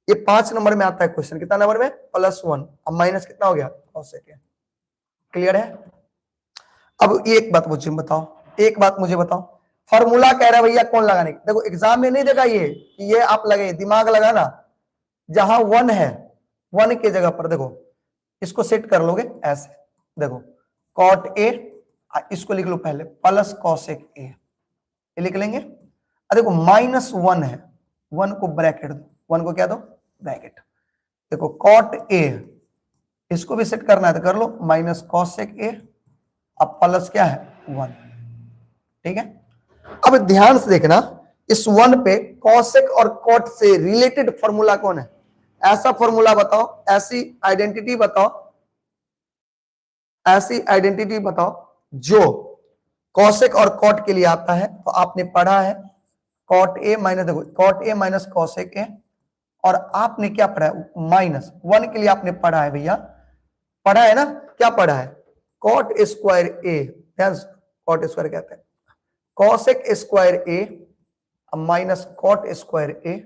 ये 5 नंबर में आता है क्वेश्चन, कितना नंबर में, +1, अब माइनस कितना हो गया cosec A। क्लियर है? अब एक बात मुझे बताओ, फॉर्मूला कह रहा है भैया कौन लगाने, देखो एग्जाम में नहीं देखा ये आप लगे, दिमाग लगाना, जहां 1 है 1 के जगह पर देखो इसको सेट कर लोगे ऐसे, देखो cot A, इसको लिख लो पहले प्लस cosec A, ये लिख लेंगे। देखो -1 है, 1 को ब्रैकेट दो, 1 को क्या दो ब्रैकेट, देखो cot A, इसको भी सेट करना है तो कर लो माइनस cosec A, अब प्लस क्या है 1, ठीक है। अब ध्यान से देखना, इस 1 पे cosec और cot से रिलेटेड फॉर्मूला कौन है, ऐसा फॉर्मूला बताओ, ऐसी आइडेंटिटी बताओ जो कॉसेक और कॉट के लिए आता है, तो आपने पढ़ा है कॉट ए माइनस, देखो cot A minus cosec A, और आपने क्या पढ़ा है -1 के लिए आपने पढ़ा है भैया, पढ़ा है ना, क्या पढ़ा है, कॉट स्क्वायर ए, कॉट स्क्वायर कहते हैं, कॉसेक स्क्वायर ए माइनस कॉट स्क्वायर ए,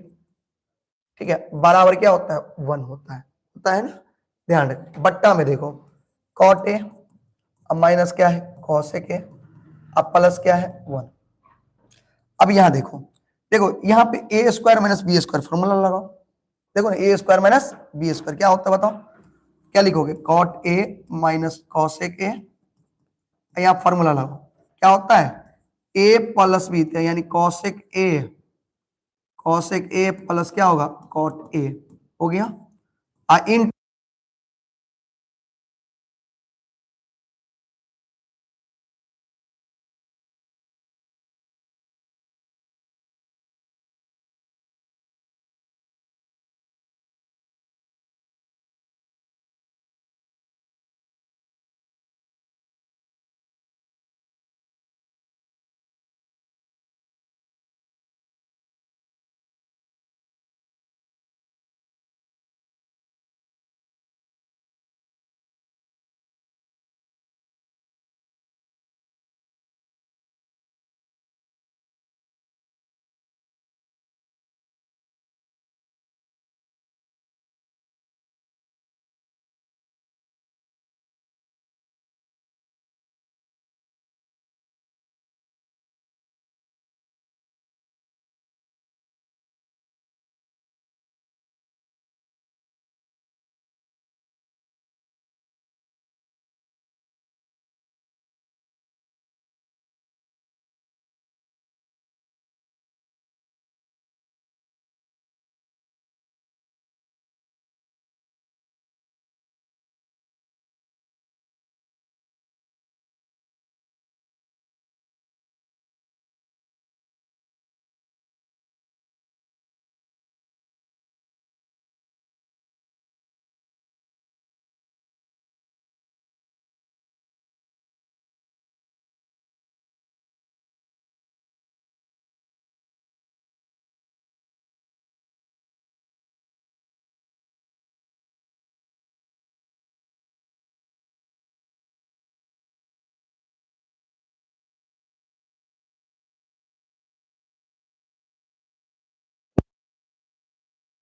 ठीक है, बराबर क्या होता है 1 होता है ना, ध्यान रखें, बट्टा में देखो कॉट ए अब माइनस क्या है कॉसेक ए, अब प्लस क्या है 1। अब यहां देखो, यहां पे a square minus b square formula लगाओ, देखो ना a square minus b square क्या होता है बताओ, क्या लिखोगे cot A minus cosec a, यहाँ फॉर्मूला लगाओ, क्या होता है ए प्लस बी, यानी कॉसेक ए प्लस क्या होगा कॉट ए, हो गया। इन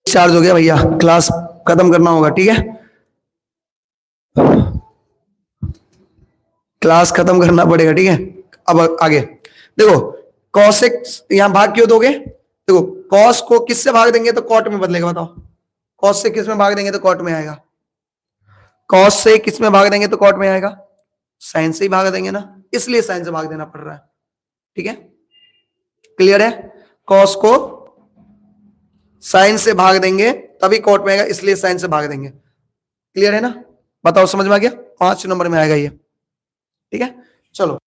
चार्ज हो गया भैया, क्लास खत्म करना होगा, ठीक है, क्लास खत्म करना पड़ेगा, ठीक है। अब आगे देखो, कॉसेक यहां भाग क्यों दोगे, देखो कॉस को किससे भाग देंगे तो कॉट में बदलेगा, बताओ कॉस से किस में भाग देंगे तो कॉट में आएगा, कॉस से किस में भाग देंगे तो कॉट में आएगा, साइन से ही भाग देंगे ना, इसलिए साइन से भाग देना पड़ रहा है, ठीक है, क्लियर है, कॉस को साइन से भाग देंगे तभी कॉट में आएगा, इसलिए साइन से भाग देंगे, क्लियर है ना, बताओ समझ में आ गया, 5 नंबर में आएगा ये, ठीक है, चलो।